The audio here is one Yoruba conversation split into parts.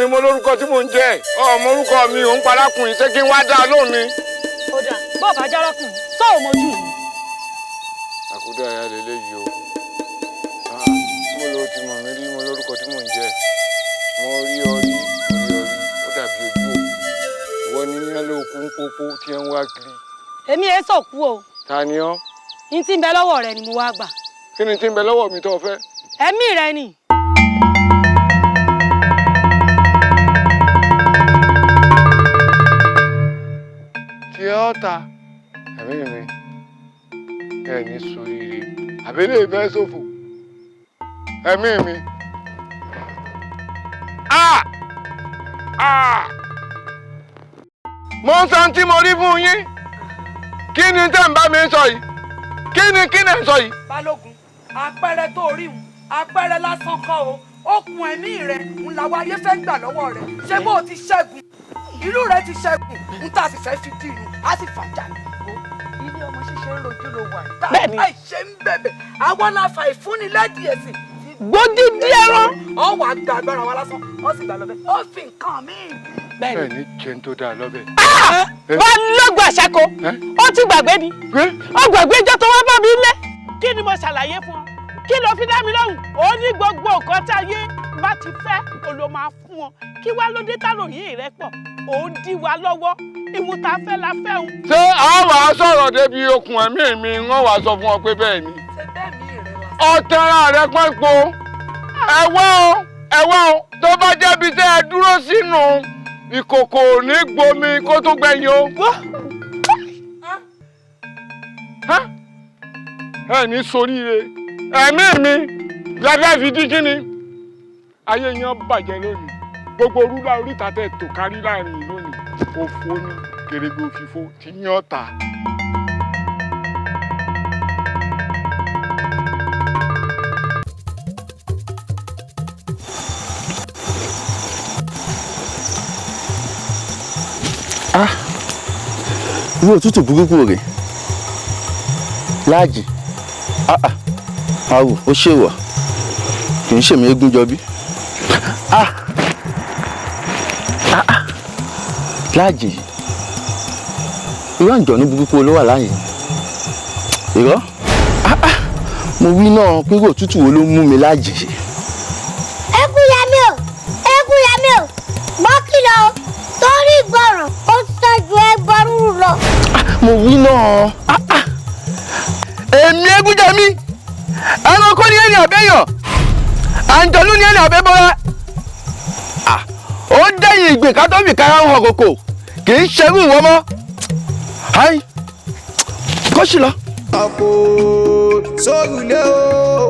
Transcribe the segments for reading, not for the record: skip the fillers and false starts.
Mi mo lórúkọ tí mò ń jẹ́ ọmọ orúkọ mi ò ń parákùnrin ṣé kí n wá dá lóhùn ni. ó dà bọ́ọ̀bù ajárakùnrin tó ò mojú mi. àkúdà ìyá lélẹ́yìí o mo ló ti mọ̀ mí rí mo lórúkọ tí mò ń jẹ́ mo rí orí ó dàbí ojú o ìwọ ni yẹn ló kú ń pópó tí ẹ ń wá kiri. èmi ẹ sọ̀kú o. ta ni ọ́. n tí ń bẹ lọ́wọ́ rẹ ni mo wá gbà. kí ni tí ń bẹ lọ́wọ́ mi tó fẹ́. ẹ̀mí rẹ ni. ọ̀tá ẹ̀mí mi ẹni sóríire àbílẹ̀ ìfẹ́ ṣòfò ẹ̀mí mi. mo ń san tí mo rí fún yín kí ni tẹ́ ń bá mi sọ yìí kí ni ń sọ yìí. Balógun àpẹẹrẹ tó rí wọn àpẹẹrẹ lásán kọ́ o okùn ẹ̀mí rẹ ń làwọn ayé fẹ́ gbà lọ́wọ́ rẹ ṣé bó o ti ṣẹ́gun ìlú rẹ ti ṣẹ́gun ń tà sí fẹ́ fi dìrù á sì fàjà nìkó ilé ọmọ ṣíṣe ń rojú ló wà tá àìṣe ń bẹ̀bẹ̀ àwọn aláfa ìfúnnilẹ́dì ẹ̀sìn gbòdì díẹ̀ rán. ọ wà gba agbára wa lásán ọ sì gbà lọ́bẹ̀ ó fi nǹkan míì. bẹ́ẹ̀ ni jẹun tó dáa lọ́bẹ̀. wọ́n lọ́gbọ̀n àṣàkó ó ti gbàgbé ni ó gbàgbé ìjọ tó wá bá mi lé. kí ni mo ṣàlàyé fún ọ kí ló fi dá mi lóhùn ó ní gbogbo nǹkan tí ayé bá ti fẹ́ o ló máa fún ọ kí wá ló dé tàròyìn rẹ pọ̀ ó ń dí wa lọ́wọ́ ìmúta fẹ́ la fẹ́ o. ṣé àwọn àá sọ̀rọ̀ débi okùn ẹ̀mí mi wọ́n wàá sọ fún ọ pé bẹ́ẹ̀ ni. ọ̀tẹ̀ra rẹ pẹ́pọ̀ ẹ̀wọ́ o tó bá jẹ́bi tẹ́ ẹ dúró sínú ìkòkò ní gbomi kó tó gbẹ̀yìn o. ẹ ní soríire ẹ̀mí mi lẹ́fẹ́ fi dí kíni ayé yẹn bàjẹ́ lónìí gbogbo rúlà oríta tẹ̀ tó kárí láàrin lónìí òfò ní kèrègbè òfìfo tí yán ta. irú òtútù burúkú rè láàjì àwò ó ṣèwọ kì í ṣèmi eégún jọbí láàjì irú àǹjọ̀nú burúkú ló wà láàyè irọ́ mo wí náà pé irú òtútù wo ló mú mi láàjì. ẹkún yẹmí o gbọ́ kìlọ̀ o torí ìgbọràn ó tọ́jú ẹgbọ́rún lọ. mo wí náà èmi Egúnjẹmí ẹranko ní ẹni àbẹ́yàn àǹjọ̀nú ní ẹni àbẹ́bọ́ra ó dẹ́yìn ìgbìn ká tó fi kára ń hàn kòkò kì í ṣerú ìwọ mọ́ kó sì lọ. àpò sórùlé o.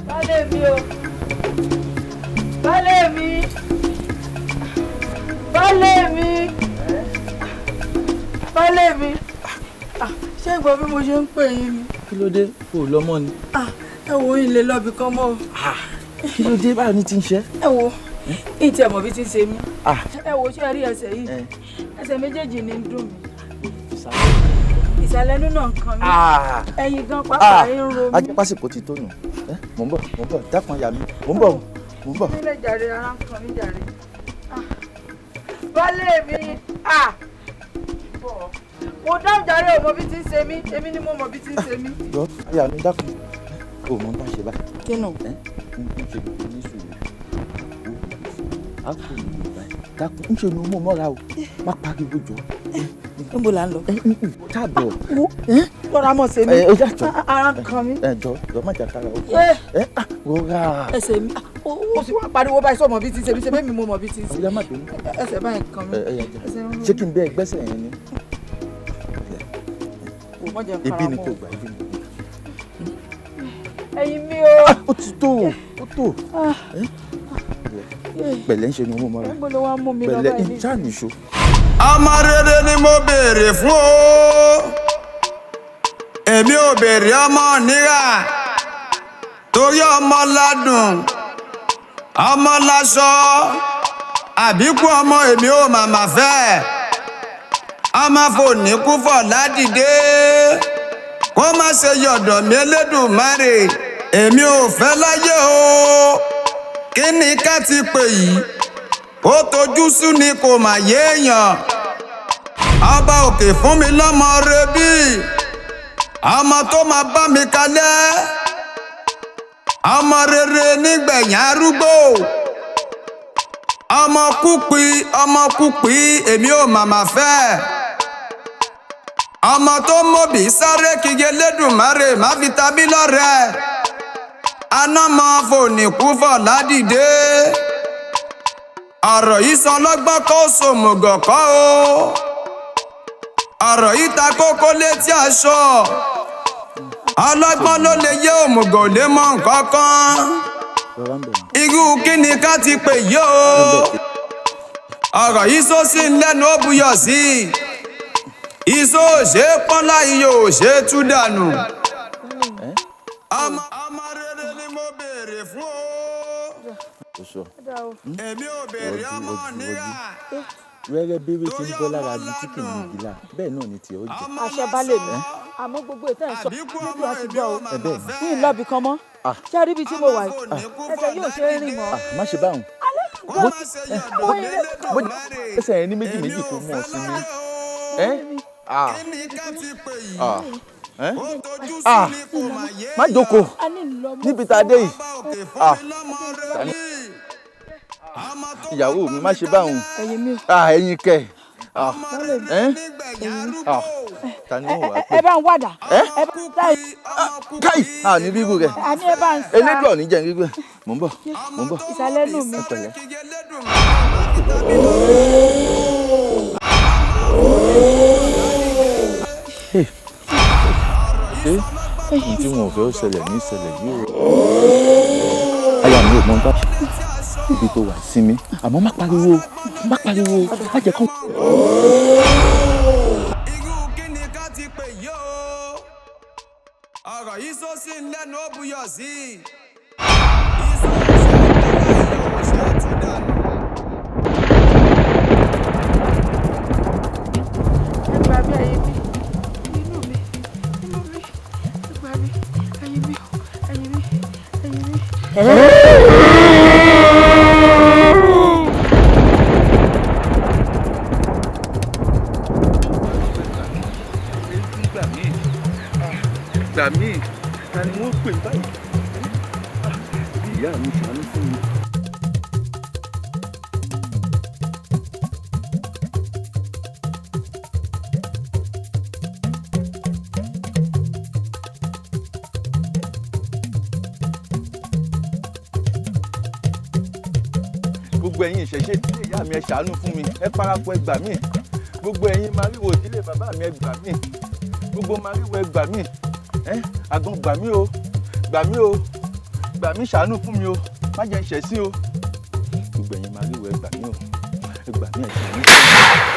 Baálé mi o baálé mi ṣé ìgbọ́ bí mo ṣe ń pè yín ni. kí ló dé kò lọ́mọ ni. ẹ wo ilé lọ́bì kan mọ́. kí ló dé báwo ni ti ń ṣe. ẹ wo ìtì ẹ̀mọ́ bí ti ń ṣe mí. ẹ wo ṣé ẹ rí ẹsẹ̀ yìí ẹsẹ̀ méjèèjì ni ń dùn mí. ìsàlẹ̀ inú náà ń kan mí. ẹ̀yìn gan pápá ń ro mí. ajẹ́ pásìkò ti tó nù. mò ń bọ̀ dákun ya mi mò ń bọ̀. nílé jàre ara ń kan mí jàre. baálé mi mo dáhùn jàre ò mọ bí ti ń ṣe mí èmi ni mo mọ bí ti ń ṣe mí. yọ ayà mi dákun o mọ tá a ṣe báyìí. kí nù. n ṣe ní sùúrù o a kò ní báyìí dákun n ṣe ni mo mọ́ra o má pariwo jọ. níbo là ń lọ. táàbọ̀. lọ́ra mọ̀ ṣe mí ara kan mi. jọ má jà kára o. rọra. ẹsẹ̀ mi o sì wá pariwo báyìí sọ mọ bí ti ń ṣe mí ṣe bẹ́ẹ̀ mi mo mọ bí ti ń ṣe. ọ̀yá má bínú. ẹsẹ̀ báyìí kan mi. ṣé kí n bẹ ẹgbẹ́sẹ̀ yẹn ni. ibi ni kò gbà ibi ni. ẹyin mi o. ó ti tó ó tó. pẹ̀lẹ́ ń ṣe ni mo mọ́ra. pẹ̀lẹ́ ìjà nìṣó. ọmọ rere ni mo béèrè fún o èmi ò béèrè ọmọ níra torí ọmọ ládùn ọmọ láṣọ àbíkú ọmọ èmi ò màmá fẹ́ ọmọ fòníkú fọ̀ ládìde kó má ṣe yọ̀dọ̀ mi Elédùmarè èmi ò fẹ́ láyé o kí ni ká ti pè yìí ó tojú sú ni kò mà yéèyàn ọba òkè fún mi lọ́mọ rebí ọmọ tó máa bá mi kalẹ̀ ọmọ rere nígbẹ̀yìn arúgbó ọmọ kúpi èmi ò màmá fẹ́ ọmọ tó mọ̀bí sáré kígbe Elédùmarè má fi tabí lọ́rẹ̀ anámọ fòníkú fọ̀ ládìde ọ̀rọ̀ yìí sọ lọ́gbọ́n kó sòmùgọ̀ kọ́ o ọ̀rọ̀ yìí ta kókó létí aṣọ ọlọ́gbọ́n ló lè yé òmùgọ̀ lé mọ́ nǹkan kan irú kí ni ká ti pè yí o ọ̀rọ̀ yìí sọ sí lẹ́nu ó buyọ̀ sí ìṣó òṣè pọ́nlá iyọ̀ òṣè tú dànù ọmọ rere ni mo béèrè fún o èmi ò béèrè ọmọ níra. wẹ́rẹ́ bẹ́rẹ́ tí ń bọ́ lára ju tí kì í yigi la bẹ́ẹ̀ náà ni tiẹ̀ ó jẹ́. àṣẹ balẹ̀ mi àmọ́ gbogbo ètò ẹ̀ sọ níbi àti gbọ́ o bẹ́ẹ̀ ní ìlọ́bì kan mọ́ ṣé rí ibi tí mo wà yìí ẹsẹ̀ yóò ṣe é rìn mọ́. má ṣe báwọn ẹsẹ̀ yẹn ní méjì méjì kò mọ̀ sí mi. má jókòó níbi tá a dé yìí. ìyàwó mi má ṣe báwọn. ẹ̀yin kẹ. ta ni wọn wà pé. ẹ bá ń wàdà. ẹ bá ń táyì. káyì ní bíbù rẹ. àní ẹ bá ń sá. elédùn ọ̀ní jẹ́ gbígbẹ́ mò ń bọ̀ mò ń bọ̀. ìsàlẹ̀ nù mí. èyí tí wọn ò fẹ́ ó ṣẹlẹ̀ ní ìṣẹ̀lẹ̀ yìí o. àyà mi ò mọ bá ibi tó wà sí mi àmọ́ má pariwo má jẹ́ kán. irú kí ni ká ti pè yí o ọ̀rọ̀ yìí sọ sí lẹ́nu ó buyọ̀ sí gbà mí ta ni wọ́n pè báyìí ìyá mi ṣàánú fún mi. gbogbo ẹ̀yin ìṣẹ̀ṣe tí ìyá mi ẹ ṣàánú fún mi ẹ parapọ̀ ẹ gbà mí gbogbo ẹ̀yin màríwò ìdílé bàbá mi ẹ gbà mí gbogbo màríwò ẹ gbà mí àgàn gbà mí o gbà mí ṣàánú fún mi o má jẹ́ ìṣẹ̀ sí o gbogbo ẹ̀yin màríwò ẹ gbà mí o ẹ gbà mí ẹ ṣàánú fún mi.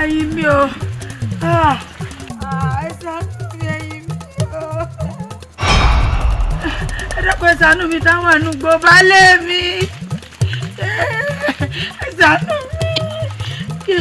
ẹ̀yin mi o ẹ ṣàánú mi ẹyin mi o. ẹ dákun ẹ ṣàánú mi táwọn ànúgbò baálé mi ẹ ṣàánú mi.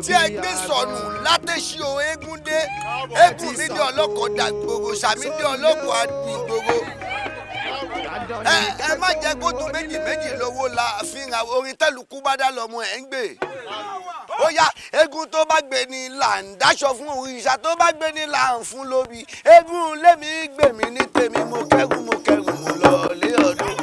Tí Aigbe sọnù látẹ̀sí o eégún dé eégún mi dé ọlọ́kọ̀ dàgbòrò sàmí dé ọlọ́kọ̀ àdìgbòrò ẹ má jẹ́ kó tún méjì lówó la fihàn orin tẹ́lùkú bá dá lọ́mọ ẹ̀ ń gbé ó yá eégún tó bá gbé ni là ń dáṣọ fún òrìṣà tó bá gbé ni là ń fún lóbi eégún lémi gbèmí ní tèmi mo kẹ́rù mo lọ lé ọdún.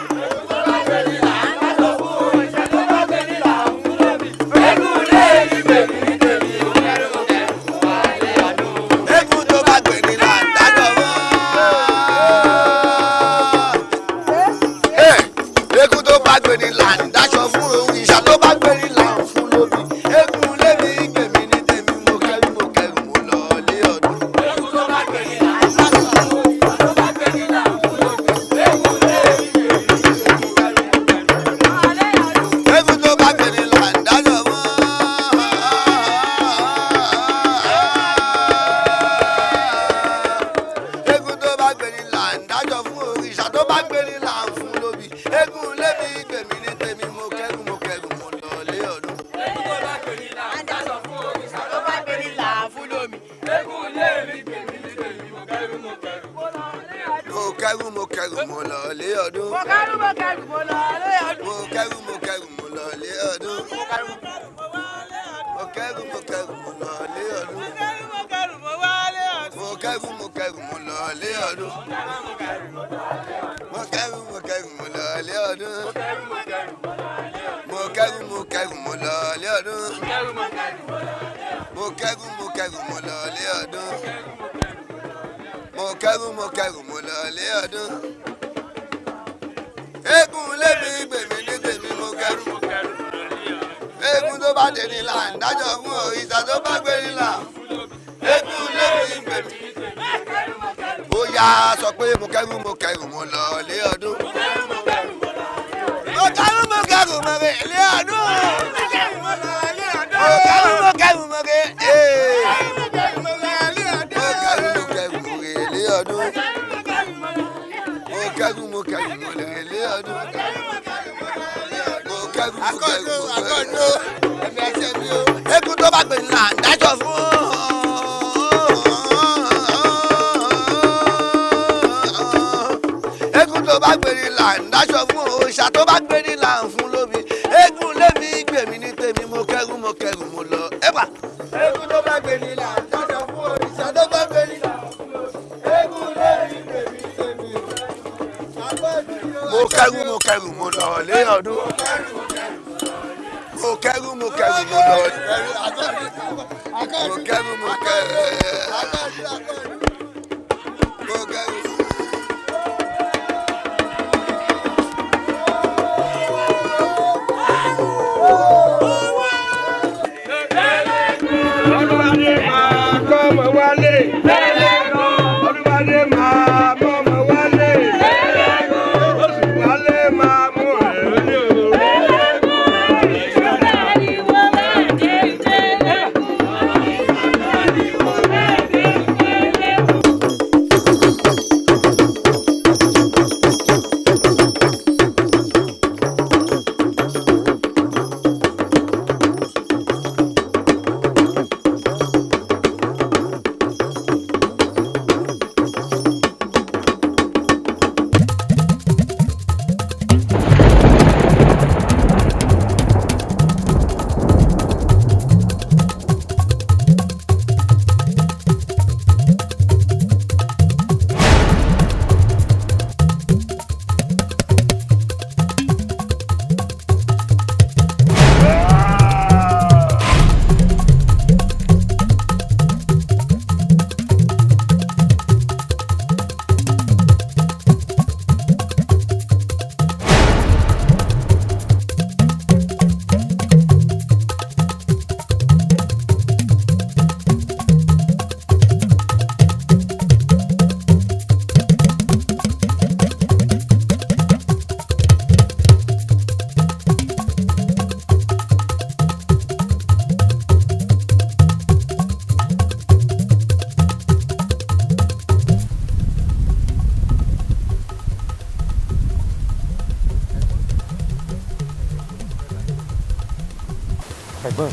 ẹ̀gbọ́n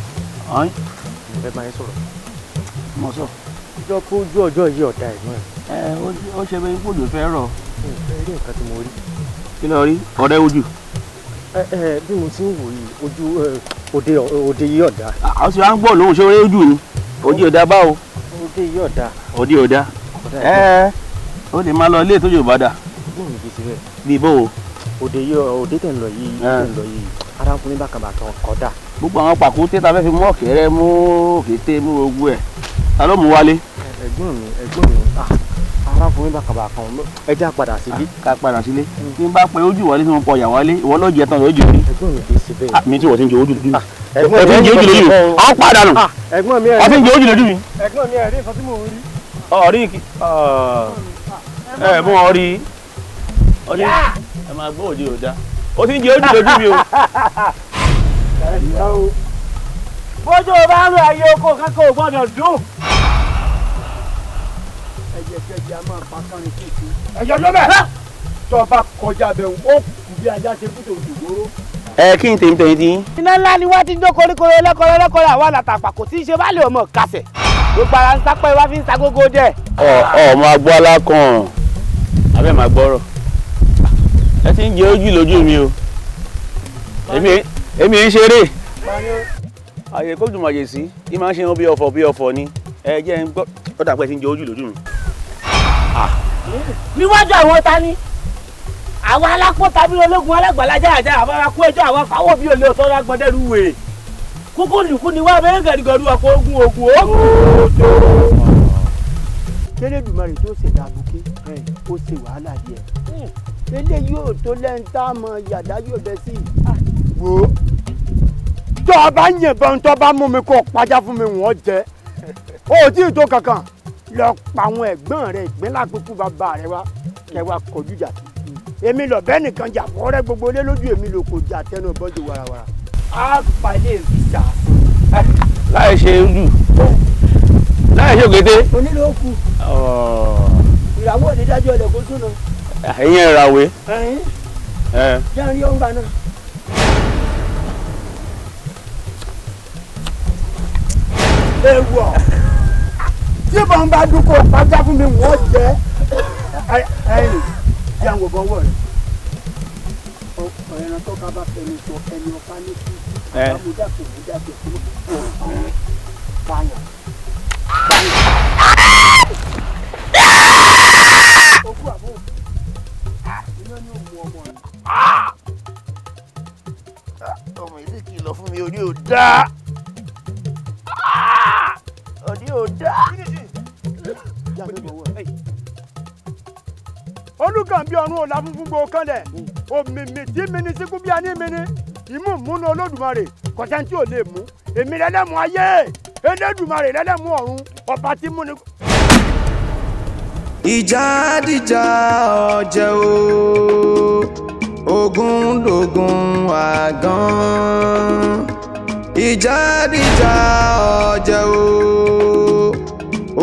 ọ̀hún mo fẹ́ máa ń sọ̀rọ̀. mo sọ. ìjọ kó ojú ọjọ́ yìí ọ̀dà ẹ̀gbọ́n. Ó ṣe bẹ́ẹ̀ kódò fẹ́ rọ̀. ẹ rí nǹkan tí mo rí. Kí ló rí? Ọ̀rẹ́ ojú. Bí mo ti ń wò yìí ojú òde yìí ọ̀dà. Àwọn sì wá ń gbọ́ lóhùn ṣé ojú ni. Ojú ọ̀dà báwo? Òde yìí ọ̀dà. Òde ọ̀dà. Ó lè máa lọ ilé ìtọ́jú ìbàdà. Bóun ní kí n ṣe bẹ́ẹ̀. Bí bó o. Òde tẹ̀ ń lọ yìí arákùnrin bákàbàkà kọ́dà. Gbogbo àwọn pàkúté ta fẹ́ fi mú ọ̀kẹ́rẹ́ mú òkété mú ogun ẹ̀. Ta ló mú wálé? Ẹ̀gbọ́n mi arákùnrin bákàbàkà ẹja padà sílé. Ká padà sílé. Bí n bá pe ojú wọlé tí mo pọ̀ yà wálé ìwọ ló jẹ tán lójú mi. Ẹ̀gbọ́n mi kì í ṣe bẹ́ẹ̀. Mi tí wọ́n ti ń jẹ ojú lójú mi. Ẹ̀gbọ́n mi ń jẹ ojú lójú mi. Ọ̀ padà nù. Ẹ̀gbọ́n mi ọ̀ fi ń jẹ ojú lójú mi. Ẹ̀gbọ́n mi ẹ̀rí nǹkan tí mò ń rí. Ọ̀rí kì mú ọ rí. Ọdí ẹ máa gbọ́ òde òda. Ó ti ń jẹ ojú lójú mi o. bójú bá rú ayé oko kankan ò gbọ́dọ̀ dùn. ẹ̀jẹ̀ a máa pa kánrin kéèké. ẹ̀jẹ̀ ló bẹ̀. tó o bá kọjá bẹ̀ ó kù bí ajá ṣe kúta òdòdó. Kí n tèmi tí. iná ńlá ni wọ́n ti ń jó koríko lẹ́kọ̀ọ́ àwọn àlàtàpà kò tí ì ṣe bá lè ọmọ kásẹ̀. gbogbo ara ń sápẹ́ wá fi ń sa gógó jẹ́. Ọmọ agbó alákan abẹ́ máa gbọ́rọ̀. Ẹ ti ń jẹ ojú lójú mi o. Èmi ń ṣeré. Àyè kó dùn àyè sí kí máa ń ṣe wọn bí ọ̀fọ̀ ni. Ẹ jẹ́ ń gbọ́ ó dàpẹ́ ti ń jẹ ojú lójú mi. níwájú àwọn ta ni àwọn alápò tàbí ológun alágbàlájà àjà àbára kó ẹjọ́ àwọn fáwọ́ bí olè ọ̀tọ́ lágbọ́dẹ́rú wèrè kókó nìkú ni wá bẹ́ẹ̀ gẹ̀dùgẹ̀dù ọkọ̀ ogun òjò. Kélédùmarè tó ṣẹ̀dá àbùké ó ṣe wàhálà díẹ̀ eléyìí ò tó lẹ́ńtà mọ yàdá yóò bẹ́ sí i. wò ó tó o bá yìnbọn tó bá mú mi kó o pàjá fún mi wọ́n jẹ́ ó tí ì tó kankan lọ pa àwọn ẹ̀gbọ́n rẹ̀ ìgbínlá pípú bàbá rẹ̀ wá kẹ́ wá kọjú jà sí èmi lọ bẹ́ẹ̀ nìkan jà fọ́rẹ́ gbogbo lé lójú èmi ló kò jà tẹnu bọ́jú warawara. a palẹ̀ ìjà. láì ṣe ojú láì ṣe òkété. onílò kù ìràwọ̀ onídàájọ́ ilẹ̀ kó tún lọ. ẹ̀yin ìràwé. jẹ́ rí ọ̀nba náà. ewu ọ̀ tí bọ́n bá dúkọ̀ pàjá fún mi wọ́n jẹ́ ẹ̀yìn tí àwọn ọ̀bọ̀n wọ̀ rẹ̀ ọ̀rẹ́ran tó ká bá fẹ́mi sọ ẹni ọ̀pá ní kí amúdàpọ̀ fún báyà. Okú àbò iná ní òmù ọmọ rẹ̀. Ọmọ ilé kìlọ̀ fún mi orí ò dáa. Orí ò dáa. Olùkàn bí ọ̀run ọ̀la funfun gbòó kanlẹ̀ òmìmì tí mi ní síkú bí a ní mi ní ìmú múnú Olódùmarè kọ̀sẹ́ tí ò lè mú èmi lẹ́lẹ́mú ayé Elédùmarè lẹ́lẹ́mú ọ̀run ọba tí mú ni. ìjà dìjà ọ̀jẹ̀ o ogun lógun àgàn ìjà dìjà ọ̀jẹ̀ o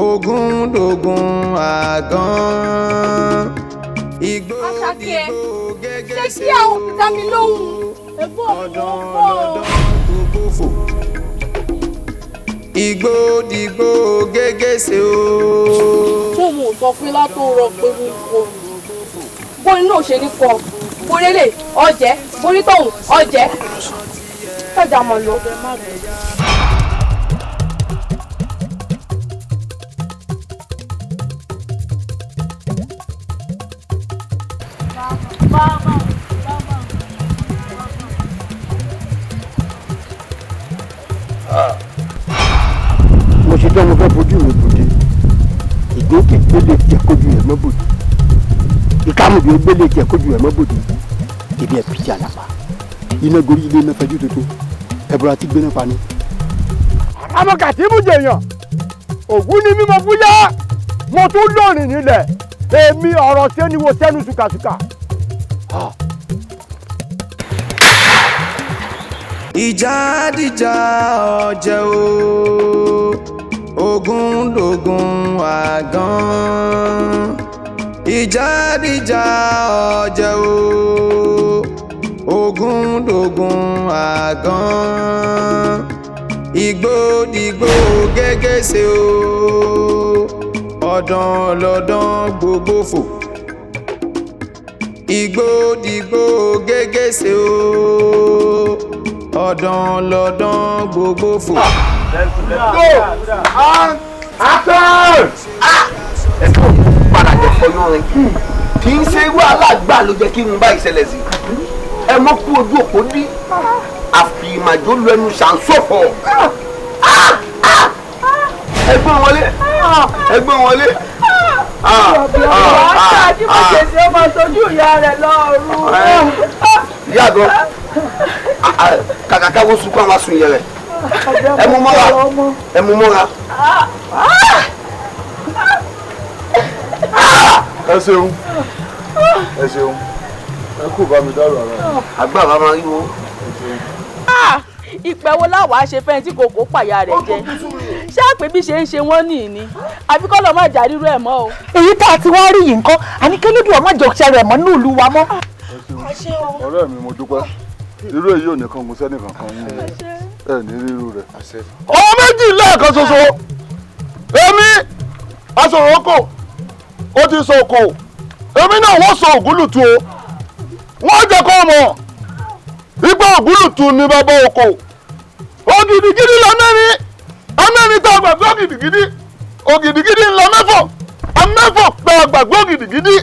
ogun lógun àgàn igbó dìgbò gẹ́gẹ́ sí ọ̀dàn tó bófò igbó dìgbò gẹ́gẹ́ sí o. fún mo sọ fún látó rọ pé mo kọ bóyá náà ṣe ní kọ bórélè ọjẹ borí tóun ọjẹ tọjà mọ lọ. mo ṣe tán mo fẹ́ fojú mi bòde ìgbókè gbélé tiẹ̀ kójú ẹ̀ mọ́ bòde ìkámùbí gbélé tiẹ̀ kójú ẹ̀ mọ́ bòde ibi ẹ̀ pìtì àlàpà iná gorí ilé iná fẹjú tuntun ẹ̀bùrọ̀ àti gbéná pani. amọ̀kàtí mú jèèyàn ògún ni mímọ fúyà mo tún lórin nílẹ̀ èmi ọ̀rọ̀ sẹ́niwo sẹ́nu sùkàsùkà. ìjà dìjà ọ̀jẹ̀ o ogun lógun àgàn ìjà dìjà ọ̀jẹ̀ o ogun lógun àgàn ìgbòdìgbò gégéṣe o ọ̀dàn lọ́dàn gbogbo fò ìgbòdìgbò gégéṣe o ọ̀dàn lọ́dàn gbogbo fò. ẹ̀sùn padà jẹ́ fọyọ́ rẹ̀ kì í ṣe irú alágbà ló jẹ́ kí n bá ìṣẹ̀lẹ̀ sí ẹ mọ́ kú ojú òpó dí àfìmàjò lu ẹnu ṣàǹsọ̀fọ̀ ẹgbẹ́ wọlé ẹgbẹ́ wọlé. àti mo ṣèṣe ọmọ tójú ìyá rẹ̀ lọ́ọ̀rùn. ìyá àgọ́ kàkà káwọ́ sunkún àwọn asun yẹn rẹ̀ ẹ mú mọ́ra ẹ mú mọ́ra. ẹ ṣeun ẹ ṣeun ẹ kú bá mi dárò ara rẹ. agbára máa ń wo. ìpẹ́ wo láwàá ṣe fẹ́ẹ́ tí kòkó pàyà rẹ̀ jẹ ṣé àpè bí ṣe ń ṣe wọ́n nìyí ni àbí kọ́ lọ́ọ́ má jà rírú ẹ̀ mọ́ o. èyí tá a ti wá rí yìí nǹkan àníkélódù ọmọ jọ̀ọ́ṣẹ́ rẹ̀ mọ́ ní ìlú wa mọ́. ọ̀rẹ́ mi mo dúpẹ́ irú èyí ò ní kan gùn sẹ́nì kankan yín ẹ ní rírú rẹ̀. ọmọ méjì lẹ́ẹ̀kan ṣoṣo èmi aṣòro ó ti sọ òkò èmi náà wọ́n sọ ògúlùtù o wọ́n jẹ́ kó mọ̀ ìgbà ògúlùtù ni bàbá òkò ògìdìgìdì lọ mẹ́rin amẹ́rin tó gbàgbé ògìdìgìdì ògìdìgìdì ńlọ mẹ́fọ̀ amẹ́fọ̀ tó gbàgbé ògìdìgìdì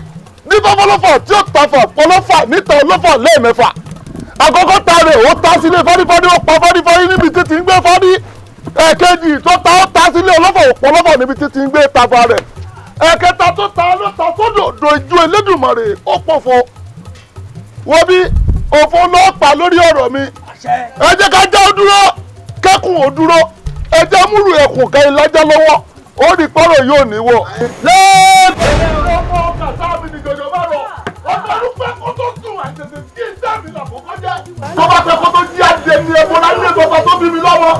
ní fọ́fọ́lọ́fọ̀ tí ó tafà pọlọ́fà níta olófà lẹ́ẹ̀mẹ́fà àkọ́kọ́ ta rẹ̀ ó ta sílé fọ́dífọ́dí ó pa fọ́dífọ́dí níbi títí ń gbé fọ́dí ẹ̀kejì tó ta ó ta sílé olófà òpọlọ́fà níbi títí ń gbé tafa rẹ̀ ẹ̀kẹta tó ta ló ta sódò dojú Elédùmarè ó pòfo wo bí òfo náà pa lórí ọ̀rọ̀ mi ẹ jẹ́ ká já ó dúró kẹ́kùn ó dúró ẹ jẹ́ múlù ẹkùn kẹ́yìn lájá lọ́wọ́ ó rí pọ́rọ̀ yóò níwọ̀. lẹ́ẹ̀kẹ́ ọmọ kàtà mi ní jọjọ bá rọ ọmọ olùpẹ́ kó tó sùn àtẹ̀tẹ̀ kí n dábì làbọ̀ kọjá tó bá fẹ́ kó tó jí àjẹ ní ẹ̀bùn láti lè bọ́ta tó bí mi lọ́wọ́.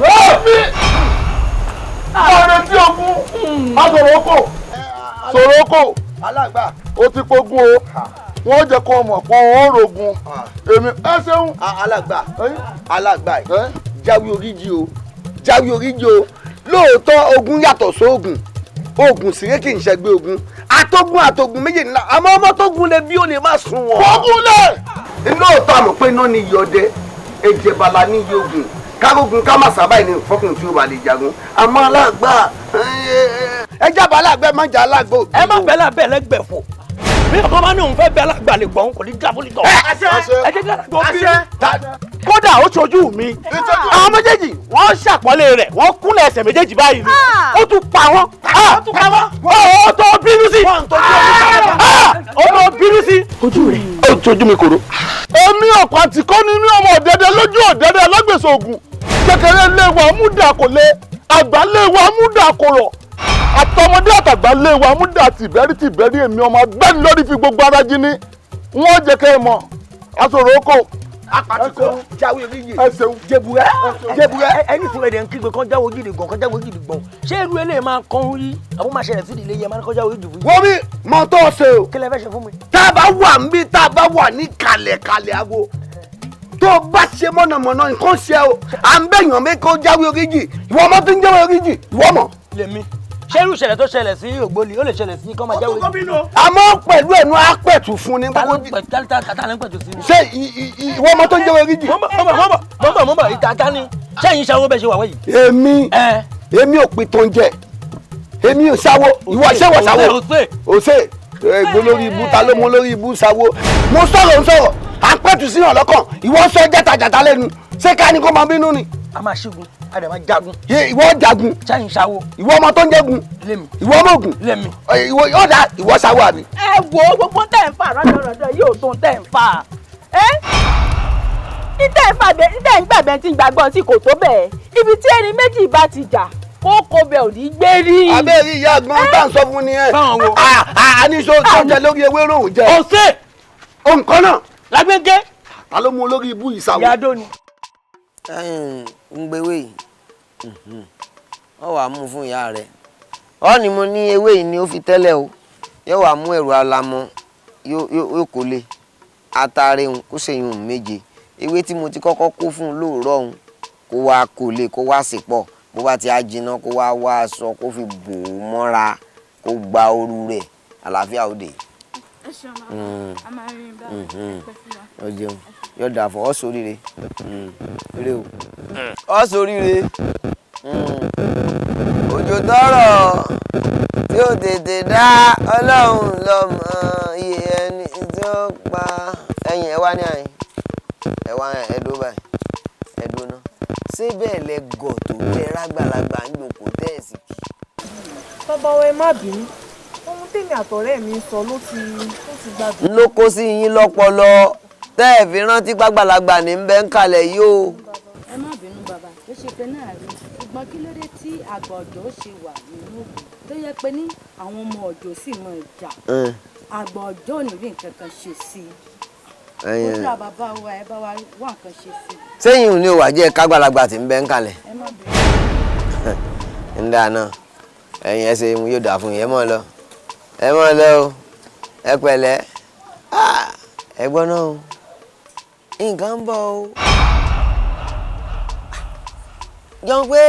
ọ̀rẹ́ tí ogun asòròkò sòròkò ó ti pogun o wọ́n jẹ́ kó mọ̀ pé ó rògùn èmi ẹ ṣeun. alàgbà jáwé oríjì o jáwé oríjì o lóòótọ́ ogun yàtọ̀ sóògùn oògùn síré kì í ṣẹgbẹ́ ogun àtògùn méjì ńlá àmọ́ ọmọ tó gun lé bí ó lè má sùn wọ́n. ogun lẹ̀. lóòótọ́ àmọ̀ pé iná ni iyọ̀ ọdẹ èjèbàlà ní iye ogun kárógun ká má sábà ní fọkùn tí ó bá lè jagun àmọ́ alágbà ẹ jábọ̀ alágbà má jà alágbà òbí. ẹ má bẹ́ẹ̀ lábẹ́ ẹlẹ́gbẹ̀ẹ́ fò bí ọkọ bá ní òun fẹ́ bẹ́ẹ̀ alágbà lè gbọ́n kò ní já fún lítọ̀. ẹ jẹ́ kí alágbà ó bí kódà ó ṣojú mi àwọn méjèèjì wọ́n ṣàpọ́nlé rẹ̀ wọ́n kúnlẹ̀ ẹsẹ̀ méjèèjì báyìí ni ó tún pa wọ́n ó tó bínú sí ó tó bínú sí. ojú rẹ̀ ó tójú mi kòró. èmi ọ̀pọ̀ àtìkọ́ ni ní ọmọ ọ̀dẹ́dẹ́ lójú ọ̀dẹ́dẹ́ alágbèsè ògùn kékeré léwu amúdà kò lé àgbà léwu amúdà kò rọ̀ àtọmọdé àtàgbà léwu amúdà tìbẹ́rí èmi ọmọ agbẹ́ni lórí fi gbogbo ara jí ní wọ́n jẹ́ kẹ́ ẹ mọ̀ aṣòròkò apàtìkọ jáwé oríyè jẹbùrẹ ẹni fún ẹdẹ ń kígbe kan jáwé òjìlì gbọn ṣé irú eléyìí máa ń kọ́ ń rí àbó máa ṣẹlẹ̀ sídìí iléyẹ máa ń kọ́ jáwé òjìlì fún yìí. wọ́n mi mọ tó ṣe o. kí lẹ fẹ́ ṣe fún mi. tá a bá wà níbí tá a bá wà ní kalẹ̀ ago tó bá ṣe mọ̀nàmọ́ná nǹkan ṣe o à ń bẹ̀yàn mi kó jáwé oríyè ìwọ ọmọ tó ń jáwé oríyè ìwọ mọ̀. lèmi ṣé irú ìṣẹ̀lẹ̀ tó ṣẹlẹ̀ sí ògbólì ó lè ṣẹlẹ̀ sí kọ́ máa jáwé oríyè. àmọ́ pẹ̀lú ẹnu apẹ̀tù fún ni. ṣé ìwọ ọmọ tó ń jáwé oríyè. mọ́bà ìtàkà ni ṣẹ́yìn ṣàwó bẹ́ẹ̀ ṣe wà wẹ́yìí. èmi ò pin tó ń jẹ èmi ò ṣàwó ìwọ ṣẹ́wọ̀ ṣàwó òṣè ègbó lórí ibú ta ló mú lórí ibú ṣàwó mo sọ̀rọ̀ àpẹ̀tù sí ọ̀lọ́kàn ìwọ sọ jàtàjàtà lẹ́nu ṣé ká ní kó máa bínú ni. a máa ṣígun a dẹ̀ máa jagun. ìwọ jagun. ṣẹ́yìn ṣàwó. ìwọ ọmọ tó ń jẹ́gun. lèmi. ìwọ ọmọ ògùn. lèmi. ìwọ ọ̀dà ìwọ ṣàwó àbí. ẹ wo gbogbo tẹ̀ ń fà rọ́dọ̀rọ̀dọ̀ yóò tó tẹ̀ ń fà ìtẹ̀ ń gbàgbẹ́ tí ń gbàgbọ́ tí kò tó bẹ́ẹ̀ ibi tí ẹni méjì bá ti jà kókó bẹ ò ní gbé rí. abẹ́rẹ́ ìyá àgbọn tá à ń sọ fún ni ẹ. báwọn wo. àníṣó tó jẹ lórí ewé ròhùn jẹ. ọ̀sẹ̀. òǹkan náà. lágbẹ́ngẹ́. ta ló mú olórí ibú ìsàwọ̀. yàdó ni. ń gbé ewé yìí wọ́n wàá mú fún ìyá rẹ̀ ọ́ ni mo ní ewé yìí ni ó fi tẹ́lẹ̀ o yóò wàá mú ẹ̀rù alamọ yóò kó lé atare òun kó ṣe yun méje ewé tí mo ti kọ́kọ́ kó fún un lóòrọ̀ òun kó wá kó lè kó wá sí pọ̀ bó bá ti á jiná kó wá wá aṣọ kó fi bò ó mọ́ra kó gba ooru rẹ̀ àlàáfíà òde. ẹ ṣeun máa a máa rí bá ọ jẹun yóò dà fún ọ sóríire rè o ọ sóríire òjò tọrọ tí ó tètè dá Ọlọ́run lọ́mọ iye ẹni tí ó pa ẹ̀yìn ẹ wá ní àyìn ẹ wá ẹdó báyìí ẹdó náà ṣé bẹ́ẹ̀ lẹ gọ̀ tó tẹ rágbàlagbà ń gbòkó tẹ́ẹ̀sì kì. bàbá wa ẹ má bínú ohun tèmi àtọ̀rẹ́ mi sọ ló ti gbàgbé. ló kó sí yín lọ́pọlọ tẹ́ ẹ̀ fi rántí gbàgbàlagbà ní bẹ́ẹ̀ ń kalẹ̀ yìí o. ẹ má bínú bàbá ó ṣe pé náà rí ṣùgbọ́n kí ló dé tí àgbà ọ̀dọ́ ṣe wà nínú òògùn tó yẹ pé ní àwọn ọmọ ọ̀dọ́ sì mọ ìjà àgbà ọ̀dọ́ ò ní rí nǹkan kan ṣe sí i ó dà bàbá wa ẹ bá wa wá nǹkan ṣe sí i. sẹ́yìn ò ní òwà jẹ́ kágbàlagbà tí ń bẹ́ẹ̀ ń kalẹ̀. ẹ má bínú. ń dáa náà ẹ̀yin ẹsẹ̀ mu yóò dà fún yín ẹ mọ̀ lọ o ẹ pẹ̀lẹ́ ẹ gbọ́ náà o nǹkan ń bọ̀ o. jọ pé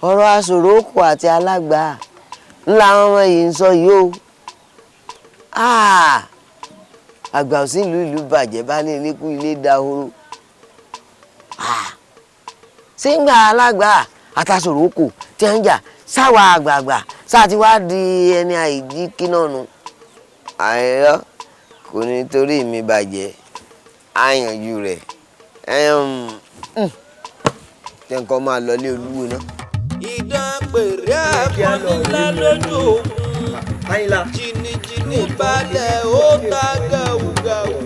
ọ̀rọ̀ aṣòrookò àti alágbà ńlá àwọn ọmọ yìí ń sọ yìí o. àgbà ò sí ìlú bàjẹ́ bá ní ilé kú ilé dahoro. ṣé ń gba alágbà àtàṣòrookò tí ń jà sáwà àgbààgbà sáà ti wá di ẹni àìjí kí náà nu. àìrọ́ kò ní torí mi bàjẹ́ àyànjú rẹ̀ jẹ́ nǹkan máa lọ lé olúwo náà. ìdán pèrè àkọnílá lójú òkun jìnnìjìnnì balẹ̀ ó ta gàwùgàwù.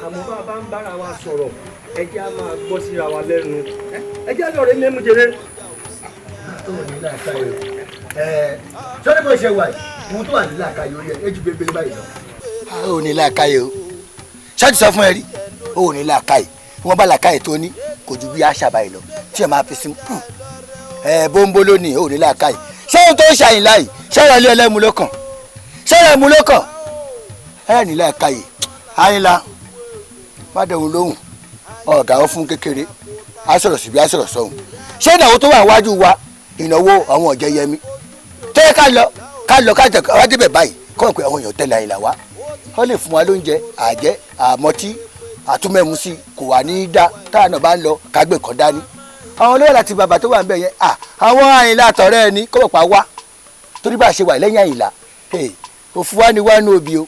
àmọ́ bá a bá ń bára wa sọ̀rọ̀ ẹ jẹ́ á máa gbọ́ síra wa lẹ́nu ẹ jẹ́ àlọ́ rẹ̀ mẹ́mú jẹrẹ. sọ́dọ̀ bó ṣe wà yìí mo tó wà ní làákàyè orí ẹ̀ ejù bébélé báyìí lọ. ó ní làákàyè o ṣáàtì sọ fún ẹ rí ó ní làákàyè wọn bá làákàyè tó ní kò ju bí àṣà báyìí lọ tí ẹ máa fi sí bóńbó lónìí ó ní làákàyè ṣé ohun tó ń ṣàyìn láyìí ṣẹ́rẹ̀ ilé ẹlẹ́mu ló kàn ṣẹ́rẹ̀ ẹmu ló kàn ẹ ní làákàyè Àyìnlá má dẹ̀hùn lóhùn ọ̀gá ó fún kékeré á sọ̀rọ̀ síbi á sọ̀rọ̀ sọ́hùn ṣé ìnáwó tó wà wájú wa ìnáwó àwọn Ọ̀jẹ̀yẹmí tó yẹ ká lọ kájọ wá débẹ̀ báyìí kọ́ pé àwọn èèyàn tẹ̀lé Àyìnlá wá wọ́n lè fún wa lóúnjẹ àjẹ́ àmọ́tí àtúmẹ̀mú sí kò wà ní í dá táwọn náà bá ń lọ kágbé kan dání àwọn olówó láti bàbá tó wà ń bẹ̀ yẹn àwọn Àyìnlá àtọ̀rẹ́ ẹni kó pa wá torí bá a ṣe wà lẹ́yìn Àyìnlá òfu wa ni wá ní obì o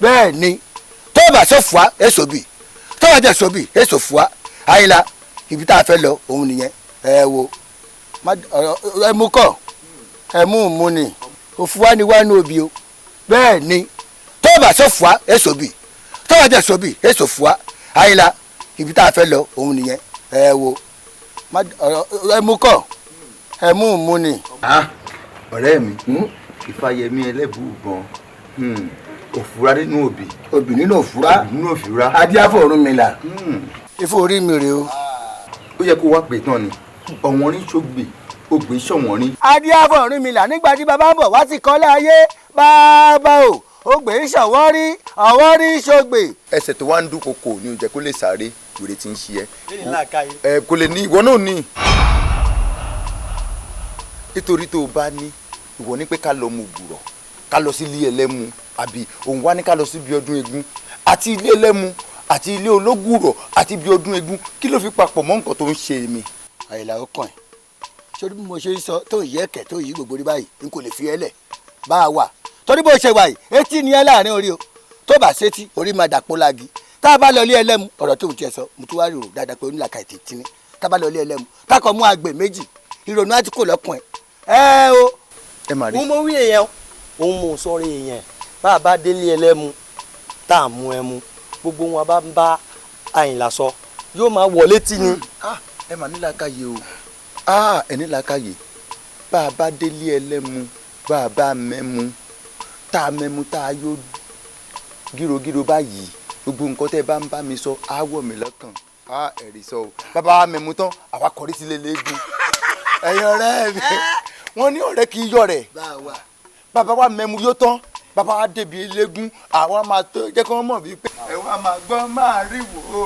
bẹ́ẹ̀ ni tó bá sọ fún wa èso bì tó bá jẹ́ sọ́bì èso fún wa Àyìnlá ibi tá a fẹ́ lọ òun nìyẹn ẹ wo ẹmu kọ ẹmu mu ni òfu wa ni wá ní obì o bẹ́ẹ̀ ni tó bá sọ fún wa èso bì tó bá jẹ́ sọ́bì èso fún wa Àyìnlá ibi tá a fẹ́ lọ òun nìyẹn ẹ wo ẹmu kọ ẹmu mu ni. ọ̀rẹ́ mi Ìfàyẹmí ẹlẹ́bùúbọn òfurá nínú òbí. òbí nínú òfurá. òbí nínú òfurá. adíáfọ̀ Ọ̀rúnmìlà. ifo orí mi rè o. ó yẹ kó wá pè tán ni ọ̀wọ́n rí ṣògbè ògbè ṣọ̀wọ́n rí. adíáfọ̀ Ọ̀rúnmìlà nígbà tí bàbá ń bọ̀ wá ti kọ́lé ayé bàbá o ògbè ṣọ̀wọ́n rí ọ̀wọ́n rí ṣògbè. ẹsẹ̀ tó wá ń dún kòkò ni ó jẹ́ kó lè sáré wèrè tí ń ṣe ẹ. kò lè ní ìwọ náà ní. nítorí tó o bá ní ìwọ ní pé ká lọ mu gbùrọ̀ ká lọ sí ilé ẹlẹ́mu àbí òun wá ní ká lọ sí ibi ọdún eégún àti ilé ẹlẹ́mu àti ilé ológùrọ̀ àti ibi ọdún eégún kí ló fi papọ̀ mọ́ nǹkan tó ń ṣe mí. Àyìnlá ó kàn ẹ́ sórí bí mo ṣe sọ tó yí ẹ̀kẹ́ tó yí gbogbo rí báyìí n kò lè fi ẹ́ lẹ̀ bá a wà torí bó ṣe wà yìí etí ni ẹ láàrin orí o tó bá sétí orí máa dàpọ̀ lági tá a bá lọ ilé ẹlẹ́mu ọ̀rọ̀ tó ń tiẹ̀ sọ mo tún wá rò dáadáa pé onílàkà ètè tí ní tá a bá lọ ilé ẹlẹ́mu kákọ̀ mú agbè méjì ìrònú àti kò lọ́kùn ẹ o. ẹ má rí. mo wí èèyàn òun mò ń sọ̀rọ̀ èèyàn bá a bá délé ẹlẹ́mu tá a mú ẹmu gbogbo wọn bá ń bá Àyìnlá sọ yóò máa wọlé tí ni. ẹ mà nílàkàyè o ẹ nílàkàyè bá a bá délé ẹlẹ́mu bá a bá mẹ́mu tá a mẹ́mu tá a yóò gírogíro báyìí gbogbo nǹkan tẹ́ ẹ bá ń bá mi sọ á wọ̀ mí lọ́kàn ẹ̀rí sọ o bàbá wa mẹ́mu tán àwa kọrí sílé léegun ẹ̀yin ọ̀rẹ́ mi wọ́n ní ọ̀rẹ́ kì í yọ̀ rẹ̀ bàbá wa mẹ́mu yóò tán bàbá wa débi eléégún àwa máa tó jẹ́ kí wọ́n mọ̀ bíi pé. ẹ wá màmá gbọ́ máa rí wò ó.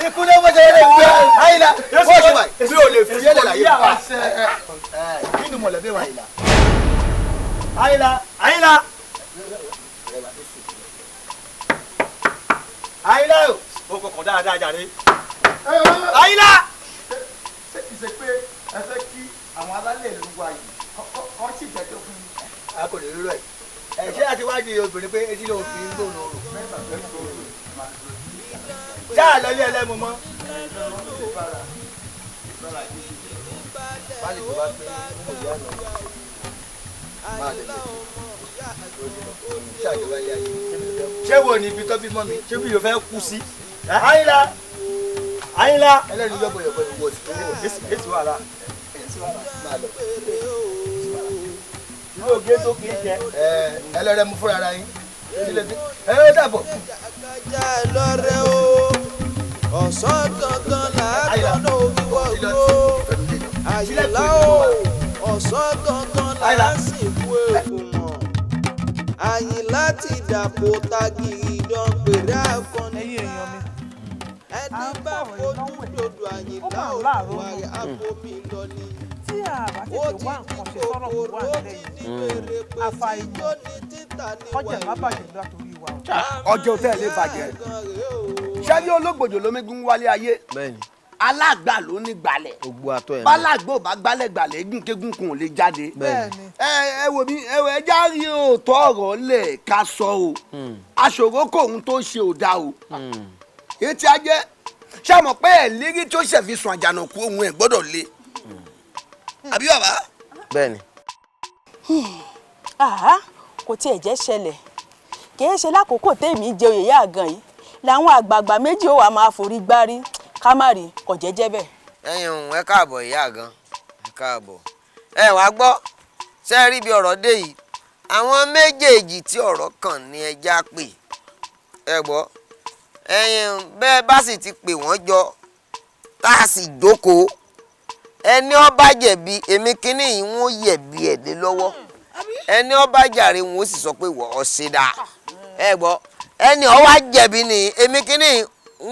ikú ló wọ́n ṣe eré ìgbẹ́ àyìnlá wọ́n ṣe wà bí o lè fi yẹ́lẹ̀ láyé nínú mọ̀lẹ́bí wa àyìnlá. àyìnlá o kọkàn dáadáa jàre. àyìnlá. ṣé kìí ṣe pé ẹ fẹ́ kí àwọn alálẹ̀ ìlú wa yìí kọ́ sì jẹ́jọ́ fún mi. a kò lè rí rẹ̀ ṣé àti wá di obìnrin pé etí ló fi ń gbòòrò rò. ṣáà lọ́lé ẹlẹ́mu mọ́. ṣé wo ni ibi tó bí mọ́ mi ṣé bí yóò fẹ́ kú sí. àyìnlá ẹlẹ́rìí yọ̀bọ̀ yọ̀bọ̀ ìwọ sí tó wọ̀ èsì wàhálà máa lọ. ìlú ògé tó kì í jẹ. ẹlẹ́rìí mú fúnra ara yín ẹ ó dàbọ̀. lọ́rẹ́ o ọ̀sán gangan làágbọ́dọ̀ wíwọ́ gbó àyìnlá o ọ̀sán gangan làásìkò èkó mọ̀ àyìnlá ti dàpọ̀ tagìrì dán pèrè àkànní ẹni bá fojú dodo àyìnlá òkú àrẹ abomi lọ ni ó ti di kòkòrò ti di wèrè pé tí ó ní títà ní wàyí. ọjọ́ tẹ́ ẹ lè bàjẹ́ ṣáájú olóògbòjò lómégún wálé ayé alágbà ló ní gbalẹ̀ bálàgbò bá gbálẹ̀ gbàlẹ̀ egúnkégún kùn ò lè jáde ẹ wò mí ẹ já rí òótọ́ ọ̀rọ̀ lẹ̀ ká sọ o aṣòro kóhun tó ṣe ò dá o etí ajẹ́ ṣàmọ̀ pé ẹ̀ lérí tó ṣẹ̀fi sùn àjànàkú ohun ẹ̀ gbọ́dọ̀ lé àbí bàbá. bẹ́ẹ̀ni. kò tiẹ̀ jẹ́ ṣẹlẹ̀ kìí ṣe lákòókò tèmi jẹ oyè yá àgàn yìí làwọn àgbààgbà méjì ó wà máa forí gbárí ká má rí kò jẹ́jẹ́ bẹ́ẹ̀. ẹ̀yin òun ẹ káàbọ̀ ìyá àgàn ẹ káàbọ̀ ẹ wàá gbọ́ ṣe rí bí ọ̀rọ̀ dé yìí àwọn méjèèjì tí ọ̀rọ̀ kàn ní ẹja pè ẹ gbọ́ ẹ̀yin bẹ́ẹ̀ bá sì ti pè wọ́n jọ tá a sì jókòó ẹni ó bá jẹ̀bi èmi kínní yìí wọ́n yẹ̀bi ẹ̀ lé lọ́wọ́ ẹni ó bá jàre wọ́n sì sọ pé wọ́n ọ ṣe dáa ẹ gbọ́ ẹni ó wá jẹ̀bi ni èmi kínní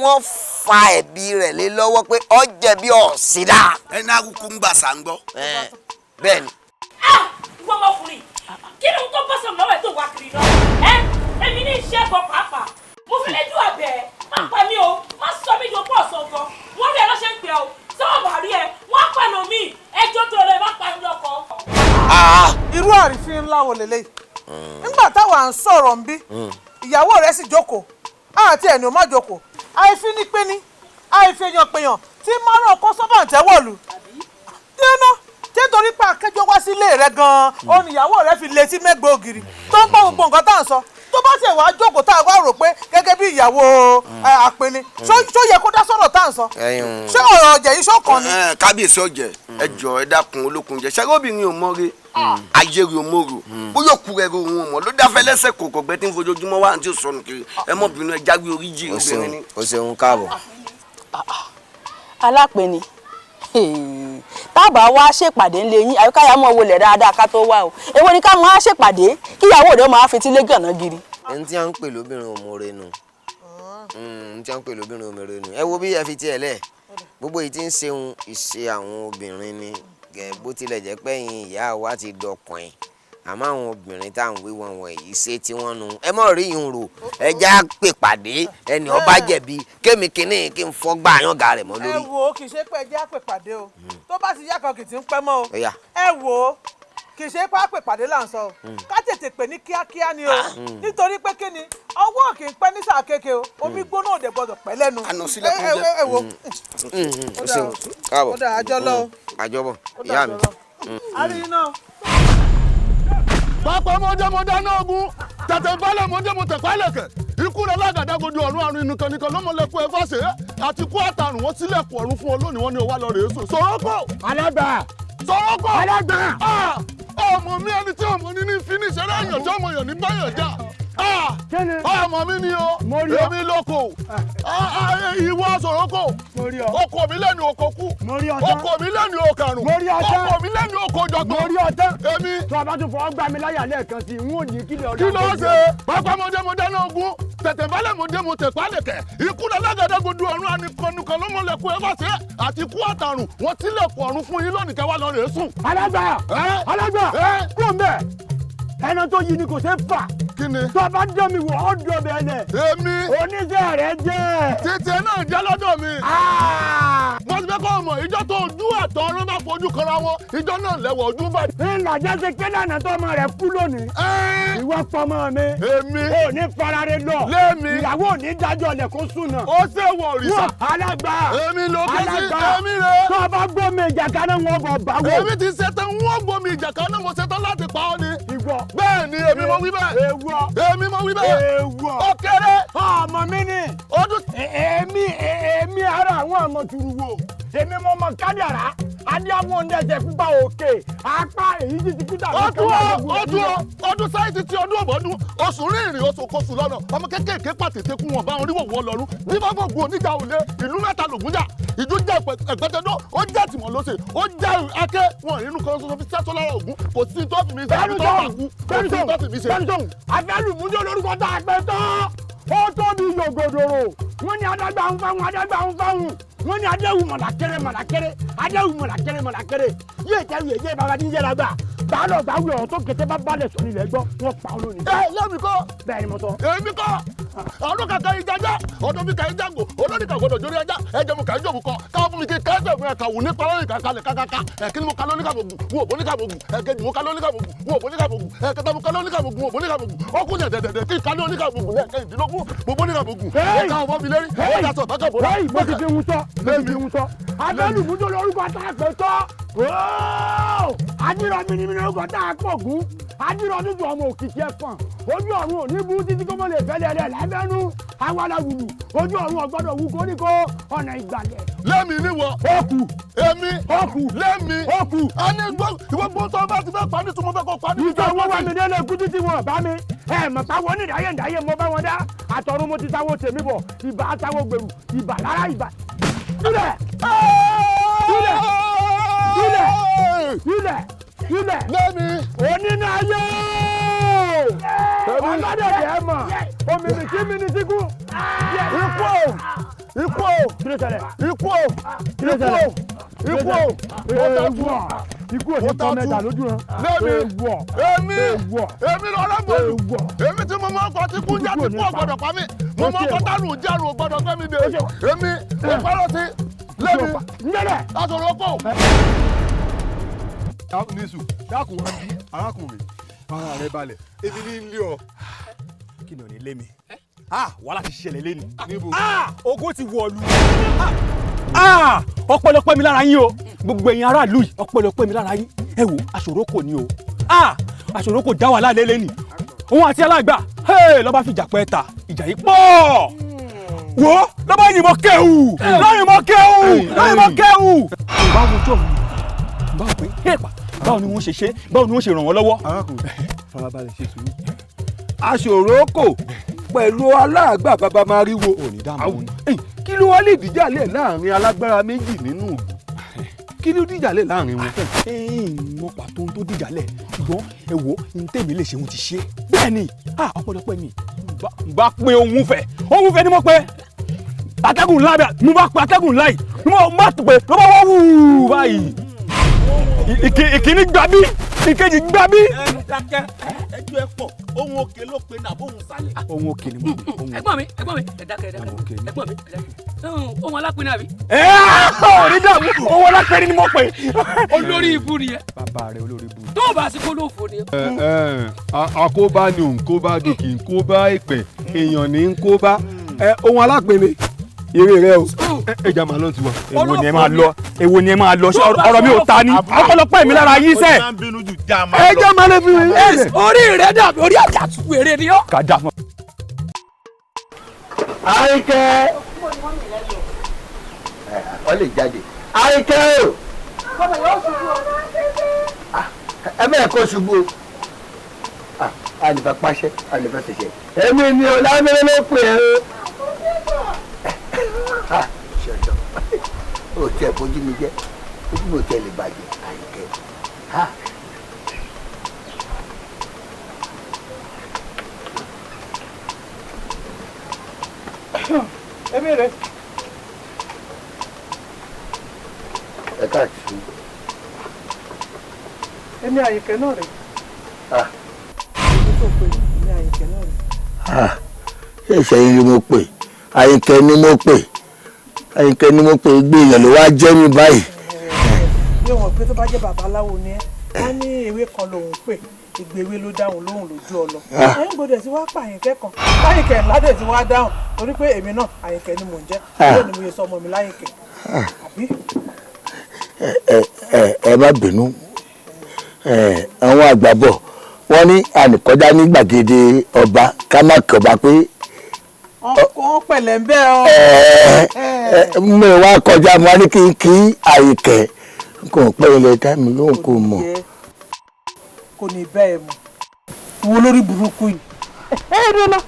wọ́n fa ẹ̀bi rẹ̀ lé lọ́wọ́ pé ọ jẹ̀bi ọ ṣe dáa. ẹni akúkú ń gbà sá ń gbọ́. bẹ́ẹ̀ ni. ìwọ ọmọkùnrin kí ni tó bọ́ sọ̀rọ̀ lọ́wọ́ ẹ̀ tó wá kiri lọ èmi ní iṣẹ́ ẹ̀kọ́ pàápàá mo fi lè dùn àbẹ̀ má pa mí o má sọ mí jọ pọ̀ sọ̀gàn wọ́n rí ẹ lọ́sẹ̀ ń pẹ́ o sọ́wọ́ bá rí ẹ wọ́n á pẹ̀lú mi ẹjọ́ tó lọ ẹ má pa mí lọ́kọ̀. irú àrífín ńlá wo lélẹ́yìí nígbà táwa ń sọ̀rọ̀ ń bí ìyàwó rẹ̀ sì jókòó àti ẹni ò má jókòó àìfín ní pé ní àìfihàn péyàn tí márùn ọkọ sọ́bà ń tẹ́wọ̀lù dínà tí torí pé akẹ́jọ́ wá sílé rẹ̀ gan-an òun ìyàwó rẹ̀ fi létí mẹ́gbẹ́ ògiri tó ń gbọ́ gbogbo nǹkan tá à ń sọ tó bá tiẹ̀ wá jókòó tá a wá rò pé gẹ́gẹ́ bí ìyàwó àpẹni ṣó yẹ kó dá sọ̀rọ̀ tá à ń sọ ṣé ọ̀rọ̀ ọ̀jẹ̀ yìí ṣọ̀kan ni. kábíyèsí ọ̀jẹ̀ ẹ jọ ẹ dákun olókun jẹ ṣàgóbìnrin ò mọ́re ayéri ò mọ́rò bóyá òkú rẹ̀ ro òun ò mọ́ ló dáfẹ́ lẹ́sẹ̀ kòkò gbẹ́ tí ń fojoojúmọ́ wá àti òsọnù kiri ẹ mọ́ bínú ẹ jáwé oríjì obìnrin ni. o ṣeun káàbọ̀. alápẹ̀ni tábà wá ṣèpàdé ńlẹ̀ yín àyíkáyà mọ̀ wọlé dáadáa ká tó wá o èwo ni ká máa ṣèpàdé kíyàwó rẹ̀ máa fetí lé gànà giri. ẹni tí a ń pè lóbìnrin òmòore nù ẹni tí a ń pè lóbìnrin òmòore nù ẹ wo bí ẹ fi tiẹ̀ lẹ̀ gbogbo yìí ti ń ṣeun ìṣe àwọn obìnrin ni bó tilẹ̀ jẹ́ pé ẹ̀yin ìyá wa ti dọkùn àmọ́ àwọn obìnrin tá à ń wí wọn wọ̀nyí ṣe tí wọ́n nu ẹ mọ̀ rí yín rò ẹ já pè pàdé ẹni ó bá jẹ̀bi kémi kínní kí n fọ́gbà àyànga rẹ̀ mọ́ lórí. ẹ wo kì í ṣe pé ẹ jẹ́ àpè pàdé o tó bá ti yá kan kì í ti ń pẹ́ mọ́ o ẹ wo kì í ṣe pé àpè pàdé là ń sọ o ká tètè pè ní kíákíá ni o nítorí pé kí ni ọwọ́ kì í pẹ́ ní sáà kéke o omi gbóná òde gbọdọ̀ pẹ́ lẹ́nu. ẹ wo káàbọ̀ ó dà àjọ lọ o àjọbọ̀ ìyá mi. a rí iná. pápá mọ́jẹ́mọ́jẹ́ náà gún tẹ̀tẹ̀ balẹ̀ mọ́jẹ́mọ́tẹ̀ pálẹ̀kẹ̀ ikú rẹ̀ lágàdàgodo ọ̀run àrùn ìnùkànnìkan lọ́mọlẹ́kùn ẹ̀fà ṣe é àti kú àtàrùn wọn sílẹ̀kùn ọ̀run fún ọ lónìí wọn ni ó wá lọ rèé sùn. Sọ̀rọ̀kọ̀ alágbà Sọ̀rọ̀kọ̀ alágbà ọmọ mi ẹni tí ọmọ ní ní fínísì ẹ̀rọ èèyàn tí ọmọ èèyàn ní báyọ̀ já. ṣé ọmọ mi ni o èmi lóko ìwọ sòrókò oko mi lẹ́nu oko kú oko mi lẹ́nu okarùn oko mi lẹ́nu oko jọgbọ́n èmi. tó a bá tún fọwọ́ gbà mí láyà lẹ́ẹ̀kan sí i n ó ní kí lè ọ̀dà. kí ló ṣe pápá mọdé náà gún tẹ̀tẹ̀ balẹ̀ mọdé tẹ̀pá lẹ̀kẹ̀ ikú lálágàdàgodo ọ̀run anìkanùkan ló mọ̀lẹ́kùn ẹ̀ bá ṣe àti ikú àtàrùn wọ́n tilẹ̀kùn ọ̀run fún yín lónìí kẹwàá lọ rèé sùn. alágbà kúrò ń bẹ̀ ẹnu tó yí ni kò ṣe fà. kí ni. tó a bá dán mi wò ó dán bẹ́ẹ̀ lẹ̀. èmi. oníṣẹ́ rẹ jẹ́. títí náà jẹ́ lọ́dọ̀ mi. mo ti fẹ́ kọ́ ọmọ ìjọ tó ojú àtọ̀ ọ̀run bá fojú kanra wọn ìjọ náà lẹ́wọ̀ ojú bá. ìlàjà ṣe pé lánàá tó ọmọ rẹ kú lónìí. ìwọ pọmọ mi. èmi. ò ní farare lọ. lémi. ìyàwó ò ní dájọ́ lẹ̀ kó sùn náà. ó ṣe wọ òrìṣà. alágbà. èmi ló ké sí èmi rè. tó o bá gbómi ìjà kaná wọn bọ̀ báwo. èmi ti ṣetán wọn gbómi ìjà kaná mo ṣetán láti pa ọ́ ni. ìwọ. bẹ́ẹ̀ ni èmi mo wí bẹ́ẹ̀. ewọ. èmi mo wí bẹ́ẹ̀. ewọ. ó kéré. ọmọ mi ni. ọdún. èmi ara àwọn ọmọ turu wo èmi mo mọ kádàrá adéwọ̀n ọ̀ndẹ̀sẹ̀ fúnpa òkè apá èyí ti ti kúta. ọdún sáyẹ́ǹsì tí ọdún ọ̀bọ̀dún oṣù rìnrìn oṣù kóṣù lọ́nà ọmọ kékèké pàtètè kún wọn bá wọn ríwọ̀ wọ́n lọ́rùn bí bá gbogbo oníjà òde ìlú mẹ́ta lògùn jà ìjú jẹ́ ẹ̀gbẹ́tẹ̀dọ́ ó jẹ́ tìmọ̀ lóṣè ó jẹ́ akẹ́ wọn nínú kan ṣoṣo fi sẹ́sọ́ lára ògún kò sí tó fi mi ṣe àbí tó máa kú kò sí tó fi mi ṣe. abẹ́lùmújó lórúkọ tá a pẹ́ tán ó tóbi yògòdòrò wọ́n ní adágbà ń fáwọn wọ́n ní adéhùn mọ̀lákẹ́rẹ́ adéhùn mọ̀lákẹ́rẹ́ yéé tẹ́lu èyí bàbá tí ń yẹra gbà bàálọ̀ báwí ọ̀rọ̀ tó kété bá balẹ̀ sọ nílẹ̀ gbọ́ wọ́n pa ọ́ lónìí. lẹ́mi kọ́. bẹ́ẹ̀ ni mo sọ. èmi kọ́ ọdún kàkà ìjàjà ọdún mi kà í jàngò olórí kà gbọdọ̀ jórí ẹja ẹjẹ mu kà í jòkù kọ káwọn fún mi kí kẹsẹ̀ fún ẹ̀ka wù ní pàrọ̀ ìkàkalẹ̀ kàkàkà ẹ̀kíní mo kalọ́ níkàbògùn wò bó níkàbògùn ẹ̀kejì mo kalọ́ níkàbògùn wò bó níkàbògùn ẹ̀kẹta mo kalọ́ níkàbògùn wò bó níkàbògùn ọkùn dẹ̀dẹ̀dẹ̀ kí kalọ́ níkàbògùn lẹ́ẹ̀kẹ́yìndínlógún mo bó níkàbògùn ẹ̀ka ọmọ mi lérí ẹ̀ka sọ̀ bákà bọ̀rọ̀. mo ti fi ń sọ abẹ́lùmújó lórúkọ tá a pẹ́ tọ́ adírọ̀ mìnìmìnì lórúkọ tá a pọ̀ gún adírọ̀ níjọ ọmọ òkìkí ẹ̀fọ̀n ojú ọ̀run ò ní bú títí kó mọ̀ lè fẹ́lẹ́ rẹ̀ lábẹ́nú awàláwùlù ojú ọ̀run ọ̀gbọ́dọ̀ wú koríko ọ̀nà ìgbàlẹ̀. lẹ́mi níwọ. ọkù. èmi. ọkù. lẹ́mi. ọkù. a ní ìwọ gbọ́dọ̀ bá ti fẹ́ parí tí mo fẹ́ kó parí. ìjọ wọn wà mí délé kú títí wọn bá mi mọ̀ táwọn onídàáyé mo bá wọn dá àtọ̀run mo ti táwọn tèmi bọ̀ ìbà táwọn gbèrú ìbà lára ìbà. ilẹ̀ lẹ́mi. onínú ayé ọlọ́dẹ̀dẹ̀ ẹ̀ mọ̀ omimi kí mi ní síkú. ikú òní tọ́ mẹ́ta lójú hàn. èmi lọ́rọ́ bọ̀lù èmi tí mo mọ ọkọ̀ tí kú jẹ́ tí kú ọ̀gbọ̀dọ̀ pa mí mo mọ ọkọ̀ tánù jẹ́rù ọ̀gbọ̀dọ̀ gbẹ́mí dé èmi ìpẹ́rọ̀ sí lẹ́mi aṣọ̀rọ̀ pọ̀. nísù dákun wá bí arákùnrin fara rẹ balẹ̀ ebi ní ilé ọ. kí ni ò ní lé mi wàhálà ti ṣẹlẹ̀ lé ni. ogun ti wọ̀lú. ọpẹ́lọpẹ́ mi lára yín o gbogbo ẹ̀yin aráàlú yìí ọpẹ́lọpẹ́ mi lára yín ẹ wò aṣòrókò ni o aṣòrókò dá wàhálà lé lẹ́nì òun àti alágbà lọ́ba fìjà pẹ́ ta ìjà yìí pọ̀ wo lọ́ba yìnbọn kẹ́hù lọ́yìnbọn kẹ́hù. báwo tó mi báwo pé èèpà báwo ni wọ́n ṣe ṣe báwo ni wọ́n ṣe ràn wọ́n lọ́wọ́. arákùnrin farabalẹ̀ ṣe sùúrù. aṣòrókò pẹ̀lú aláàgbà bàbá mariwo kí ló wá lè dìjàlẹ̀ láàrin alágbára méjì nínú ìlú kí ló dìjàlẹ̀ láàrin wọn. wọn pàtó tó dìjàlẹ̀ ṣùgbọ́n ẹ wo ní tèmi lè ṣe wọn ti ṣe bẹ́ẹ̀ ni ọpẹ́lọpẹ́ mi bá pé ohun fẹ́ ni mo pé atẹ́gùn ńlá bẹ́ẹ̀ mo bá pé atẹ́gùn ńlá yìí mo bá pé ló bá wọ́n wù báyìí ìkíní gbà bí ìkejì gbà bí. dákẹ́ ẹjọ́ ẹ pọ̀ ohun òkè ló pe nàbó ohun sálẹ̀. ohun òkè ni mo pè. ẹ̀gbọ́n mi ẹ dákẹ́ ẹ̀gbọ́n mi ohun alápinnu àbí. orí dààmú ohun alápẹ̀rẹ̀ ni mo pè. olórí ibu ni ẹ. bàbá rẹ olórí ibu. tó o bá sí kó ló fò ni. àkóbá ni òǹkóbá di kì í kóbá ìpè èèyàn ní ń kóbá ohun alápẹ̀rẹ̀ eré rẹ o ẹja máa lọ ti wá. èwo ni ẹ máa lọ ọ̀rọ̀ mi ò ta ni ọpẹ́lọpẹ́ mi lára yín sẹ. ẹja máa lọ fi rí rẹ. orí rẹ dàbí orí àjàtú wèrè ni ó. ká dà fún. Àríkẹ́ ọ lè jáde Àríkẹ́ o ẹ mẹ́ẹ̀kọ́ ṣubú o àlìfà pàṣẹ àlìfà ṣẹṣẹ èmi ni Ọlámẹ́rẹ́ ló pè é o tẹ bójú mi jẹ́ ojú mi ò tẹ lè bàjẹ́ Àyìnkẹ́. èmi rẹ̀. ẹ káàkiri. èmi Àyìnkẹ́ náà rẹ̀. èmi tó pè èmi Àyìnkẹ́ náà rẹ̀. ṣé ìṣẹ́yìn ni mo pè Àyìnkẹ́ ni mo pè Àyìnkẹ́ ni mo pè gbé èèyàn ló wá jẹ́ mi báyìí. bí wọn pé tó bá jẹ́ babaláwo ni ẹ wọn ní ewé kan lòun pè ìgbéwé ló dáhùn lóhùn lójú ọlọ ẹ̀yin gbọ́dọ̀ tí wàá pa Àyìnkẹ́ kan Àyìnkẹ́ ládẹ tí wàá dáhùn torí pé èmi náà Àyìnkẹ́ ni mò ń jẹ́ bẹ́ẹ̀ ni mo yẹ sọ ọmọ mi láyìnkẹ́ àbí. ẹ má bínú àwọn àgbà bọ̀ wọ́n ní ànìkọjá ní gbàgede ọba ká má kí ọba pé. wọ́n pẹ̀lẹ́ ń bẹ́ ọ. mo wá kọjá mo ní kí n kí Àyìnkẹ́ kò pẹ́ ilẹ̀ táìmù lóhùn kò mọ̀. kò ní bẹ́ẹ̀ mọ̀ wo lórí burúkú yìí. dúró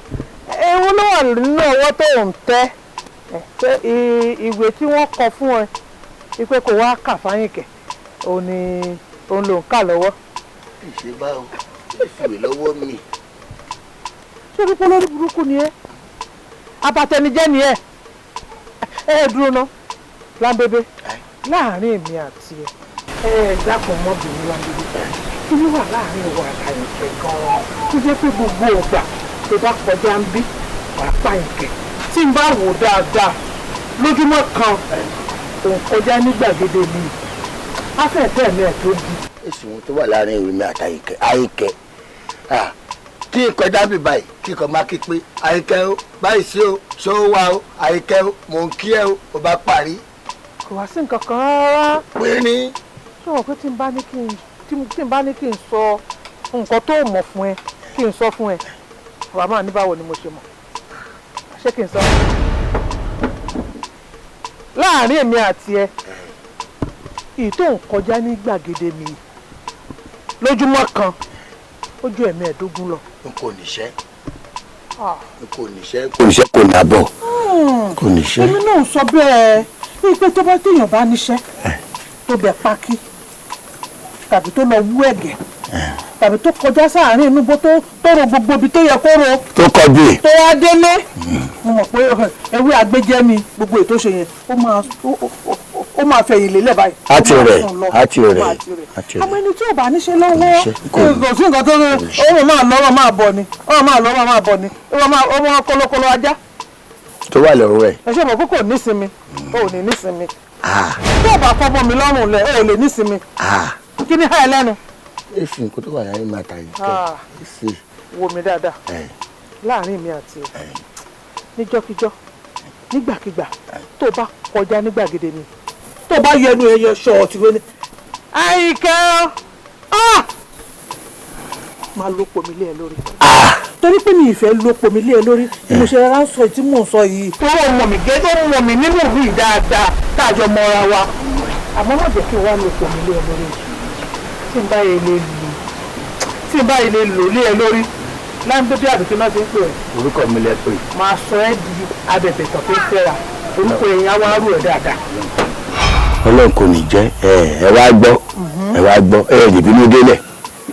ewu ló wà nínú ọwọ́ tó ń tẹ́ ìwé tí wọ́n kọ fún ẹ wípé kò wá kà fáyìnkẹ́ òun ló ń kà lọ́wọ́. ìṣe báwo ìfìwé lọ́wọ́ mi. sórí pé lórí burúkú ni ẹ abatẹnijẹ́ ni ẹ dúró ná Lámbébé láàrin èmi àti ẹ dákun mọ́bìnrin Lámbébé kí ló wà láàrin ìwà Àyìnkẹ́ gan-an tó jẹ́ pé gbogbo ọgbà tó bá kọjá ń bí wàá pa Àyìnkẹ́ tí n bá wò dáadáa lójúmọ́ kan òun kọjá ní gbàgede mi afẹ́fẹ́ mi ẹ̀ tó di. èsì wọn tó wà láàrin ìwé mi àti Àyìnkẹ́ kí n kọjá bí báyìí kí n kọ máa kí pé Àyìnkẹ́ o báyìí sí o ṣó wà o Àyìnkẹ́ o mò ń kí ẹ o ò bá parí. kò wá sí nǹkan kan rárá. pé ní. sọ̀rọ̀ pé tí n bá ní kí n sọ nǹkan tó mọ̀ fún ẹ kí n sọ fún ẹ bàbá máa ní báwo ni mo ṣe mọ̀ ṣé kí n sọ. láàrin èmi àti ẹ èyí tó ń kọjá ní gbàgede mi lójúmọ́ kan ó ju ẹ̀mẹ́ẹ̀dógún lọ. n kò níṣẹ́ kò níṣẹ́ kò nábọ̀ kò níṣẹ́. èmi náà sọ bẹ́ẹ̀ ní pé tó bá téèyàn bá níṣẹ́ tó bẹ̀ pákí tàbí tó lọ wú ẹ̀gẹ́ tàbí tó kọjá sáàárín inú bó tó ro gbogbo ibi tó yẹ kó ro tó kọjú tó wá délé mo mọ̀ pé ewé agbẹ́jẹ́ mi gbogbo ètò ṣe yẹn ó máa fẹ̀yìn lélẹ̀ báyìí. àti rẹ̀ àmọ́ ẹni tí ò bá níṣẹ́ lọ́wọ́ kò sí nǹkan tó ọmọ máa bọ̀ ni ọmọ kọlọkọlọ ajá. tó wà lọ́rọ̀ ẹ̀. ẹ ṣe mọ̀ pé kò nísinmi o ò ní nísinmi tó o bá fọmọ mi lọ́rùn lẹ̀ o ò lè nísinmi kí ni háì lẹ́nu. èsì nǹkan tó wà láyé máa ta yìí kẹ́ wo mi dáadáa láàrin mi àti ẹ níjọ́kíjọ́ nígbàkigbà tó o bá kọjá ní gbàgede mi tó bá yẹnu ẹyẹ ṣọọtì lónìí Àyìnkẹ́ máa lópo mi lé ẹ lórí torí pé mi ìfẹ́ lópo mi lé ẹ lórí bí mo ṣe rárá ń sọ tí mò ń sọ yìí. tó mọ̀ mí gé tó mọ̀ mí nínú ìlú dáadáa táàjọ mọ́ra wa àmọ́ má jẹ́ kí n wá lópo mi lé ẹ lórí tí n bá yẹ lè lò lé ẹ lórí Lámbébé àdùkú náà ti ń pè ẹ́. orúkọ mi lẹ pé. máa sọ ẹ́ di abẹ̀bẹ̀ tó fi ń fẹ́ra orúkọ ẹ̀yìn á wá rú ẹ̀ dáadáa. Ọlọ́run kò ní jẹ́ ẹ wá gbọ́ ẹ lè bínú délẹ̀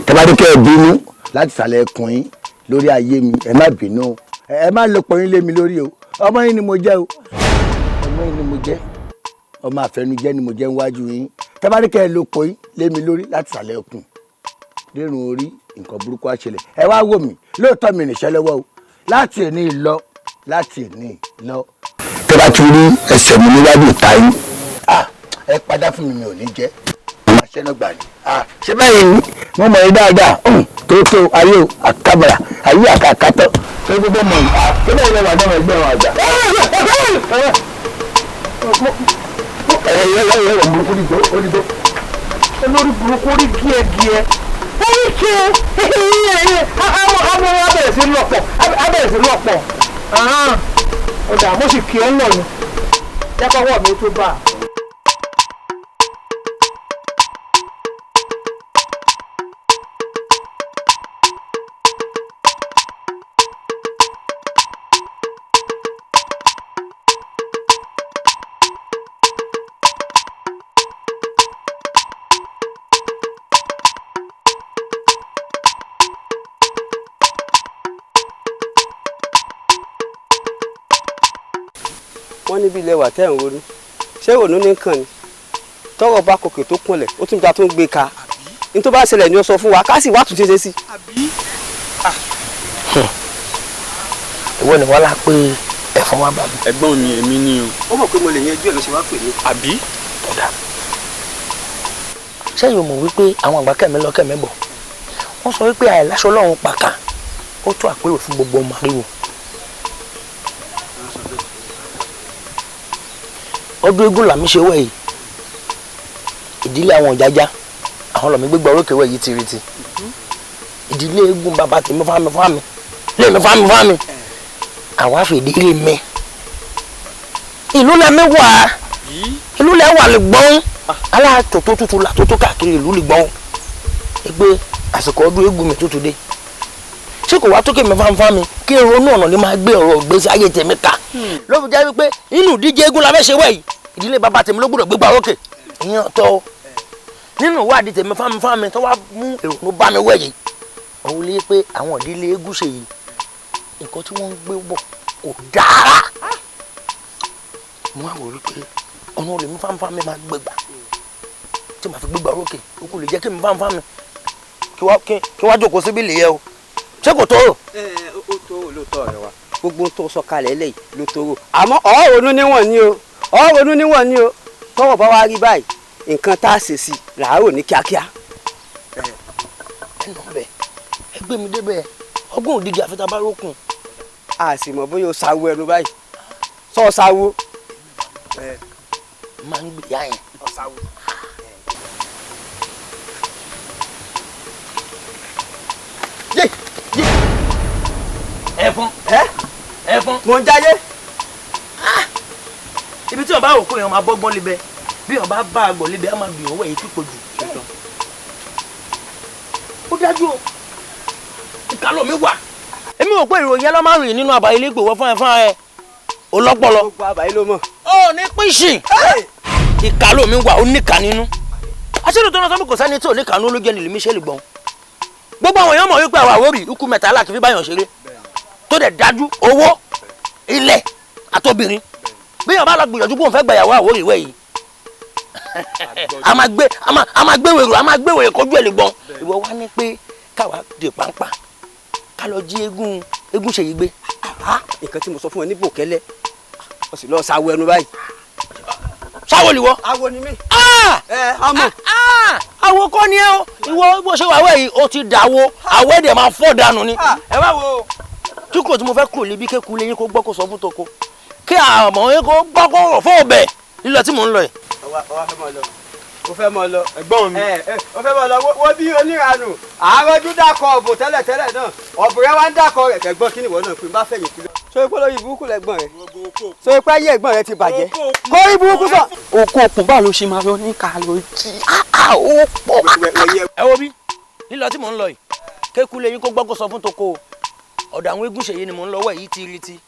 tẹ́bádékẹ́ ẹ bínú láti sàlẹ̀ ẹkùn yín lórí ayé mi ẹ má bínú ẹ má lọ pọ̀ yín lé mi lórí o ọmọ yín ni mo jẹ́ o ọmọ yín ni mo jẹ́ ọmọ àfẹnujẹ́ ni mo jẹ́ níwájú yín tẹ́bádékẹ́ ẹ lọ pọ̀ yín lé mi lórí láti sàlẹ̀ ẹkùn dérun orí nǹkan burúkú á ṣẹlẹ̀ ẹ wá wò mí lóòótọ́ mi nìṣẹ́ lọ́wọ́ o láti èní lọ tẹ́ bá ti rí ẹsẹ̀ mi níwájú ìta yín ẹ padà fún mi ò ní jẹ́ ọmọ aṣẹ́nà gbà ní. ṣé báyìí ni mo mọ̀ ẹ́ dáadáa tó ayé o àkàbàrà ayé àkàkàtọ̀ tó gbogbo mọ̀ ní. ṣé báyìí lọ́wọ́ àdámọ̀ ẹgbẹ́ wọn àgbà. olórí burúkú rí gíẹ́gíẹ́ ọmọ abẹ̀rẹ̀ sí lọ́pọ̀ ọ̀dà mo sì kí ọ́ lọ ni jápáwọ̀ mi tó bá a. wọ́n níbi ilẹ̀ wà tẹ́ ń ronú ṣé òun ní kàn ni tọ́rọ̀ bá kòkè tó kúnlẹ̀ ó tún gba tó ń gbé ka ní tó bá ṣẹlẹ̀ ni ó sọ fún wa ká sì wá tún ṣe sí. ìwọ ni wọ́n lá pé ẹ̀fọn wá bá mi. ẹ̀gbọ́n mi èmi ni o. ó mọ̀ pé mo lè yanjú ẹ̀ ló ṣe wá pè mí. àbí tọ́da sẹ́yìn o mọ̀ wípé àwọn àgbà kẹ̀mí lọ kẹ̀mí bọ̀ wọ́n sọ wípé àìláṣọ lọ́run pàkà ó tó àpérò fún gbogbo ọmọ àríwò. ọdún eégún làmí ṣe wẹ̀ yìí ìdílé àwọn ìjájá àwọn lọ́mí gbégbá orókè wẹ̀ yìí tiriti ìdílé eégún bàbá tèmi fámi lèmi fámi àwa fìdílé mi ìlú lẹ́mí wà ìlú lẹ́ wà lè gbọ́n aláàtò tó tutù là tó tó káàkiri ìlú lè gbọ́n ẹgbẹ́ àsìkò ọdún eégún mi tuntun dé ṣé kò wá tókè mi fámi kí n ronú ọ̀nà ni máa gbé ọ̀rọ̀ ìgbésí ayé tèmi ká ló fi jẹ́ wípé inú ìdíje eégún la fẹ́ ṣe wẹ̀ yìí ìdílé bàbá tèmi ló gbọ́dọ̀ gbégbá orókè ìyẹn ọ̀tọ̀ nínú ìwádìí tèmi fámi tó wá mú èrò bá mi wẹ̀ yìí òun lè pé àwọn ìdílé eégún ṣe yìí nǹkan tí wọ́n ń gbé bọ̀ kò dára mo wá wò rí pé ọ̀nà olè mi fámi máa gbégbá tí màá fi gbégbá orókè ó kò lè jẹ́ kí mi fámi kí wá jókòó síbí lè yẹ o ṣé kò tó rò. ó tó rò lóòótọ́ rẹ wa gbogbo tó sọ kalẹ̀ lẹ́yìn ló tó rò àmọ́ ọ̀rọ̀ ronú níwọ̀n ni o tọ́wọ́ bá wá rí báyìí nǹkan tá a ṣe sí làárò ní kíákíá. ẹnu bẹ ẹgbẹ́ mi débẹ̀ ọgbọ́n òdìgí àfẹ́tà bá rókun. a sì mọ̀ bóyá o ṣàwo ẹnu báyìí sọ ṣàwo. máa ń gbé ìyá yẹn. ẹfun mo ń jáyé. ibi tí wọn bá wò kó yẹn máa bọ́gbọ́n libẹ bí wọn bá bá àgbọ̀ libẹ á máa bì owó èyí pípọ̀ jù. ó dájú o ìkàlọ́ mi wà. èmi ò pé ìròyìn ẹ lọ́ máa rìn nínú àbáyé ilé ìgbòho fún ẹ ọlọ́pọlọ. gbogbo àbáyé ló mọ̀. ó ní pínsìn ìkàlọ́ mi wà ó níkà nínú. aṣèlú tó ń sọ pé kò sẹ́ni tí ò níkà nínú ló jẹ́ nílùú Michelle gbọ́n. gbogbo àwọn èèyàn mọ̀ wípé àwọn àwórì ikú mẹ́ta aláàkí fi báyọ̀ ṣeré tó dẹ̀ dájú owó ilẹ̀ àtobìnrin bí yàn bá lọ gbìyànjú bóun fẹ́ gbàyàwó àwórì ìwé yìí a máa gbé wèrè kọjú ẹ̀ lè gbọ́n ìwọ wá ní pé káwa dè pàǹpà ká lọ jí eégún ṣèyí gbé. nǹkan tí mo sọ fún ẹ ní bòkẹ́lẹ́ o sì lọ sáwọ ẹnu báyìí. sáwọ ni wọ. awo ni mí. àmọ́ àwo kọ́ ni ẹ o ìwọ bó ṣe wà wẹ̀ yìí o ti dàwọ àwọ̀ ẹ̀dẹ̀ máa fọ́ dànù ni. ẹ wá wo tí kò tí mo fẹ́ kúrò níbi kéku lẹ́yìn kó gbọ́ kó sọ fún toko kí àmọ́ yín kó gbọ́ kó rọ̀ fún ọbẹ̀ lílọ tí mò ń lọ yìí. o fẹ́ mọ lọ ẹ̀gbọ́n mi. o fẹ́ mọ lọ wo bí oníranù àárọ̀jú dákọ̀ ọ̀bùn tẹ́lẹ̀ náà ọ̀bùrẹ́ wa ń dákọ̀ rẹ̀ kẹ̀gbọ́n kí ni ìwọ náà pé bá fẹ̀yìn kú lọ. so ipò lórí burúkú lẹ́gbọ́n rẹ̀ so ipò ayé ẹ̀gbọ́n rẹ̀ ti bàjẹ́ kó rí burúkú sọ. okun okun báwo ló ṣe máa lọ ní kàlójì ó pọ̀. ẹ wo bí lílọ tí mò ń lọ yìí kéku lẹ́yìn kó gbọ́ kó sọ fún toko ọ̀dọ̀ àwọn eégún ṣèyí ni mò ń lọ́wọ́ yìí tiriti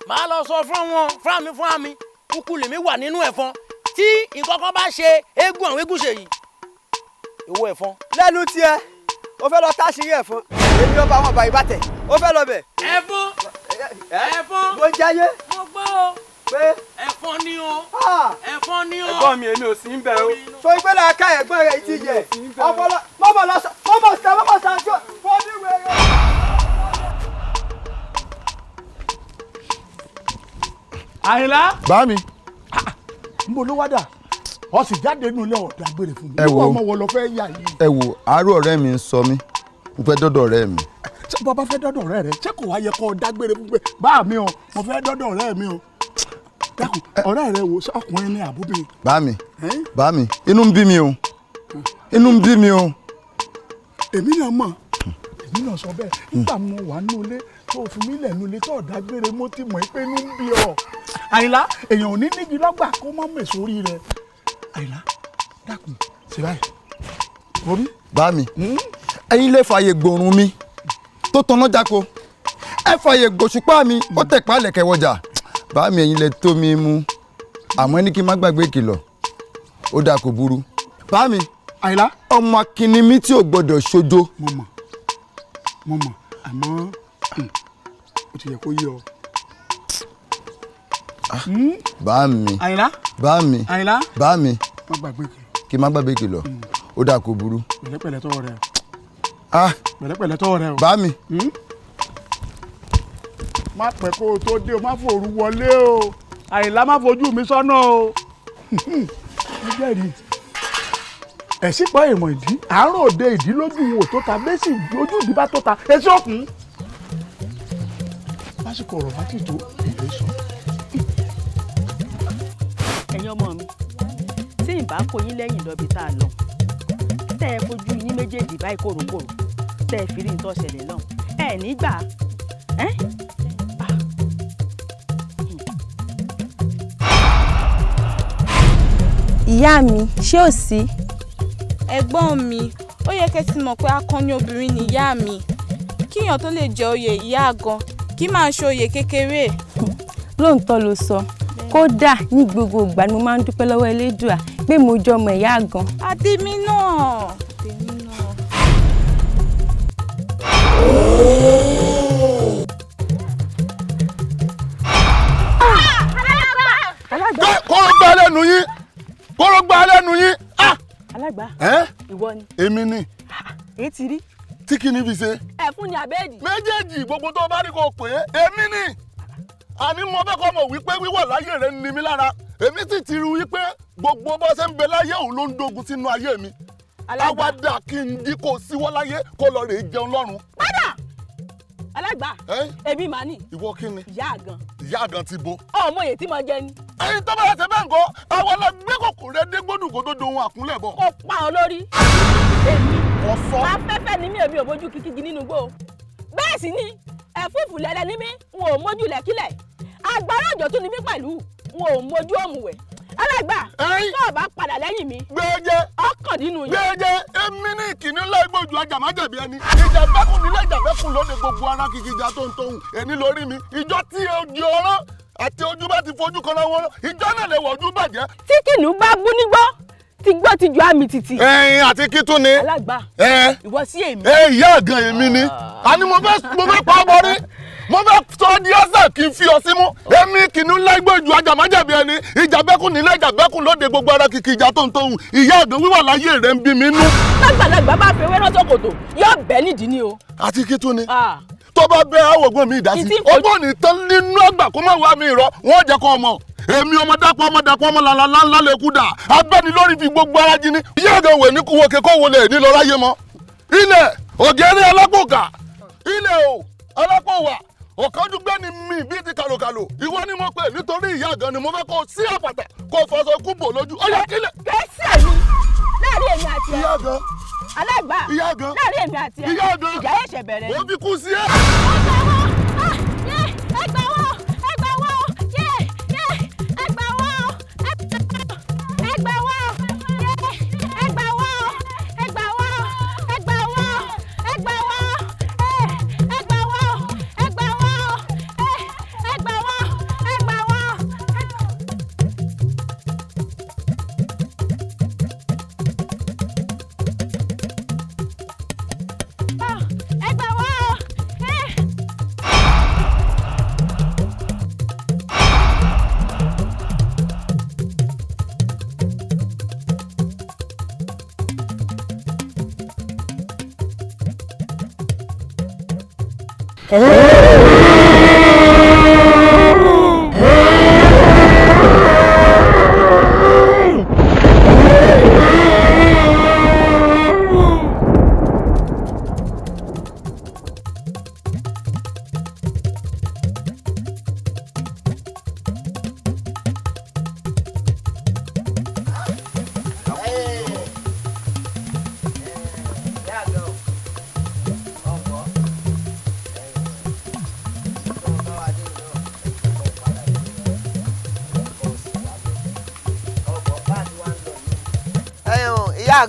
màá lọ sọ fún àmì kúkú lèmi wà nínú ẹ̀fọn tí nǹkan kan bá ṣe eégún àwọn eégún ṣèyí ìwọ ẹ̀fọn. lẹ́nu tiẹ̀ o fẹ́ lọ táṣìírí ẹ̀fọn èmi ọba àwọn ọba ìbátẹ̀ o fẹ́ lọ bẹ̀. ẹ̀fọn mo jáyé. mo gbọ́ o pé ẹ̀fọn ni o ẹ̀fọn ni o. ẹ̀gbọ́n mi èmi ò sí ń bẹ̀ o. so ìgbélé ká ẹ̀gbọ́n rẹ̀ ti yẹ ọpọlọ mọ́mọ́ sàájọ́ fọ́níwèrè. Àyìnlá. Bá mi. N bò ló wá dà. Ọ sì jáde nínú ilé ọ̀dà gbére fún mi. Ẹ wo ọmọ wo lọ fẹ́ yà yìí. Ẹ wo àárọ̀ ọ̀rẹ́ mi ń sọ mí. Mo fẹ́ dọ́dọ̀ ọ̀rẹ́ mi. Ṣé bàbá fẹ́ dọ́dọ̀ ọ̀rẹ́ rẹ? Ṣé kò wá yẹ kó o dágbére fún pé bá mi o, mo fẹ́ dọ́dọ̀ ọ̀rẹ́ mi o. Dákun, ọ̀rẹ́ rẹ wo ọkùnrin ní àbúbí. Bá mi, inú ń bí mi o. Inú ń bí mi o. Èmi náà mọ̀. Èmi náà sọ bẹ́ẹ̀. Nígbà mo wà nínú ilé tó fi mí lẹ̀ nínú ilé tó dágbére mo ti mọ̀ pé inú ń bí ọ. Àyìnlá, èèyàn ò ní níbi lọ́gbà kó má mèso orí rẹ. Àyìnlá, dákun, ṣe báyìí. Orí. Bá mi, ẹ̀yin lè fààyè gbòòrùn mi tó tanná jáko. Ẹ fààyè gbòṣùpá mi ó tẹ̀pá lẹ̀kẹ̀ wọjà. Bá mi ẹ̀yin lè tó mi mú. Àmọ́ ẹni kí n má gbàgbé ìkìlọ̀. Ó dáa kò burú. Bá mi, Àyìnlá, ọmọ akínní mi tí ò gbọdọ̀ ṣojo. Mo mọ̀, àmọ́ ó ti yẹ kó yé ọ. bá mi. Àyìnlá. bá mi. Àyìnlá. bá mi. má gbàgbé kí n má gbàgbé kìlọ̀ ó dà kó burú. pẹ̀lẹ́pẹ̀lẹ́ tọwọ́ rẹ. pẹ̀lẹ́pẹ̀lẹ́ tọwọ́ rẹ o. bá mi. má pẹ́ kó o tó dé o má fòru wọlé o Àyìnlá má fojú mi sọ́nà o. mo jẹ́rìí ẹ̀sìn pọ̀ èèmọ̀ ìdí àárọ̀ òde ìdí lójú wo tó ta bẹ́sì lójú ìdí bá tó ta èsì òkun. lásìkò ọ̀rọ̀ bá ti tó èlé sọ. ẹ̀yin ọmọ mi tí ìbá kó yín lẹ́yìn lọ́bi tá a lọ tẹ́ ẹ fojú yín méjèèjì báyìí kòròkòrò tẹ́ ẹ fi rí nǹkan ṣẹlẹ̀ lọ́hùn ẹ nígbà ẹ́. ìyá mi ṣé ò sí. ẹ̀gbọ́n mi ó yẹ kẹ́ ti mọ̀ pé akọni obìnrin ni ìyá mi kíyàn tó lè jẹ oyè ìyá gan kí máa ṣe oyè kékeré. lóòótọ́ ló sọ kódà ní gbogbo ìgbà ni mo máa ń dúpẹ́ lọ́wọ́ elédùà pé mo jọ ọmọ ìyá gan. àtèmi náà. kóró gbá lẹ́nu yín kóró gbá lẹ́nu yín. alágbá ìwọ ni. èmi ni. èyí ti rí. tí kì í ní fi ṣe. ẹ̀fún ni àbẹ́ẹ̀dì. méjèèjì gbogbo tó bá rí kó pè é èmi ni. àní mo fẹ́ kọ́ mọ̀ wípé wíwà láyé rẹ̀ ń ni mí lára èmi sì ti rí wípé gbogbo bó ṣe ń bẹ láyé òun ló ń dogun sínú ayé mi. àwàdà kí n dí kó síwọ́ láyé kó lọ rè é jẹun lọ́run. padà alágbá èmi mà ní. ìwọ kí ni. ìyá àgàn. ìyá àgàn ti bo. ọmọ èyí tí mo jẹ ni. ẹyin tó bá yà ṣe bẹ́ẹ̀ nǹkan àwọn ọlọgbẹ́ kòkò rẹ dé gbódùn kó tó dohun àkúnlẹ̀ bọ̀. kó pa ọ lórí. èmi ọ̀sọ́. afẹ́fẹ́ ni mí èmi ò mójú kíkígi nínú igbó. bẹ́ẹ̀ sì ni ẹ̀fúùfù lẹ́lẹ́ ní mí n ò mójú lẹ́kílẹ̀. agbára òjò tún ni mí pẹ̀lú n ò mójú òmùwẹ̀. alágbà tó o bá padà lẹ́yìn mi. gbẹ́jẹ́ ọkàn nínú yín. gbẹ́jẹ́ èmi ní ìkíní láìgbójú ajàmájẹ̀bi ẹni ìjà bẹ́kùn nílẹ̀ ìjà bẹ́kùn lóde gbogbo ara kìkìjà tó ń tóhùn ẹni lórí mi ìjọ tí ojú ọ̀rọ̀ àti ojú bá ti fojú kan láwọn ìjọ náà lè wọ̀ ojú bàjẹ́. tí kìnnìún bá bú nígbó ti gbọ́ ti ju àmì títì. ẹyin àti kí tún ni. alágbà ìwọ sí èmi. ìyá àgàn èmi ni àní mo fẹ́ pa ọmọ rí mo fẹ́ sọ di ọ̀sẹ̀ kí n fi ọ sí mú èmi kìnnìún láìgbójú ajàmájẹ̀bi ẹni ìjà bẹ́kùn nílẹ̀ ìjà bẹ́kùn lóde gbogbo ara kìkì ìjà tó ń tóhùn ìyá àgàn wíwà láyé rẹ̀ ń bí mi nú. lágbàlagbà bá fi ewé ránṣọ kòtò yóò bẹ́ nídìí ni o. àti kí tún ni tó bá bẹ àwògbọ́n mi ìdásí ọgbọ́n ní tán nínú ọgbà kó má wá mi rọ wọ́n jẹ́ kó ọmọ èmi ọmọ dàpọ̀ ọmọ làlá lè kú dà abẹ́ni lórí fi gbogbo ara jí ní. ìyá àgàn wẹ̀ ní kúwọ́ kẹ́kọ̀ọ́ wọlé ní lọ ráyé mọ́ ilẹ̀ ògèrè alápòkà ilẹ̀ o alápòwà ọ̀kánjúgbẹ́ ni mi bíi ti kàlòkàlò ìwọ ni mo pè nítorí ìyá àgàn ni mo fẹ́ kó sí àpàtà kó fọṣọ ikú bò lójú ọyọ kílẹ̀. kẹsẹ̀ mi láàrin èmi àti ẹ. ìyá àgàn alágbà ìyá àgàn láàrin èmi àti ẹ. ìyá àgàn ìjà ẹ̀ṣẹ̀ bẹ̀rẹ̀ ni. ó fi kú sí ẹ.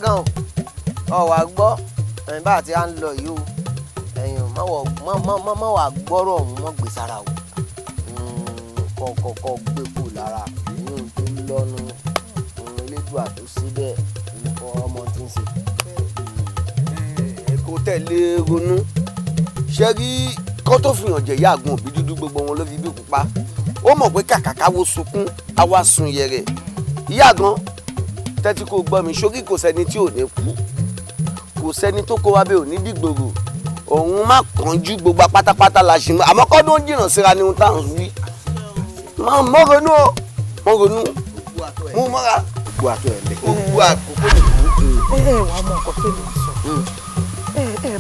gan ọ wà gbọ́ ẹ̀yìn bá àti à ń lọ yìí o ẹ̀yìn má wà gbọ́rọ̀ ọ̀hún mọ́ gbé sára o kọ̀ọ̀kọ̀ gbé kù lára ìyún tó lọ́nu elédùà tó síbẹ̀ ọmọ tí ń ṣe. ẹ kò tẹ̀lé ronú ṣé rí kó tó fi hàn jẹ̀yà àgùn òbí dúdú gbogbo wọn ló fi bí pupa ó mọ̀ pé kàkà káwo sunkún àwa sun yẹrẹ ìyá gan tẹ́tí kò gbọ́ mi sórí kò sẹ́ni tí ò ní kú kò sẹ́ni tó kó wa bẹ́ẹ̀ ò ní dìgbòrò òun má kánjú gbogbo pátápátá la ṣe mọ́ àmọ́ kọ́dún jìnnà síra ni ohun tá à ń wí mọ́ ronú o mọ́ ronú mú mọ́ra gbogbo àtọ̀ ẹ̀ lẹ́ gbogbo àkókò nìkú. wà á mọ nǹkan tó lè sọ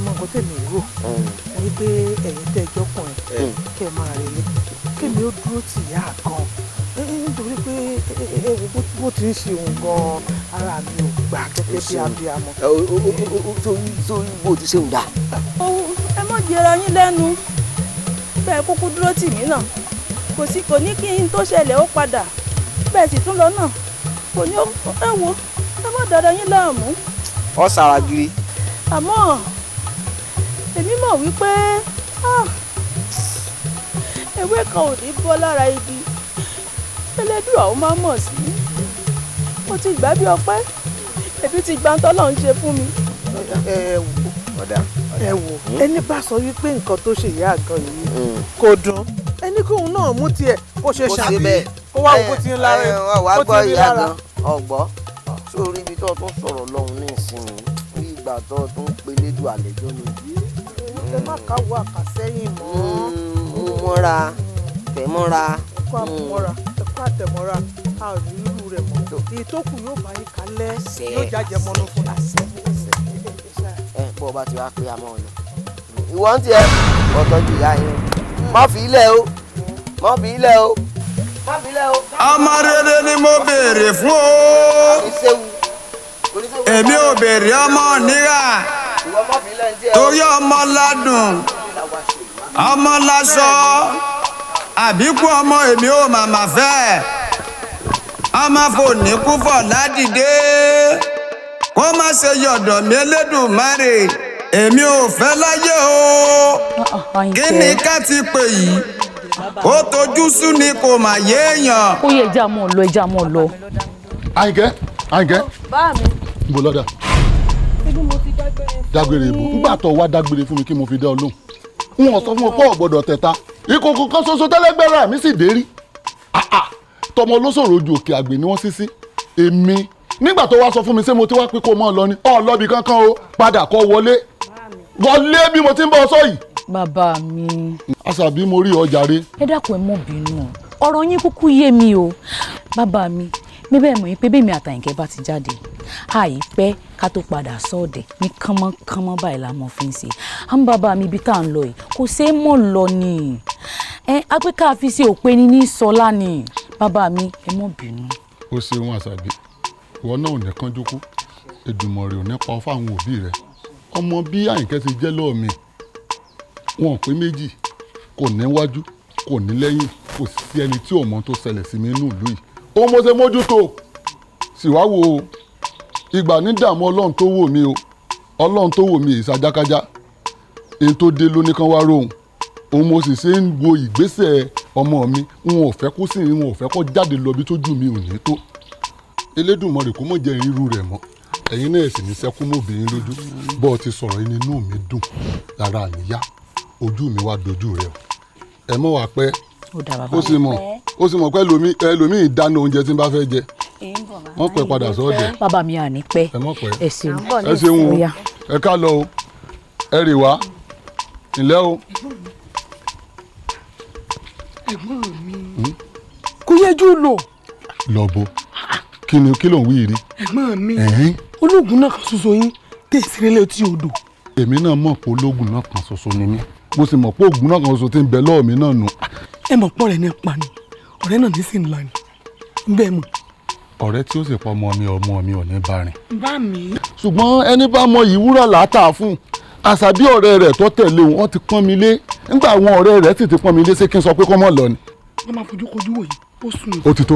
mọ nǹkan tèmi rò ní pé ẹ̀yin tẹ́ ẹjọ́ kan ẹ̀ kẹ́ ẹ máa relé kémi ó dúró tì yá gan nítorí pé bó ti ń ṣe òun gan ara mi ò gbà gẹ́gẹ́ bí abiyamọ. sórí bó ti ṣe ń dà. ẹ mọ̀ jẹ́ra yín lẹ́nu bẹ́ẹ̀ kúkú dúró tì mí náà kò ní kí n tó ṣẹlẹ̀ ó padà bẹ́ẹ̀ sì tún lọ náà kò ní ẹ wo ẹ má dára yín láàmú. ọ sàrà giri. àmọ́ èmi mọ̀ wípé ewé kan ò ní bọ́ lára igi ẹlẹ́dùn àwọn máa mọ̀ sí mo ti gbà bí ọpẹ́ èbí ti gbà ń tọ́lọ̀ ń ṣe fún mi. ẹ wò ẹni bá sọ wípé nǹkan tó ṣe ìyá àgàn yìí kò dùn ẹni kóun náà mú tiẹ̀ kó ṣe ṣàbí kó wá wo ti ń lára kó ti rí lára. ọgbọ́ sórí ibi tó tún sọ̀rọ̀ lọ́hùn ní ìsinmi ní ìgbà tó tún pelédù àlejò ni. ẹ má káwọ́ àkàsẹ́yìn mọ́. mú mọ́ra tẹ̀ mọ́ra. ẹ̀kọ́ àmúmọ́ra ẹ̀kọ́ àtẹ̀mọ́ra a ò ní irú rẹ̀ mọ́ èyí tó kù yóò bá yín kalẹ̀ yóò jájẹ mọ́nú fún wa. bó o bá ti wá pé àmọ́ ọ̀nà ìwọ ń tiẹ̀ ọ̀tọ́jú ìyá yín má fi ilẹ̀ o má fi ilẹ̀ o má fi ilẹ̀ o. ọmọ rere ni mo béèrè fún o èmi ò béèrè ọmọ níra torí ọmọ ládùn ọmọ láṣọ àbíkú ọmọ èmi ò màmá fẹ́ ọmọ fòní kú fọ̀ ládìde kó má ṣe yọ̀dọ̀ mi Elédùmarè èmi ò fẹ́ láyé o kí ni ká ti pè yìí ó tojú sú ni kò mà yéèyàn. ó yẹ ẹja mọ́ lọ ẹja mọ́ lọ. Àyìnkẹ́ bá mi. ibo lọ́dà. ibi mo ti dágbére. dágbére ibo nígbà tó wá dágbére fún mi kí mo fi dá ọ lóhùn n ò sọ fún ọ pé ò gbọ́dọ̀ tẹ̀ta ìkòkò kan ṣoṣo tẹ́lẹ́gbẹ́rẹ́ mi sì dérí tọmọ olóṣòro ojú òkè àgbè ni wọ́n sí èmi nígbà tó wá sọ fún mi ṣé mo ti wá pé kó mọ́ ọ lọ ni ọ lọ́bi kankan o padà kọ́ wọlé bí mo ti ń bọ́ ọ sọ yìí. bàbá mi. àṣàbí mo rí ọjà rẹ. ẹ dákun ẹ mọ bínú ọ̀rọ̀ yín kúkú yé mi o bàbá mi bẹ́ẹ̀ mọ̀ yín pé bẹ́ẹ̀ mi àtàyìnkẹ́ bá ti jáde àìpẹ́ ká tó padà sọ́ọ̀dẹ̀ ní kánmọ́kánmọ́ báyìí la mọ̀ fi ń ṣe àwọn bàbá mi ibi tá à ń lọ yìí kò ṣeé mọ̀ lọ ni apẹ́ ká fi ṣe òpin ní sọlá ni bàbá mi ẹ mọ̀ bínú. ó ṣeun àṣàbí ìwọ náà ò ní kánjú kú Èdùmàrè ò ní pa ọ fáwọn òbí rẹ ọmọ bí Àyìnkẹ́ ti jẹ́ lọ́ọ̀ mi wọn pé méjì kò níwájú kò ní lẹ́yìn kò sí ẹni tí ò mọ tó ṣẹlẹ̀ sí mi nínú ìlú yìí ó mo ṣe mójútó sì wá wo ìgbà ní dààmú ọlọ́run tó wò mí o ọlọ́run tó wò mí èyí ṣàjákájá èyí tó dé lóní kan wá rohùn òun mo sì ṣe ń wo ìgbésẹ̀ ọmọ mi wọn ò fẹ́ kó sì wọn ò fẹ́ kó jáde lọ bí tójú mi ò ní tó Elédùmarè kó mọ̀ jẹ́ irú rẹ̀ mọ́ ẹ̀yin náà sì ní sẹ́kún mọ́bìnrin lójú bọ́ ọ ti sọ̀rọ̀ yín inú mi dùn lára àníyá ojú mi wá dojú rẹ̀ ẹ mọ̀ wá pẹ́ ó sì mọ̀ pé ẹlòmíì dáná oúnjẹ tí n bá fẹ́ jẹ wọ́n pẹ́ padà sọ́ọ̀dẹ̀. bàbá mi à ní pẹ́ ẹ ṣeun o ẹ ká lọ o ẹ rè wá ǹlẹ́ o. ẹ̀gbọ́n mi kò yẹjú lò. lọ́bọ̀ kí ló ń wí rí. ẹ̀gbọ́n mi ológun náà kan ṣoṣo yín tẹ̀ sílẹ̀ tí odò. èmi náà mọ̀ pé ológun náà kan ṣoṣo ni mí mo sì mọ̀ pé ògùn náà kan ṣoṣo tí ń bẹ lọ́wọ́ mi náà nù. ẹ mọ̀ pọ̀ rẹ̀ ní pa ni ọ̀rẹ́ náà ní sì ń la ni bẹ́ẹ̀ mọ̀. ọ̀rẹ́ tí ó sì pọ̀ ọmọ mi ò ní bá rìn. bá mi. ṣùgbọ́n ẹni bá mọ ìwúrà látà fún àṣàbí ọ̀rẹ́ rẹ̀ tó tẹ̀lé wọn ti pọ́n mi lé nígbà àwọn ọ̀rẹ́ rẹ̀ sì ti pọ́n mi lé ṣé kí n sọ pé kọ́ mọ̀ lọ ni. wọ́n máa fojú kojú wòye ó sùn. ó ti tó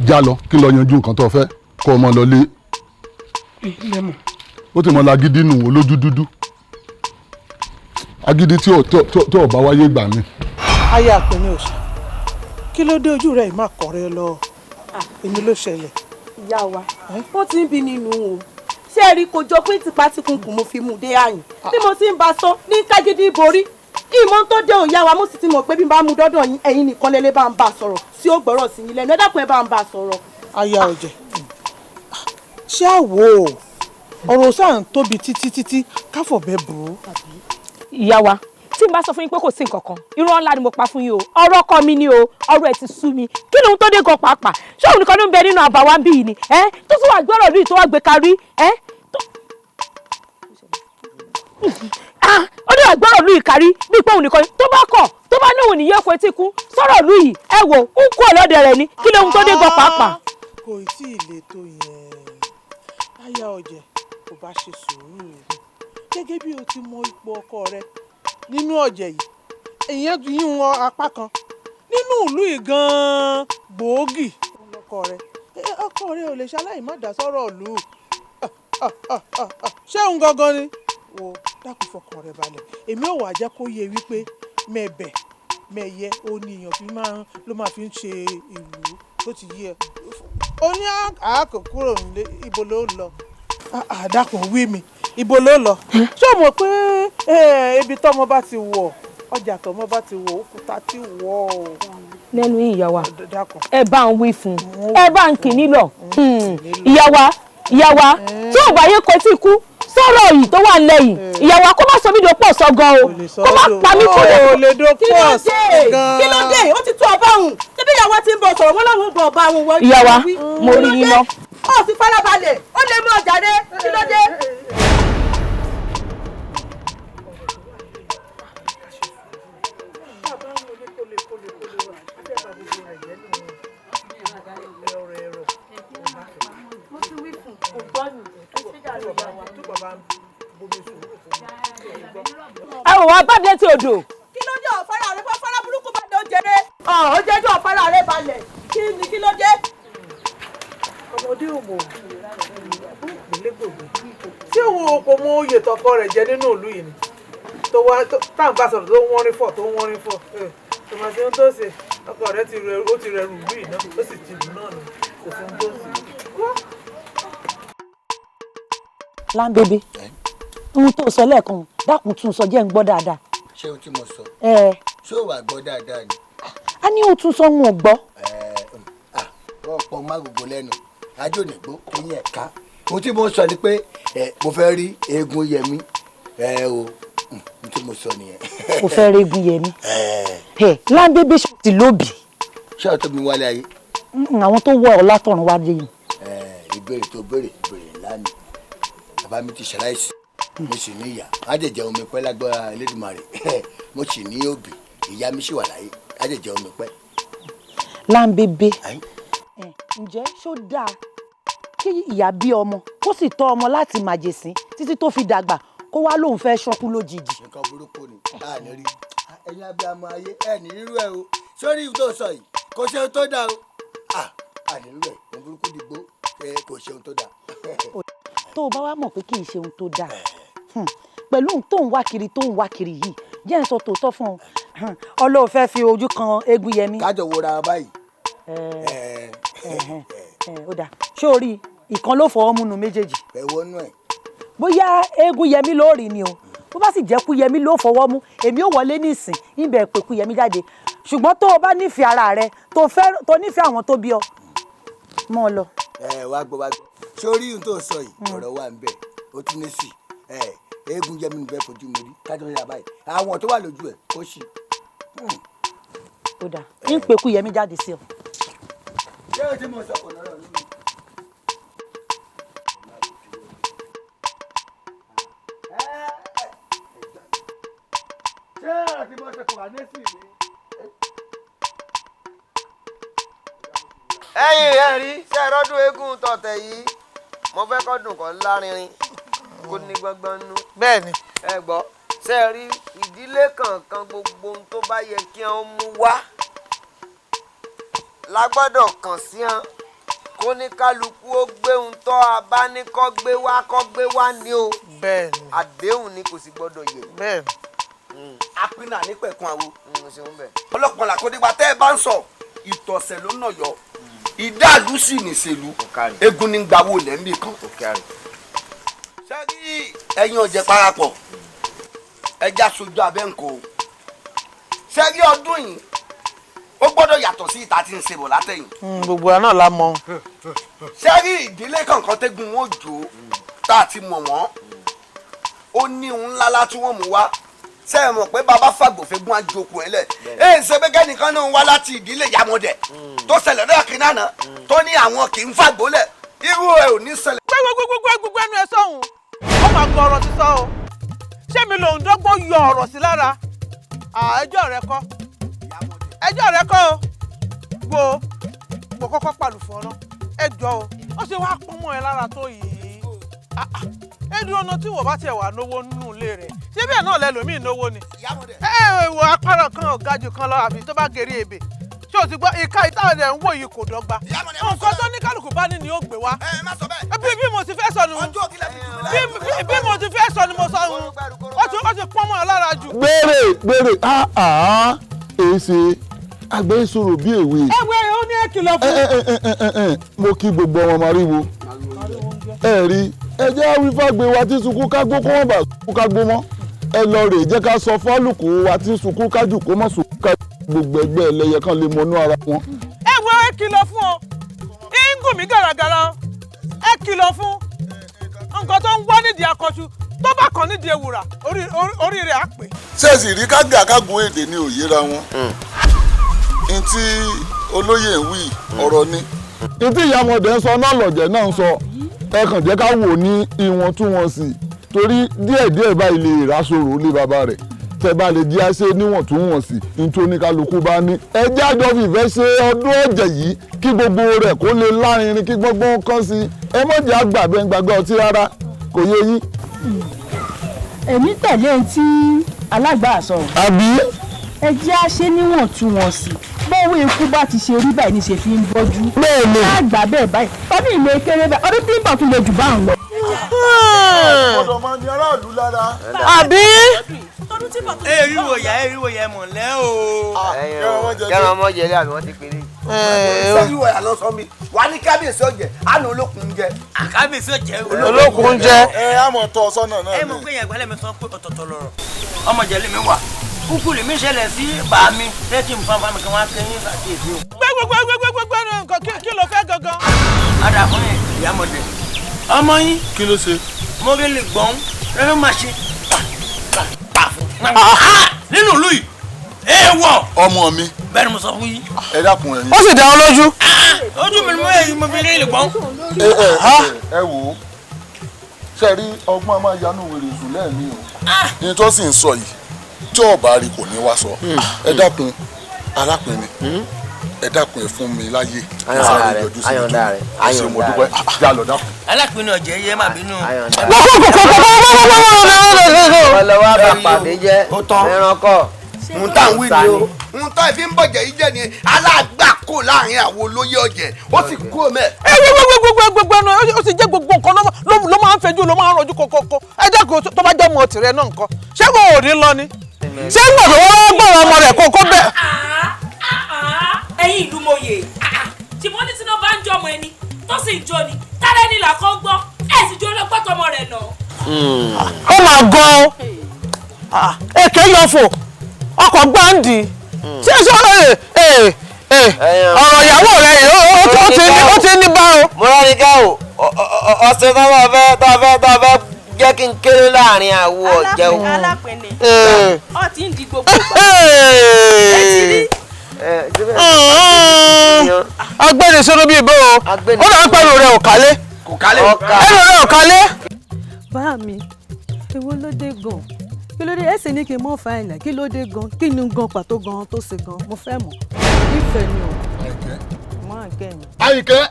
já lọ kí lọ yanjú nǹkan tó fẹ́ kó o mọ lọ lé. ó ti mọ lágídí nù olójú dúdú agídí tí ò bá wáyé gbà mí. ayé àpẹẹrẹ òṣà kí ló dé ojú rẹ ìmọ̀ àkọ́rẹ́ lọ èmi ló ṣẹlẹ̀. ìyá wa wọ́n ti ń bí nínú o ṣé ẹ rí kò jọ pé tipátikùnkùn mo fi mú dé àyìn bí mo ti ń bá sọ ní kágídí borí ìmọ̀ tó dé òya wa mo sì ti mọ̀ pé bí n bá mú dọ́dọ̀ yín ẹ̀yin nìkan lẹ́lẹ́ bá ń bá sọ̀rọ̀ tí ó gbọ́rọ̀ sí yín lẹ́nu ẹ dákun ẹ bá ń bá sọ̀rọ̀. aya ọ̀jẹ̀ ṣé àwò ọ̀rọ̀ sáà ń tóbi títí káfọ̀ bẹ́ẹ̀ bò ó. ìyá wa tí n bá sọ fún yín pé kò sí nǹkan kan irọ́ ńlá ni mo pa fún yín o ọ̀rọ̀ ọkọ mi ni o ọ̀rọ̀ ẹ̀ ti sú mi kí ni ohun tó dé gan pàápàá ṣé òun nìkan ló ń bẹ nínú àbáwá ń bí yìí ni tó tún wà gbọ́rọ̀ lóyún tó wà gbé kárí ó ní wà gbọ́rọ̀ lóyún kárí bí pé òun nìkan tó bá kọ̀ tó bá níwò ní yẹ́kọ̀ọ́ etí kú sọ̀rọ̀ lóyún ẹ wò ń kú ọ̀lọ́dẹ rẹ̀ ni kí ni ohun tó dé gan pàápàá. kò tí ì le tó yẹn aya ọ̀jẹ̀ kò bá ṣe sùúrù gẹ́gẹ́ bí o ti mọ ipò ọkọ rẹ nínú ọ̀jẹ̀ yìí èèyàn yín wọn apá kan nínú ìlú yìí gan-an gbòógì ọkọ rẹ ò lè ṣaláì má dá sọ́rọ̀ ìlú ṣé òun gangan ni wo dákun fọkàn rẹ balẹ̀ èmi ò wá jẹ́ kó yé wípé mẹ̀bẹ̀ mẹ̀yẹ oníyàn ló máa fi ń ṣe ìlú tó ti yé ẹ ó ní àákò kúrò nílé ibo ló lọ dákun wí mi ibo ló lọ ṣé o mọ̀ pé ibi tọ́mọ bá ti wọ̀ ọjà tọ́mọ bá ti wọ̀ òkúta ti wọ̀ ọ́. lẹ́nu ìyá wa ẹ bá ń wí fún ẹ bá ń kì nílọ ìyá wa tí ò bá yé kó tí kú sọ̀rọ̀ yìí tó wà lẹ́yìn ìyá wa kó má sọ mí do pọ̀ sọ́gan o kó má pa mí kó lè do pọ̀ sọ́gan. kí ló dé ó ti tó ọba òun ṣébí ìyá wa ti ń bọ̀ sọ̀rọ̀ wọn láwọn ń bọ̀ ọba àwọn wọ. ìyá wa mo rí yín lọ. ó sì farabalẹ̀ ó lè mú ọjà dé kí ló dé. ẹ wò wá bá dé tí odò. kí ló dé ọ̀fárá rẹ fọ́ fárá burúkú bá dé ojèrè. ó jẹ́ jẹ́ ọ̀fárá rẹ balẹ̀ kí ló dé. ọmọdé ò mọ̀ tí òun kò mọ oyè tọkọ rẹ̀ jẹ nínú ìlú yìí ni tó wá táwọn bá sọ̀rọ̀ tó ń wọ́n rí fọ̀ tòmátì ohun tó ṣe ọkọ rẹ̀ ti rẹrù ìlú yìí náà ó sì ti lù náà nù kò sí ohun tó ṣe. láńbébé ohun tó sọ lẹ́ẹ̀kan dákun tún sọ jẹ́ ń gbọ́ dáadáa. ṣé o tí mo sọ. ṣé o wà gbọ́ dáadáa ni. a ní o tún sọ wọn ò gbọ́. ọ̀pọ̀ má gbogbo lẹ́nu ajó nìgbó eyín ẹ̀ka ohun tí mo sọ ni pé mo fẹ́ rí eégún yẹmí ohun tí mo sọ nìyẹn. o fẹ́ rí eégún yẹmí. láńbébé ṣe ti lóbì. ṣé o tó mi wálé ayé. àwọn tó wọ ọ látọ̀run wá dé yìí. ìbéèrè tó béèrè ńlá ni bàbá mi ti ṣaláìsí mo sì ní ìyá àjẹjẹ omi pẹ́ lágbára Elédùmarè mo sì ní òbí ìyá mi sì wà láyé àjẹjẹ omi pẹ́. láńbébé ǹjẹ́ ṣó dáa kí ìyá bí ọmọ kó sì tọ́ ọmọ láti màjèsín títí tó fi dàgbà kó wá lóun fẹ́ ṣọ́kú lójijì. nǹkan burúkú ni a ní rí ẹ̀yin abiyamọ ayé ẹ̀ ní rírú ẹ̀ o sórí tó sọ yìí kò ṣe ohun tó dáa o a ní rírú ẹ̀ ohun burúkú dìgbò kò ṣe ohun tó dáa. tó o bá wá mọ̀ pé kì í ṣe ohun tó dáa pẹ̀lú ohun tó ń wá kiri yìí jẹ́ ń sọ tòótọ́ fún ọ ọlọ́ọ̀ fẹ́ fi ojú kan eégún yẹmí. kájọ wo ra báyìí. ó dà ṣé o rí ìkan ló fọwọ́ múnú méjèèjì. ẹ wọnú ẹ. bóyá eégún yẹmí ló rí ni o bó bá sì jẹ́ kú yẹmí ló fọwọ́ mú èmi ò wọlé nísìn ibẹ̀ pé kú yẹmí jáde ṣùgbọ́n tó o bá nífẹ̀ẹ́ ara rẹ tó nífẹ̀ẹ́ àwọn tó bí ọ mọ́ ọ lọ. wá gbọ́ sórí ohun tó sọ yìí ọ̀rọ̀ wà ń bẹ̀ ó tún ní sí eégún yẹmí ní bẹ́ẹ̀ fojú mi rí kájọ yà báyìí àwọn tó wà lójú ẹ̀ ó sì. ó dà ń pè kú yẹmí jáde sí ọ. ṣé o ti mọ sọkò lọ́rọ̀ lórí. ṣé ọ̀rọ̀ tí mo sọkò wà ní sí mi. ẹ̀yin ẹ rí ṣe rọdún eégún tọ̀tẹ̀ yìí mo fẹ́ kọ́ dùn kọ́ lárinrin kó ní gbọ́ngbọ́n nú. bẹ́ẹ̀ni. ẹ gbọ́ ṣe rí ìdílé kankan gbogbo ohun tó bá yẹ kí wọ́n mú wá la gbọ́dọ̀ kàn sí hàn kó ní kálukú ó gbé ohun tó abánikọ́ gbé wá ní o. bẹ́ẹ̀ni. àdéhùn ni kò sì gbọ́dọ̀ yẹ. bẹ́ẹ̀ni. apínà nípẹ̀kun àwo. ọlọ́pàá làkọ́dígba tẹ́ ẹ bá ń sọ ìtọ̀sẹ̀ ló nà yọ ìdálù sì nìṣèlú eégún ní gbawó lẹ́ńbì kan. sẹ́rí ẹ̀yin ọ̀jẹ̀ parapọ̀ ẹja sojú abẹ́ǹkó ṣe rí ọdún yìí ó gbọ́dọ̀ yàtọ̀ sí ìta tí ń ṣe bọ̀ látẹ̀yìn. gbogbo ẹ̀ náà la mọ̀. ṣe rí ìdílé kankan tẹ́gun wọn jò tá a ti mọ̀ wọ́n ó ní òun ńlá lá tí wọ́n mú wá ṣe é mọ̀ pé bàbá fàgbọ̀fẹ́gun àjòkù ẹ̀ lẹ̀ ẹ̀ ń ṣe bẹ́gẹ́ nìkan náà wá láti ìdílé ìyàmọ̀dẹ̀ tó ṣẹlẹ̀ náà kí náà tó ní àwọn kì í fàgbólẹ̀ irú ẹ̀ ò ní ṣẹlẹ̀. gbogbo ẹnu ẹ sọ̀hún ó máa gbọ́ ọ̀rọ̀ sísọ o ṣé mi lòun dọ́gbọ́n yọ ọ̀rọ̀ sí lára ẹjọ́ rẹ kọ́ o gbò kọ́kọ́ pàlùfọ́ náà ẹjọ́ o ó ṣe wáá pọ́nmọ́ ẹ lára tó yìí ẹdùn ọ̀nà tí wọ́n bá tiẹ̀ wà náwó nínú ilé rẹ̀ ṣé bẹ́ẹ̀ náà lẹ́lòmíì náwó ni wọ apárọ̀ kan ọ̀gá jù kan lọ àbí tó bá gèrè ebè ṣé o ti gbọ́ ìka ìtàwọn ẹ̀ ń wò yìí kò dọ́gba nǹkan tó ní kálukú bá ní ni ó gbé wá bí mo ti fẹ́ sọ ni bí mo ti fẹ́ sọ ni mo sọ ó ti pọ́nmọ́ ẹ lára jù. gbèrè èyí ṣe àgbẹ̀ ìṣòro bí èwe. ẹgbẹ́ ó ní èkìlọ̀ fún. mo kí gbogbo ọmọ mariwo ẹ rí ẹjẹ́ awífàgbé wa tí sunkún kágbó kó wọ́n bá sunkún kágbó mọ́ ẹ lọ rè jẹ́ ká sọ fálùkù wa tí sunkún kájù kó mọ́ sunkún kájù gbogbo ẹgbẹ́ ẹlẹ́yẹ kan lè mọnú ara wọn. ẹ wo ẹ kìlọ̀ fún ọ ń gùn mí gàràgàrà ẹ kìlọ̀ fún nǹkan tó ń wá nídìí akọ̀ṣu tó bá kàn nídìí ewùrà orí rẹ̀ á pè. ṣèèṣì rí kágà kágun èdè ní òyìnbá wọn n tí olóyè ń wí ọ̀rọ̀ ni. n tí ìyàmọ̀dé ń sọ náà lọ̀jẹ̀ náà ń sọ ẹ kàn jẹ́ ká wò ní ìwọ̀ntúnwọ̀nsì torí díẹ̀díẹ̀ báyìí lè rásòrò lé bàbá rẹ̀ tẹ́ bá lè jí àṣẹ níwọ̀ntúnwọ̀nsì nítorí kálukú bá ní ẹjẹ́ àjọ fìfẹ́ ṣe ọdún ọ̀jẹ̀ yìí kí gbogbo rẹ̀ kó lè lárinrin kí gbọ́ngbọ́n kan sí ẹ mọ̀jẹ̀ àgbàbẹ́ ń gbàgbọ́ ọtí rárá kò yé yín. èmi tẹ̀lé ohun tí alágbà sọ. àbí. ẹ jẹ́ àṣẹ níwọ̀ntúnwọ̀nsì bọ́wọ́ ikú bá ti ṣe rí báyìí ní ṣe fi ń bọ́jú. bẹ́ẹ̀ni. àgbà bẹ́ẹ̀ báyìí ọdún ìlú ekéré báyìí ọdún tí ń bọ̀ tún lè jù bá ń lọ. ọ̀dọ̀ máa ní aráàlú lára. àbí. eriwo ya mọ̀lẹ́ o. kẹrin ọmọ jẹlé àbí wọ́n ti pè é. sẹ́yìn wọ̀nyà lọ sọ mi wà ní kábíyèsí ọ̀jẹ̀ àná olókùn jẹ. kábíyèsí ọ̀jẹ̀ olókùn jẹ. àmọ̀ tọ́ sọ́nà náà ni. ẹ mọ̀ pé yẹn gbọ́dọ̀ mi sọ pé ọ̀tọ̀ọ̀tọ̀ lọ̀rọ̀ ọmọ jẹlé mi wà kúkú lè mí ṣẹlẹ̀ sí bàámi tẹ́tí nǹkan fún mi kí wọ́n á kẹ́yìn ṣàkíyèsí o. gbẹgbẹgbẹgbẹgbẹ nǹkan kí ló fẹ́ gangan. ada fún yẹn ìyàmọ̀dé ọmọ yín. kí ló ṣe. mo rí lè gbọ́n rẹ́rẹ́ máa ṣe nínú ìlú yìí èèwọ̀. ọmọ mi. bẹ́ẹ̀ ni mo sọ fún yín. ẹ dákun ẹ̀yin. ó sì dá ọ lójú. ojú mi ni mo yẹ mo fi rí lè gbọ́n. ẹ wò ó ṣe rí ọgbọ́n máa yanú wèrè sùn lẹ́ẹ̀mí o ní tó sì ń sọ yìí tí ọba rí kò ní wá sọ ẹ dákun arákùnrin ẹ dákun ẹ fún mi láyé ayọ̀ǹda rẹ̀ ṣe mo dúpẹ́ já lọ dákun. alápinnu ọ̀jẹ̀ yẹ má bínú. ọlọ́wọ́ àbàpàdé jẹ́ ẹranko n tá n wí ni o n tá ìfi ń bọ̀jẹ̀ yìí jẹ́ ni alágbàkó láàrin àwọn olóyè ọ̀jẹ̀ ó sì kú mẹ́. gbogbo ẹnu ó sì jẹ́ gbogbo nǹkan ló máa ń fẹjú ló máa ń rọjú kọ̀kọ̀kọ̀ ẹ dákun tó bá jẹ́ ọmọ tìrẹ náà nǹkan ṣé kò ò ní lọ ni ṣé ń gbọ̀dọ̀ wọ́n gbọ́dọ̀ ọmọ rẹ̀ kó bẹ́ẹ̀. ẹ̀yin ìlú mòye tí wọ́n ní tí wọ́n bá ń jọmọ ẹni tó sì ń jó ni tálẹ́ ní làkọ́ gbọ́ ẹ̀ sì jó lọ́pọ̀ tọmọ rẹ̀ nà. ó máa gan èké yọ̀fọ̀ ọkọ̀ gbáǹdì tí ẹ sọ ọ̀rọ̀ ìyàwó rẹ̀ ó ti ní bá o. mo rán ní ká o ọ̀sẹ̀ tó fẹ́ jẹ́ kí n kéré láàrin àwọ̀ ọ̀jẹ̀ o. alápẹ̀lẹ̀ ọ ti ń di gbogbo agbẹ́ni sọ́dọ̀ bíi bó o ó náà ń pẹ̀lú rẹ̀ ọ̀kálẹ́ ẹnu rẹ̀ ọ̀kálẹ́. bá mi èwo ló dé gan kí ló dé ẹ sì ní kí n mọ fáìlì kí ló dé gan kí ni gan pàtó gan tó ṣe gan mo fẹ́ mọ̀ ìfẹ́ ni o mọ àgẹ́yìn. Àyìnkẹ́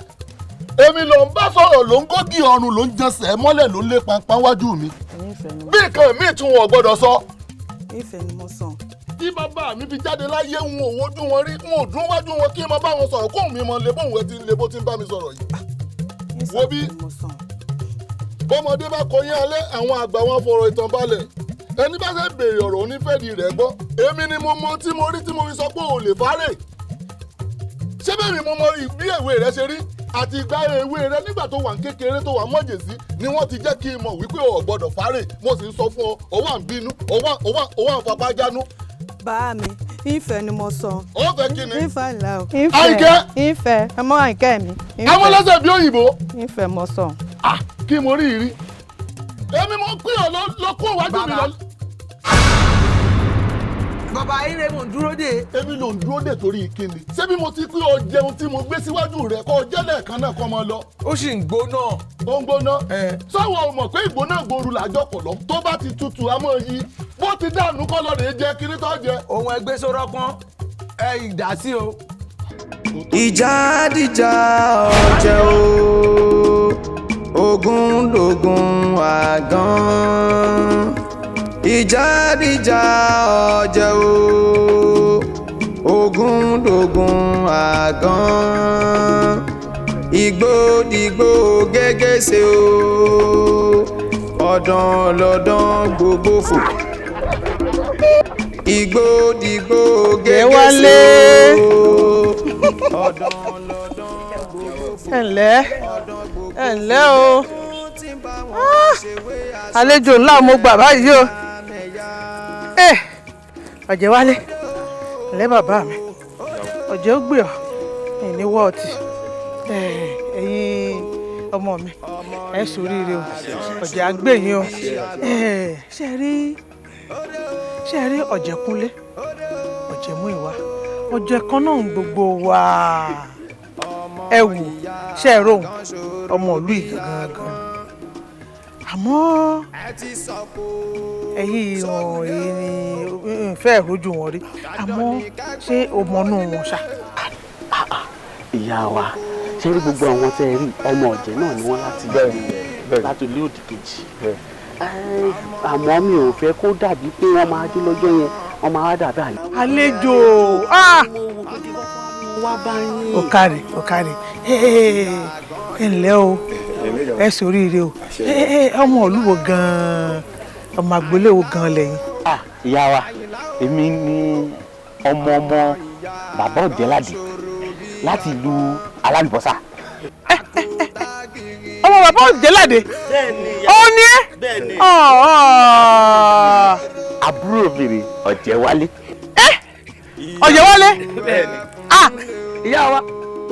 èmi ló ń bá sọ̀rọ̀ ló ń gógì ọrùn ló ń jẹsẹ̀ mọ́lẹ̀ ló ń lé pàǹpàǹ wájú mi bí nǹkan míì tún wọn gbọ́dọ̀ sọ. ìfẹ́ ni mo sàn. tí bàbá mi fi jáde láyé ń wo ojú wọn rí ń ò dún wájú wọn kí n máa bá wọn sọ̀rọ̀ kóun mi mọ lé bóun ẹ ti ń lé bó ti ń bá mi sọ̀rọ̀ yìí. wo bí bọ́mọdé bá kọyín alẹ́ àwọn àgbà wọn fọ̀rọ̀ ìtàn balẹ̀ ẹni bá fẹ́ béèrè ọ̀rọ̀ onífẹ́ẹ̀dì rẹ̀ gbọ́ èmi ni mo mọ tí mo rí tí mo fi sọ pé ò lè fárè ṣé bẹ́ẹ̀ ni mo mọ bí èwe rẹ ṣe rí àti ìgbà èwe rẹ nígbà tó wà ní kékeré tó wà mọ́jèsí ni wọ́n ti jẹ́ kí n mọ̀ wípé o gbọ́dọ̀ fárè mo sì ń sọ fún ọ wà ń bínú o wà ń fapá jánú. bá mi ìfẹ́ ni mo sọ. ó fẹ́ kí ni. ìfẹ́ ńlá o. Àyìnkẹ́. ìfẹ́ ẹ mọ Àyìnkẹ́ mi. àwọn lọ́sẹ̀ bí òyìnbó. ìfẹ́ mo sọ. kí mo rí rí èmi mo pín ọ lọ kó wájú mi lọ. bàbá ayé mò ń dúró dè. èmi ló ń dúró dè torí kíni. ṣé bí mo ti pín ọ jẹun tí mo gbé síwájú rẹ kó jẹ́ lẹ́ẹ̀kan náà kó máa lọ. ó sì ń gbóná. ó ń gbóná. sọ́wọ́ o mọ̀ pé ìgbóná gbòòrò làjọ pọ̀ lọ tó bá ti tutù a máa yí bó ti dànù kọ́ lọ́ọ́ rẹ̀ jẹ́ kiri tó jẹ. ohun ẹgbẹ́ sọ̀rọ̀ pọ́n ìdásí o. ìjà dìjà ọ̀jẹ̀ o ogun lógun àgàn ìjà dìjà ọ̀jẹ̀ o ogun lógun àgàn igbó dìgbò gégéṣe o ọ̀dàn lọ́dàn gbogbo fò igbó dìgbò gégéṣe o ọ̀dàn lọ́dàn gbogbo fò. ẹ ǹlẹ́ o àlejò ńlá mo gbà báyìí o ọ̀jẹ̀ wálé ǹlẹ́ bàbá mi ọ̀jẹ̀ ó gbé ọ ní wọ́ọ̀tì ẹ̀yin ọmọ mi ẹ ṣoríire o ọ̀jẹ̀ á gbé yín o ṣe rí ọ̀jẹ̀ kúnlé ọ̀jẹ̀ mú ìwà ọ̀jẹ̀ kan náà ń gbogbo wa ẹ wò ṣe é rohùn ọmọ ìlú yìí gangan àmọ́ ẹ̀yin ni ìfẹ́ ìrójú wọn rí àmọ́ ṣé o mọnú wọn ṣá. ìyá wa ṣé rí gbogbo àwọn tẹ́ ẹ rí ọmọ ọ̀jẹ̀ náà ni wọ́n láti ilé òdì kejì àmọ́ mi ò fẹ́ kó dàbí pé wọ́n máa dé lọ́jọ́ yẹn wọ́n máa wá dàbí àlè. àlejò wá bá yín. ó káre ẹ ǹlẹ́ o ẹ ṣoríire o ọmọ olúwo gan-an ọmọ àgbéléwo gan-an lẹ́yìn. ìyá wa èmi ni ọmọ bàbá Ọ̀jẹ̀ládé láti ìlú Alálùbọ́sà. ọmọ bàbá Ọ̀jẹ̀ládé ó ní ẹ́ àbúrò bèrè Ọ̀jẹ̀wálé. Ọ̀jẹ̀wálé. ìyá wa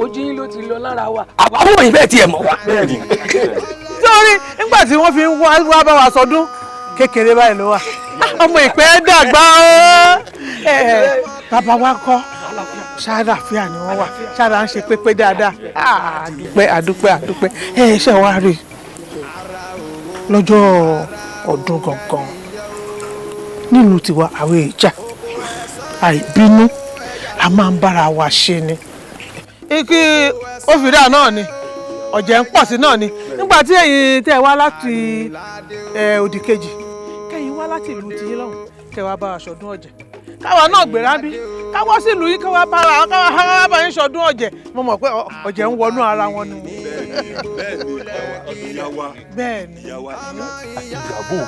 ojú yín ló ti lọ lára wa. àbúrò yìí bẹ́ẹ̀ tiẹ̀ mọ̀ wá. sórí nígbà tí wọ́n fi ń wá bá wa sọdún kékeré báyìí ló wà ọmọ ìpẹ́ dàgbà ó bàbá wa kọ́ ṣáàdàfíà ni wọ́n wà ṣáàdà ń ṣe pépé dáadáa àdúpẹ́ ṣe wá rí lọ́jọ́ ọdún gangan nílùú tiwa àwọn ìjà àìbínú a máa ń bára wa ṣe ni kí ó fi dáa náà ni ọ̀jẹ̀ ń pọ̀ sí náà ni nígbà tí ẹ̀yin tẹ́ wá láti òdì kejì kẹ́yìn wá láti ìlú tiyín lọ́hùn kẹ́ wá bá wa ṣọdún ọ̀jẹ̀ káwa náà gbéra bí káwọ́ sí ìlú yìí káwa bá yín ṣọdún ọ̀jẹ̀ mo mọ̀ pé ọ̀jẹ̀ ń wọnú ara wọn ni. bẹ́ẹ̀ni ìyàbò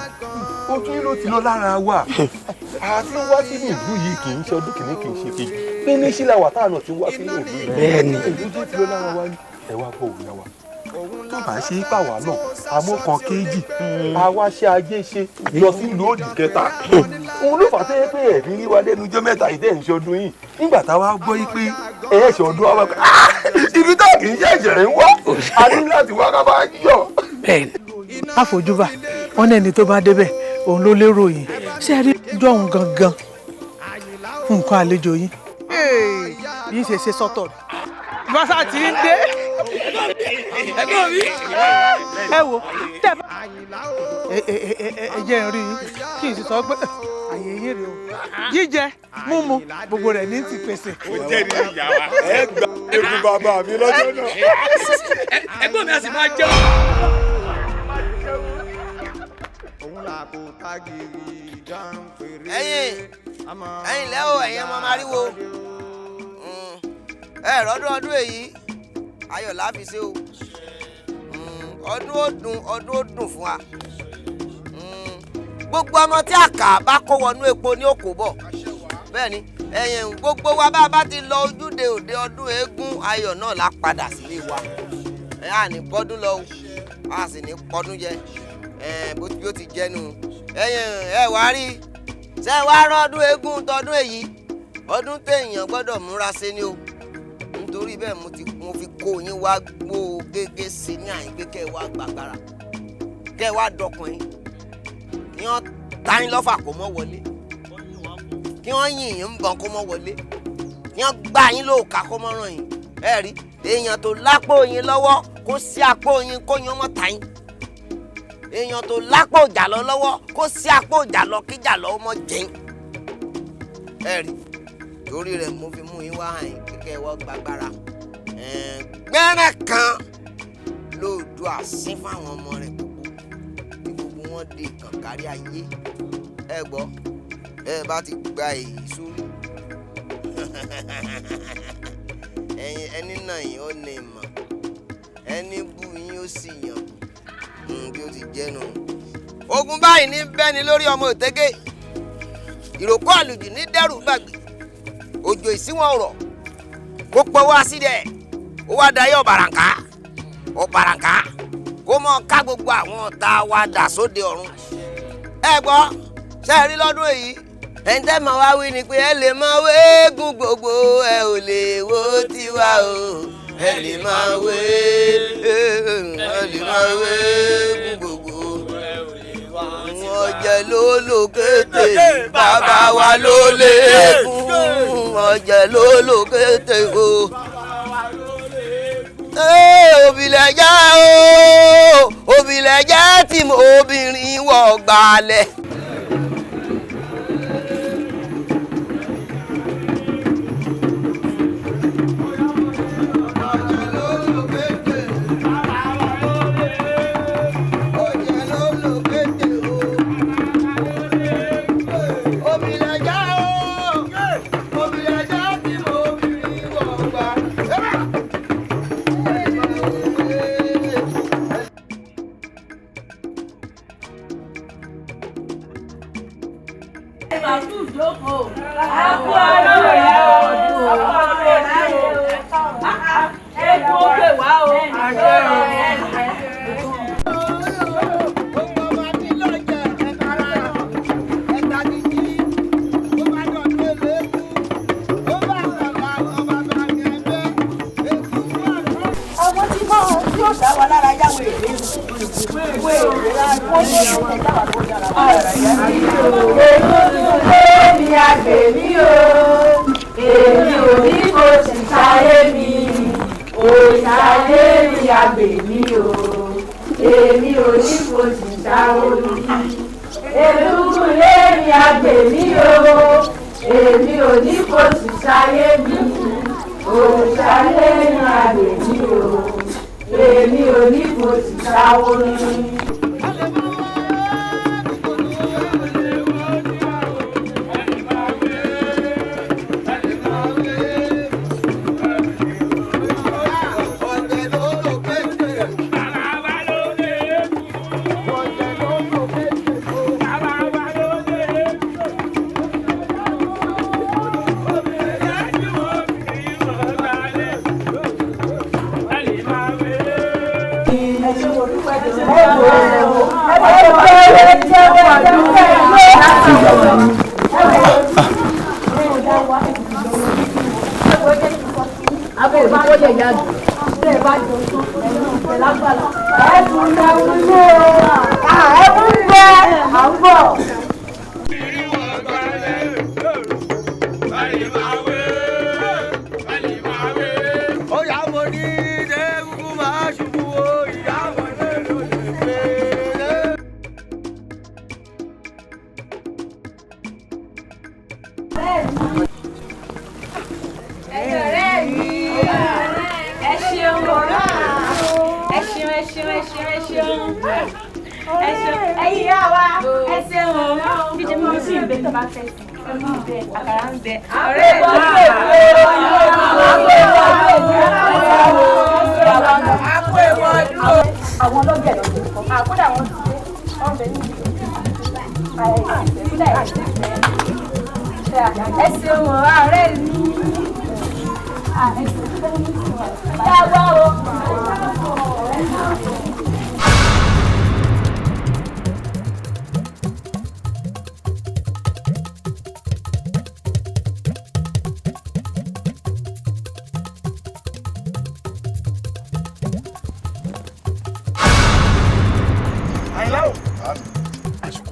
ojú yín ló ti lọ lára wa àti wá sínú ìlú yìí kì í ṣe ọdún kìíní kì í ṣe kejì pé ní sílẹ̀ wà táwọn ti wá sínú ìlú yìí. bẹ́ẹ̀ni ojú ti lọ lára wa ni ẹ wá gbọ́ òun yà wá tó bá ṣe é pàwá náà àmọ́ kan kéjì àwa ṣe ajé ṣe lọ sí ìlú òdì kẹta òun ló fà á sẹ́yìn pé ẹ̀mí rí wa lẹ́nu ọjọ́ mẹ́ta ìdẹ́ ìṣọdún yìí nígbà táwa gbọ́ yí pé ẹ̀ṣẹ̀ ọdún wa pé ibi tá kì í ṣẹ̀ṣẹ̀ ń wá a ní láti wá ká bá yọ. àfojúbà wọn ní ẹni tó bá débẹ̀ òun ló lérò yìí ṣé ẹ rí dọ́hùn gangan nǹkan àlejò yín yìí ṣe sọ́tọ̀ bàṣà tí ń dé ẹ̀gbọ́n mi ẹ wo tẹ bá ẹ jẹ́ ń rí yín kí n sì sọ pé àyè yín rèé o jíjẹ mímu gbogbo rẹ̀ ní ti pèsè. ó jẹ́ ní ìyá wa ẹ gba egun bàbá mi lọ́jọ́ náà. ẹ̀gbọ́n mi a sì máa jẹun. ẹ̀yin lẹ́ o ẹ̀yin ọmọ mariwo ọdún èyí ayọ̀ la fi ṣe o ọdún ó dùn fún wa gbogbo ọmọ tí àkà bá kó wọnú epo ní òkò bọ̀ bẹ́ẹ̀ ni ẹ̀yin gbogbo wa bá a bá ti lọ ojúde òde ọdún eégún ayọ̀ náà la padà sílé wa a ní bọ́dún lọ a sì ní pọ́dún jẹ bó ti jẹ́nu ẹ̀yin ẹ wá rí ṣé wàá rọ́ọ̀dún eégún tọdún èyí ọdún téèyàn gbọ́dọ̀ múra ṣe ni o nítorí bẹ́ẹ̀ mo fi kó yín wá gbó gégé sí ní àyíké kẹ́ ẹ wá gbàgbára kẹ́ ẹ wá dọkùnrin kí wọ́n ta yín lọ́fà kó mọ́ wọlé kí wọ́n yìn yín ń bọ̀n kó mọ́ wọlé kí wọ́n gbá yín lóòka kó mọ́ ràn yín ẹ rí èèyàn tó lápò yín lọ́wọ́ kó sí àpò yín kó yín ọmọ ta yín èèyàn tó lápò jàlọ lọ́wọ́ kó sí àpò jàlọ kí jàlọ ọmọ jẹun ẹ rí torí rẹ̀ mo fi mú yín wá hàn yín kíkẹ́ wọ́n gbàgbára gbẹ́rẹ́ kan lóòdù àsín fáwọn ọmọ rẹ̀ gbogbo tí gbogbo wọn di kànkárí ayé ẹ gbọ́ ẹ bá ti gba èyí sórí ẹni náà yín ó ní ìmọ̀ ẹni bú yín ó sì yàn bí ó ti jẹ́ nù. ogun báyìí ní bẹ́ni lórí ọmọ òtẹ́gẹ́ ìrókò àlùjù ní dẹ́rù gbàgbé òjò ìsíwọ̀n ọ̀rọ̀ kó pọ̀ wá sílẹ̀ ó wá dayé ọ̀bàràǹká kó mọ̀ ká gbogbo àwọn ọ̀tá wa dà sóde ọ̀run. ẹ gbọ́ ṣe rí lọ́dún èyí ẹ̀ńtẹ́ máa wá wí ni pé ẹ lè máa wéégún gbogbo ẹ ò lè wo tiwa o ẹ lè máa wéégún gbogbo ọ̀jẹ̀ ló lókété bàbá wa ló lékún ọ̀jẹ̀ ló lókété o. òbílẹ̀ jẹ́ tí mo obìnrin wọ̀ gbalẹ̀.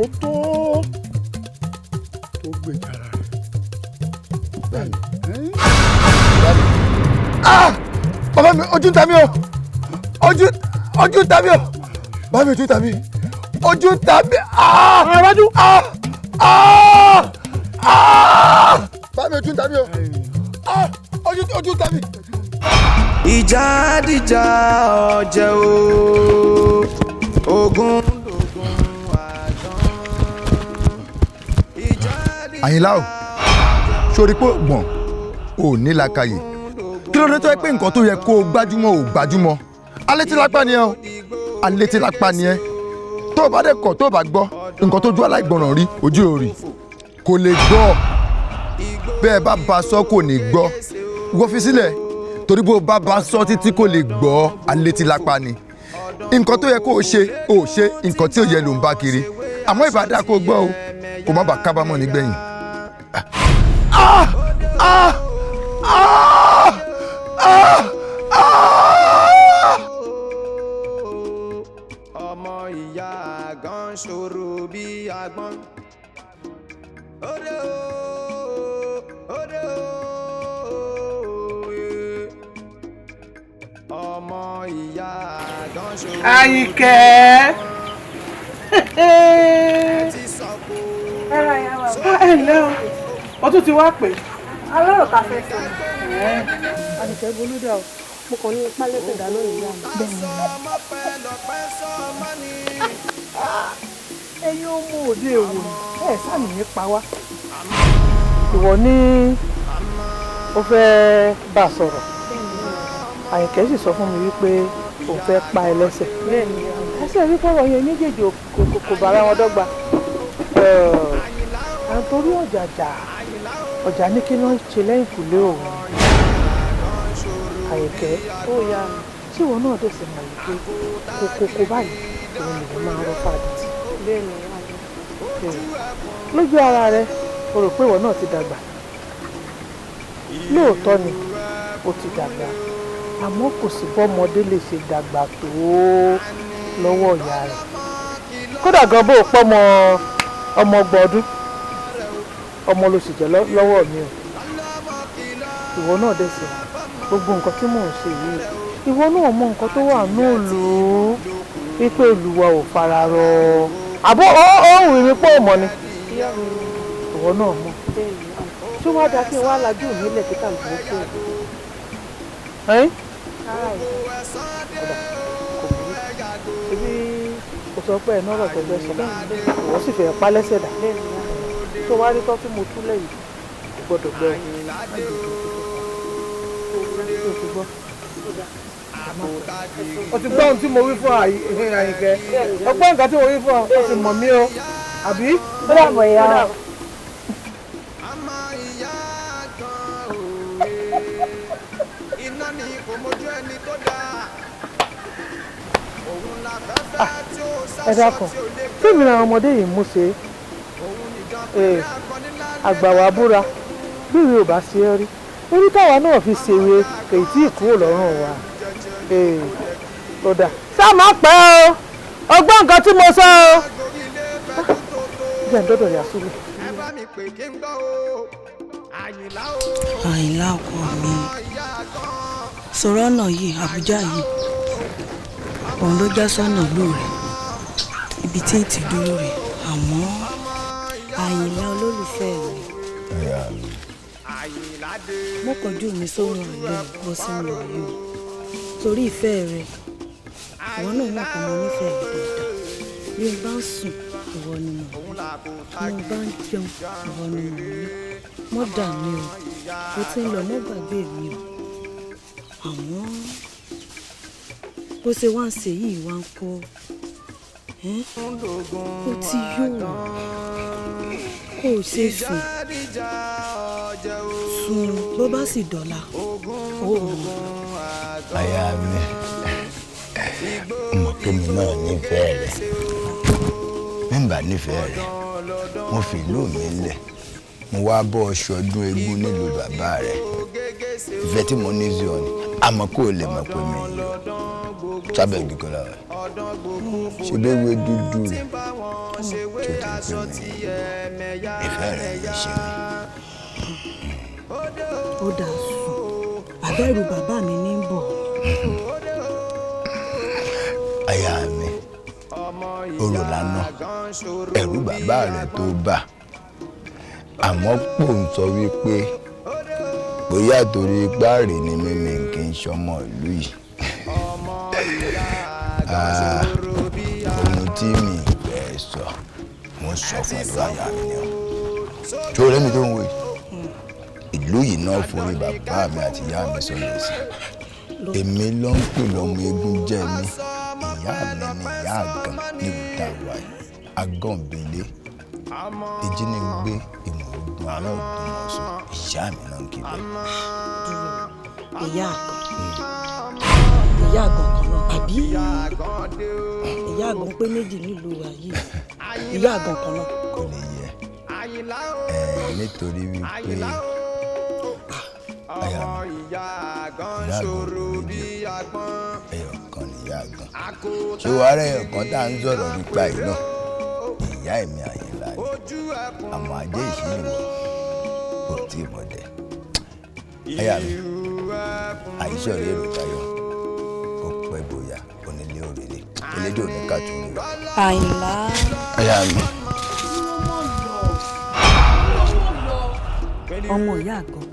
kó tó gbèjà ara rẹ̀. Bẹ́ẹ̀ni. Bàbá mi ojú ń ta mí o ojú ń ta mí o bàbá mi ojú ń ta mí ojú ń ta mí. Iwájú. Bàbá mi ojú ń ta mí o ojú ń ta mí. Ìjà dìjà ọ̀jẹ̀ o ogun lógun àdán. Àyìnlá o sórí pé gbọ̀n ò ní làákàyè kí ló dé tó yẹ pé nǹkan tó yẹ kó o gbájúmọ̀ ò gbájúmọ̀ alétílápá ni ẹ o alétílápá ni ẹ tó o bá dẹ̀ kọ̀ tó o bá gbọ́ nǹkan tó ju aláìgbọràn rí ojú ò rí kò lè gbọ́ bẹ́ẹ̀ bá ba sọ kò ní gbọ́ wọ́n fi sílẹ̀ torí bó bá ba sọ títí kò lè gbọ́ alétílápá ni nǹkan tó yẹ kó o ṣe nǹkan tí ò yẹ ló ń bá kiri àmọ́ ìbádá kó o gbọ́ o kò má bàa kábàámọ̀ nígbẹ̀yìn. Ọmọ ìyá gan ṣòro bí agbọ́n. Ode o, ode o, ọmọ ìyá gan ṣòro. Àyìnkẹ́. Ẹ ǹlẹ́ o, ó tún ti wá pè. Alọ́rọ̀ ká fẹ́ sọ. Àyìnkẹ́ bolúdà o, mo kàn ní ipá lẹ́sẹ̀ dáná ìyá mi. Ẹyin ọmọ òde èwò ẹ̀ sáàmì ní pa wá. Ìwọ ní ó fẹ́ bá a sọ̀rọ̀. Àyìnkẹ́ sì sọ fún mi wípé òun fẹ́ pa ẹ lẹ́sẹ̀. Ẹsẹ̀ rí fọ́rọ̀ yẹn méjèèjì kò bára wọn dọ́gba. Àtòrí ọjà ní kí wọ́n ṣe lẹ́yìn kùlé òun. Àyìnkẹ́ ó yá mi tí ìwọ náà dẹ̀ sì mọ̀ wípé kókó báyìí òun lè máa rọ́ fàdìtì. Lójú ara rẹ o rò pé ìwọ náà ti dàgbà. Lóòótọ́ ni o ti dàgbà àmọ́ kò sí bọ́mọdé lè ṣe dàgbà tó lọ́wọ́ ìyá rẹ̀. Kódà gan bó o pọ́ ọmọ ọgbọ̀n ọdún ọmọ ló sì jẹ́ lọ́wọ́ mi o. Ìwọ náà dẹ̀ sí gbogbo nǹkan tí mò ń ṣe yìí ìwọ náà mọ nǹkan tó wà ní òòlù wípé Olúwa ò fara rọ àbọ̀ ohun ìrìn pọ̀ mọ́ ni ìwọ náà mọ̀ tí wọ́n á dá kí n wá lajú mi lẹ̀ kíkà lóko kó o. Ebi kò sọ pé ẹ̀ náà rọ̀ tẹ́lẹ̀ sọ ìwọ sì fẹ́ pa lẹ́sẹ̀ dà tó wá rí tọ́ tí mo tú lẹ́yìn kò gbọ́dọ̀ gbẹ́ o ti gbọ́ ohun tí mo wí fún Àyìnkẹ́ ọgbọ́n nǹkan tí mo wí fún ọ o sì mọ̀ mí o àbí. ó dàbọ̀ ìyá o. Ẹ dákun tí mi ra ọmọdé yìí mú ṣe àgbàwá búra bí mi ò bá ṣe é rí orí táwa náà fi ṣèwé èyí tí ìkúrò lọ́rùn wa lọ́dà ṣá máa pẹ́ o ọgbọ́n nǹkan tí mo sọ o. Jẹ́ ǹdọ́dọ̀ yà súnmọ́. Àyìnlá ọkọ mi sọ̀rọ̀ ọ̀nà yìí Àbújá yìí òun ló já sọ́nà ìlú rẹ̀ ibi tí ń ti dúró rẹ̀ àmọ́ Àyìnlá olólùfẹ́ mi mọ́kànjú mi sóhun rẹ̀ bọ́ sínú ọ̀yọ́ torí ìfẹ́ rẹ̀ ìwọ náà mọ̀ pé mo nífẹ̀ẹ́ rẹ̀ dáadáa bí n bá ń sùn ìwọ ni mo rí bí n bá ń jẹun ìwọ ni mo rí mọ́ dà mí o mo ti ń lọ mọ́ gbàgbé mi o àmọ́ bó ṣe wá ń ṣe yìí wá ń kọ́ ó ti yóò kó o ṣe sùn bó bá sì dọ̀la ó mọ̀. Aya mi mọ̀ pé mi náà nífẹ̀ẹ́ rẹ̀ nígbà nífẹ̀ẹ́ rẹ̀ mo fi ìlú mi lẹ̀ mo wá bọ́ ṣọdún eégún nílùú bàbá rẹ̀ ìfẹ́ tí mo ní sí ọ ni àmọ́ kó o lè mọ̀ pé mi yọ sábẹ́ gbígbóná rẹ̀. ṣe bẹ́ẹ̀ wé dúdú rẹ̀ tó ti pè mí ìfẹ́ rẹ̀ yìí ṣe mí. ó dà sùn àbẹ̀rù bàbá mi ní bọ̀. aya mi orò lánàá ẹ̀rù bàbá rẹ̀ tó bà àmọ́ pò ń sọ wípé bóyá torí páàrí ni mímí kì í ṣọmọ ìlú yìí. ohun tí mi fẹ́ sọ mo sọ fún ìlú àyà mi ni ọ tó rẹ́ mi tó ń wò ìlú yìí náà forí bàbá mi àti ìyá mi sọ̀rọ̀ sí èmi ló ń pè lọ́mọ eégún jẹ́ mi ìyá mi ni ìyá àgàn níbi tá a wà yìí agànbélé ìjínigbé ìmọ̀ ogun ará ògùn ọ̀sùn ìyá mi náà ń kí bẹ́ẹ̀. ìyá àgàn kan náà àbí ìyá àgàn pé méjì nílùú wa yìí ìyá àgàn kan náà. kò lè yẹ nítorí wípé aya mi ìyá àgàn méjì ẹyọ kan ní ìyá àgàn ṣé wàá rẹ ẹyọ kan tá à ń sọ̀rọ̀ nípa yìí náà ìyá ẹ̀mí Àyìnlá ni àmọ́ ajé ìṣílẹ̀ kò tí ì mọ̀dẹ̀ aya mi àìsàn rẹ̀ èrò tayọ ó pẹ́ bóyá onílé òrèlè elédè òní kàtúndì wa. Àyìnlá. aya mi. ọmọ ìyá àgàn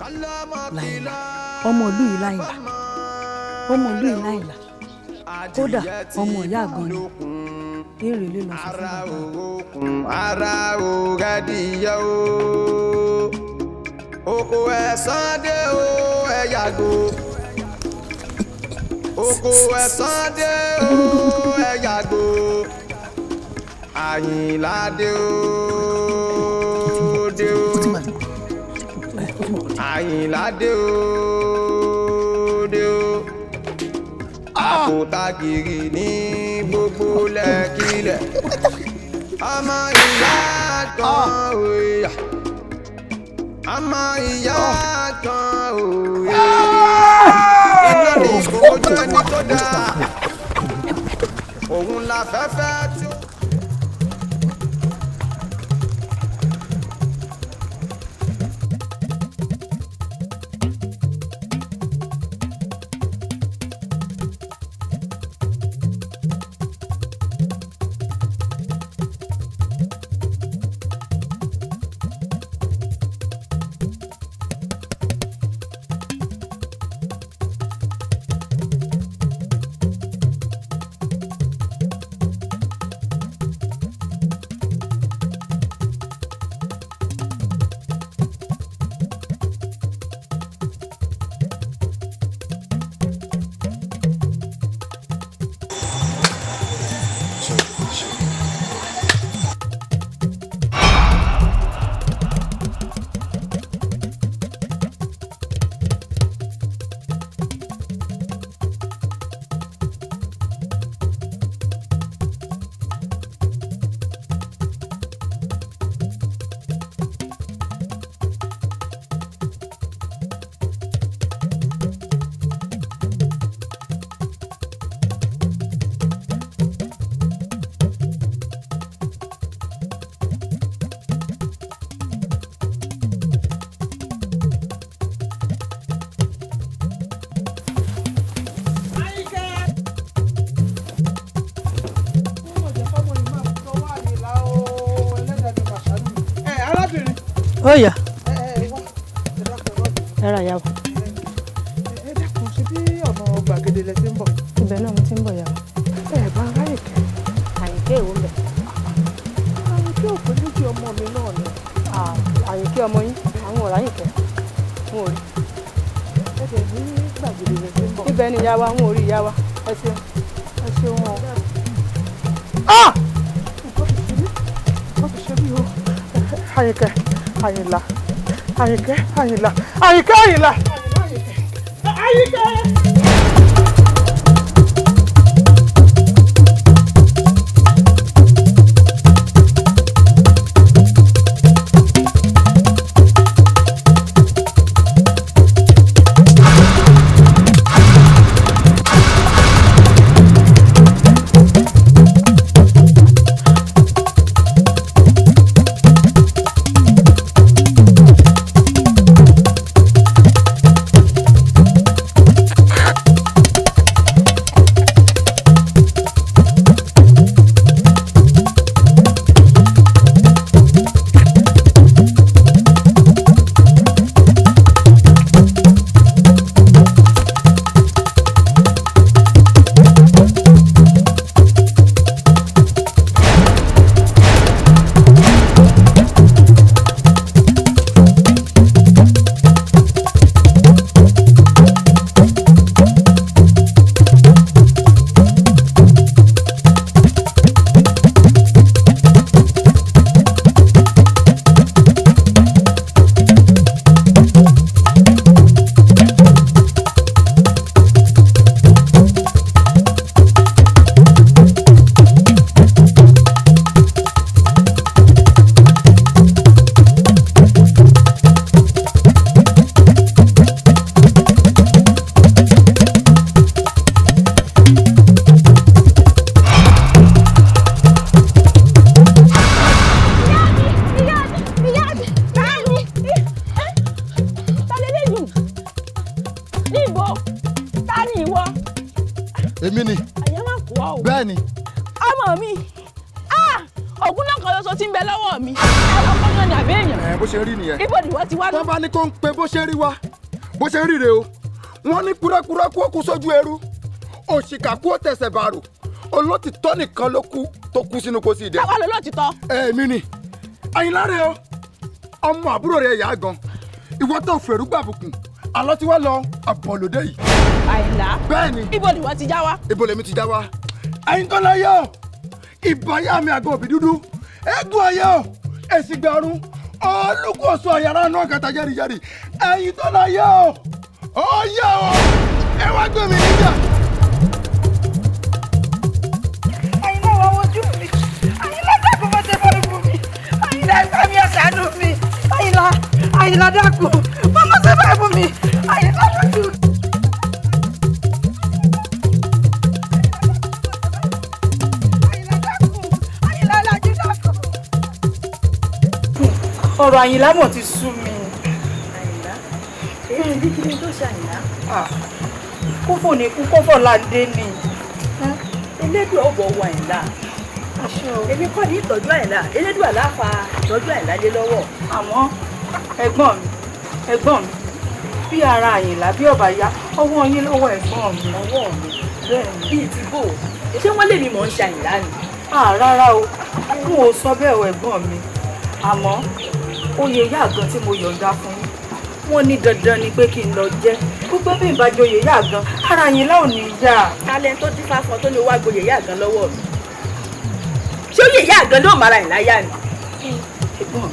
Láìlá ọmọ ìlú yìí Láìlá ọmọ ìlú yìí Láìlá kódà ọmọ ìyá àgàn ni èrè lè lọ sọ fún bàbá. ara ò gádìyà o oko ẹ̀sán dé o ẹ yàgò oko ẹ̀sán dé o ẹ yàgò Àyìnlá dé o dé o Àyìnlá dé o dé o àpótagìrì ní gbogbo lẹ́kílẹ̀ ọmọ ìyá kan òòyà ọmọ ìyá kan òòyà iná ní ìfowójú ẹni tó dáa òun la fẹ́fẹ́ tí ó. ó yá ẹ ra yàwó. ẹ dákun ṣe bí ọ̀nà gbàgede lẹ ti ń bọ̀. ibẹ̀ náà mo ti ń bọ̀ yàwó. ẹ bá ń ráyè kẹ́. Àyìnkẹ́ èwo ń bẹ̀. Àyìnkẹ́ òpin méjì ọmọ mi náà ni. Àyìnkẹ́ ọmọ yín àwọn ọ̀rọ̀ Àyìnkẹ́ wọn ò rí. ẹ tẹ̀ ní gbàgede lẹ ti ń bọ̀. ibẹ̀ ni ìyá wa wọn ò rí ìyá wa ẹ ṣeun o. wọ́n ti ṣe bí o. Àyìnkẹ́ Àyìnlá Àyìnkẹ́ Àyìnlá Àyìnkẹ́ Àyìnlá Àyìnkẹ́. èmi ni. àyẹ̀ máa kú ọ. bẹ́ẹ̀ ni. ọmọ mi ògùn náà kan lóṣù tí ń bẹ lọ́wọ́ mi ẹ̀rọ kọ́nyọ́ ni àbí èèyàn. bó ṣe rí nìyẹn. ibo ni wọ́n ti wá lọ. tó bá ní kó ń pe bó ṣe rí wa bó ṣe rí rè o wọ́n ní kúrẹ́kúrẹ́ kú ó kú sójú ẹrú òṣìkà kú ó tẹ̀sẹ̀ bàrò olótìtọ́ nìkan ló kú tó kú sínú kó sì dẹ. àwa ló lóòtítọ́. èmi ni Àyìnlá rẹ o ọmọ àbúrò rẹ yà á gan ìwọ tó fèrú gbàbùkún àlọ́ tí wọ́n lọ àbọ̀lódé yìí. Àyìnlá. bẹ́ẹ̀ ni. ibo ni wọ́n ti já wa. ibo lèmi ti já wa. Àyìnkọ́lá yọ ìbáyà mi àgọ́ òbí dúdú eégún ọyọ èsì gbàrún olùkóso àyàrá náà kàtà jẹrìjẹrì Àyìnkọ́lá yọ ọyọ ẹ wá gbé mi níjà. Àyìnlá wà wojú mi Àyìnlá dákun mọ́ tẹ́ fọ́lẹ́ fún mi Àyìnlá ẹgbẹ́ mi ọ̀sánú mi Àyìnlá dákun mọ́ tẹ́ fọ́lẹ́ fún mi Àyìnlá dákun. ọ̀rọ̀ Àyìnlá mọ̀ ti sú mi. Àyìnlá èyí ní kí ni tó ṣe Àyìnlá. kófò ní kú kófò láǹdé ni. elédùn ọ̀bọ̀ wọ Àyìnlá. èmi kọ́ ní ìtọ́jú Àyìnlá elédùn àláfà ìtọ́jú Àyìnlá lé lọ́wọ́. àmọ́ ẹ̀gbọ́n mi bí ara Àyìnlá bí ọ̀bà ya ọwọ́ yín lọ́wọ́ ẹ̀gbọ́n mi. ọwọ́ mi bíi ti bò ṣé wọ́n lè mi mọ̀ ń ṣe Àyìnlá ni. rárá o n ò sọ bẹ́ẹ̀ o ẹ̀gbọ́n mi àmọ́ oyè ìyá àgàn tí mo yọ̀ǹda fún yín wọ́n ní dandan ni pé kí n lọ jẹ́ gbogbo bí ìbàjẹ́ oyè ìyá àgàn ara Àyìnlá ò ní yá. talẹ̀ tó dífá fún ọ tó ní wá gboyè ìyá àgàn lọ́wọ́ mi ṣé oyè ìyá àgàn ló mara Àyìnlá yá ni. ẹ̀gbọ́n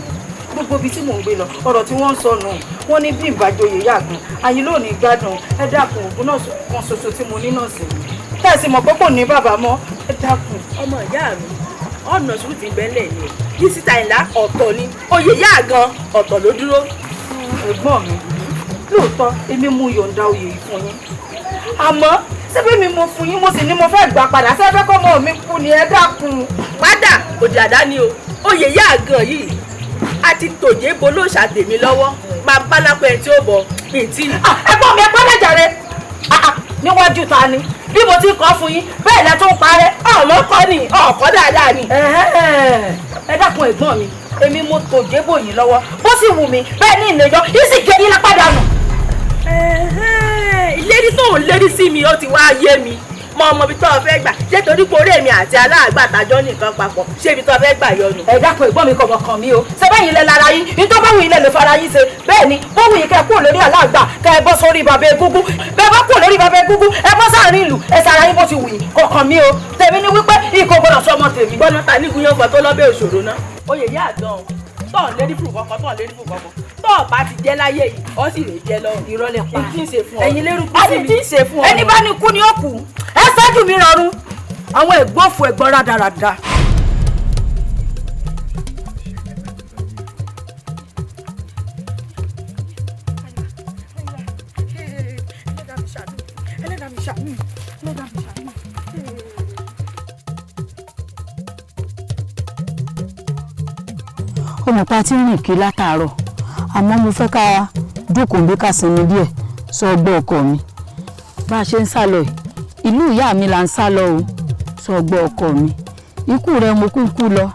mi gbogbo ibi tí mò ń gbé lọ ọ̀rọ̀ tí wọ́n ń sọ nù wọ́n ní bí ìbàjẹ́ oyè ìyá àgàn Àyìnlá ò ní gbádùn ẹ dákun ògùn náà kan ṣoṣo tí mo ní náà sí i tẹ́sí mọ̀ pé kò ní bàbá mọ́ ẹ dákun. ọmọ ìyá mi ọ̀nà sùúrù ti gbẹ́lẹ̀ ni yìí síta Àyìnlá ọ̀tọ̀ ni oyè ìyá àgàn ọ̀tọ̀ ló dúró. ẹ̀gbọ́n mi lóòótọ́ èmi mú yọ̀ǹda oyè yìí fún yín àmọ́ síbí mi mo fún yín mo sì ní mo fẹ́ gbà padà sẹ́fẹ́ kọ́ mọ́ mi kú ni ẹ dákun. padà òdì àdá ni o oyè ìyá àgàn yìí a ti tòjé bolóòṣà tèmi lọ́wọ́ máa bá lápẹ́ tí ó bọ̀ ìtì. ẹ̀gbọ́n mi ẹ pọ́nlẹ̀ jàre níwájú ta ni bí mo ti kọ́ fún yín bẹ́ẹ̀ lẹ tún parẹ́ ọmọ kọ́ ni ọ̀kọ́ dáadáa ni. ẹ dákun ẹ̀gbọ́n mi èmi mo tòjé bò yín lọ́wọ́ bó sì wù mí bẹ́ẹ̀ ní ìlẹ́jọ́ yìí sì gé yín lápá dànù. ìlérí tó ń lérí sí mi ó ti wá yé mi mọ ọmọ ibi tó o fẹ́ gbà ṣé torí pé orí èmi àti aláàgbà àtàjọ nìkan papọ̀ ṣé ibi tó o fẹ́ gbà yọnu. ẹ dákun ẹ̀gbọ́n mi kọ̀ọ̀kan kan mi o ṣé bẹ́ẹ̀ yín lẹ lára yín nítorí báwo yín lẹ lè fara yín ṣe bẹ́ẹ̀ ni bó wù yín kẹ́ kúrò lórí aláàgbà kẹ́ ẹ bọ́ sórí bàbá egúngún bẹ́ẹ̀ bá kúrò lórí bàbá egúngún ẹ bọ́ sáàrin ìlú ẹ sara yín bó ti wù yín kọ̀ọ̀kan mi o tèmi ni wípé ikọ̀ gbọ́dọ̀ sọ ọmọ tèmi. gbọ́dọ̀ ta ní ìgúnyán fọ tó lọ́bẹ̀ òṣòro náà. oyè yá àdán tọ́ọ̀ lérí fún kọ̀ọ̀kan tọ́ọ̀ lérí fún kọ̀ọ̀kan tọ́ọ̀ bá ti jẹ́ láyé yìí ọ sì lè jẹ́ lọ. ìrọ̀lẹ́ pa ẹ̀yin lérú kú sí mi. ẹni tí ń ṣe fún ọ ẹni bá ní kú ni ó kú ẹ ṣáájú mi rọrùn àwọn ẹ̀gbọ́fù ẹ̀gbọ́n rádaràda. ọmọ pa tí ń rìn kí látàárọ̀ àmọ́ mo fẹ́ ká jókòó bí ká sinmi díẹ̀ sọ ọgbọ́ ọkọ mi bá a ṣe ń sá lọ yìí ìlú ìyá mi là ń sá lọ o sọ ọgbọ́ ọkọ mi ikú rẹ mo kúkú lọ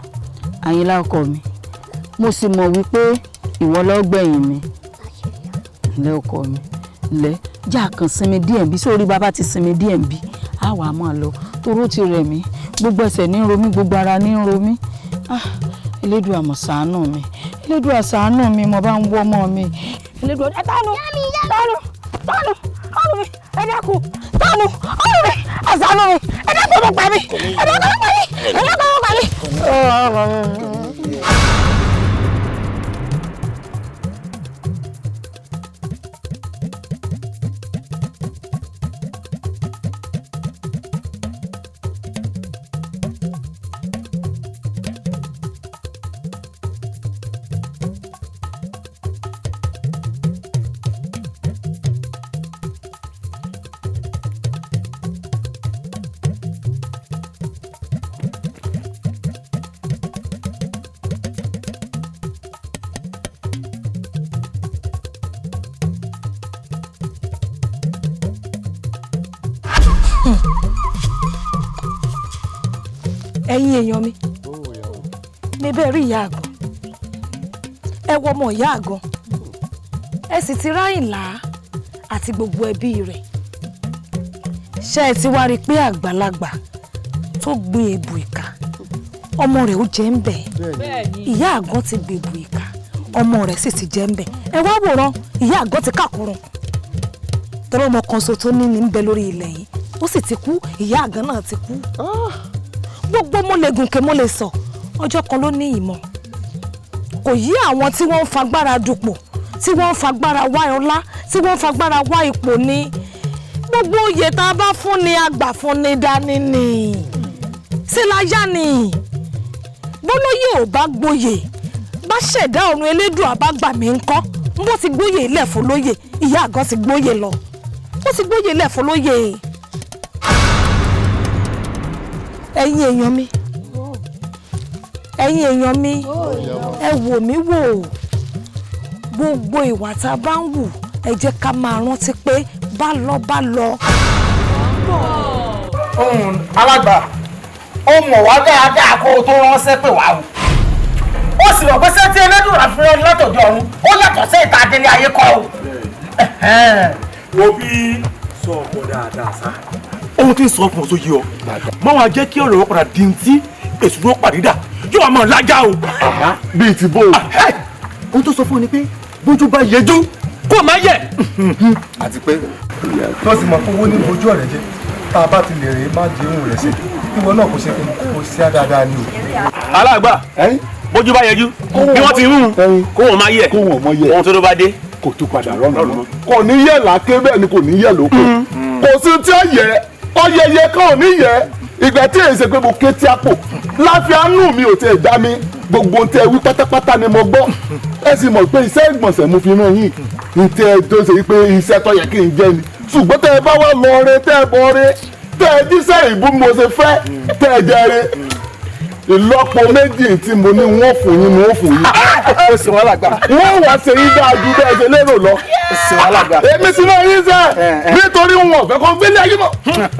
Àyìnlá ọkọ mi mo sì mọ̀ wípé ìwọ lọ́gbẹ̀yìn mi ilé ọkọ mi ilé já kan sinmi díẹ̀ bí sórí bàbá ti sinmi díẹ̀ bí á wà á máa lọ toró ti rẹ̀ mí gbogbo ẹsẹ̀ ní ń ro mí gbogbo ara ní ń ro mí Elédùà àmọ̀ ṣàánú mi Elédùà ṣàánú mi mo bá ń wọ́ ọmọ mi Elédùà tánu ọrùn mi ẹ dákun tánu ọrùn mi àṣàánú mi ẹ dákun ọmọ pa mi ẹ dákun ọmọ pa mi ẹ dákun ọmọ pa mi. ẹ̀yin èèyàn mi níbẹ̀ rí ìyá àgàn ẹ wọ ọmọ ìyá àgàn ẹ sì ti ráyìnlá àti gbogbo ẹbí rẹ̀ ṣé ẹ ti wá rí i pé àgbàlagbà tó gbin èbù ìkà ọmọ rẹ̀ ó jẹ́ ń bẹ̀ ìyá àgàn ti gbin èbù ìkà ọmọ rẹ̀ sì ti jẹ́ ń bẹ̀ ẹ wá wòran ìyá àgàn ti kàkúrún tọ́lọ́ ọmọ kan so tó ní ní ń bẹ lórí ilẹ̀ yìí ó sì ti kú ìyá àgàn náà ti kú gbogbo mo lè gùnkè mo lè sọ ọjọ́ kan ló ní ìmọ̀ kò yí àwọn tí wọ́n ń fagbára dupò tí wọ́n ń fagbára wá ọlá tí wọ́n ń fagbára wá ipò ní gbogbo oyè tá a bá fún ni àgbà fún ni dání ni sí láyá ni bólóyè ò bá gboyè bá ṣẹ̀dá ọ̀run elédùn àbágbà mi ń kọ́ n bó ti gbóyè ilẹ̀ fún lóyè ìyá àgàn ti gbóyè lọ bó ti gbóyè ilẹ̀ fún lóyè ẹ̀yin èèyàn mi ẹ̀yin èèyàn mi ẹ wò mí wò gbogbo ìwà tá a bá ń wù ẹ jẹ́ ká máa rántí pé bá lọ. alàgbà ó mọ̀ wá dáadáa kó o tó ránṣẹ́ pé wàá wò ó sì rọ̀ pé sẹ́ńtì ẹlẹ́dùnrà fún ọ látọ̀dọ̀ ọ̀run ó yàtọ̀ sí ìta délé ayé kọ́ o. wo bí sọ ọ̀pọ̀ dáadáa sá ohun tí ń sọ fún ọ tó yé ọ máa wá jẹ́ kí ọ̀rọ̀ wọn padà di ti èso tó pàdídà yóò máa lájà o. bíi ti bó o. ohun tó sọ fún ọ ni pé bójú bá yẹjú kó má yẹ. àti pé tó sì mọ pé owó ní ojú ọ̀rẹ́ jẹ́ tá a bá ti lè rè é má di ohun rẹ̀ ṣe ìwọ náà kò ṣe kó ṣe á dáadáa ni o. aláàgbà bójú bá yẹjú bí wọ́n ti rún kó wọ́n má yẹ ohun tó ló bá dé kò tó padà rọ́nà kò ní yẹ làáké bẹ́ẹ̀ ni kò ní yẹ lóko kò sí tí ó yẹ ọyẹyẹ kan ò ní yẹ ìgbà tí èyí ṣe pé mo ké tí a pò láfíà nù mi ò tẹ̀ dá mi gbogbo tẹ wí pátápátá ni mo gbọ́ ẹ sì mọ̀ pé iṣẹ́ ìgbọ̀nsẹ̀ mo fi ràn yín ní tẹ ẹ tó ṣe pé iṣẹ́ tó yẹ kí n jẹ́ ni ṣùgbọ́n tẹ ẹ bá wà lọ rẹ tẹ ẹ bọ rẹ tẹ ẹ jíṣẹ́ ìbú mo ṣe fẹ́ tẹ ẹ jẹ rẹ ìlọ́po méjì tí mo ní wọ́n fún yín ni wọ́n fún yín. ó sì wọ́n lágbà. wọ́n wá ṣe yín dáa ju bẹ́ẹ̀ ṣe lérò lọ. ó sì wọ́n lágbà. èmi sì náà yín sẹ́ nítorí wọn ò fẹ́ kọ́ gbélé ayé mọ́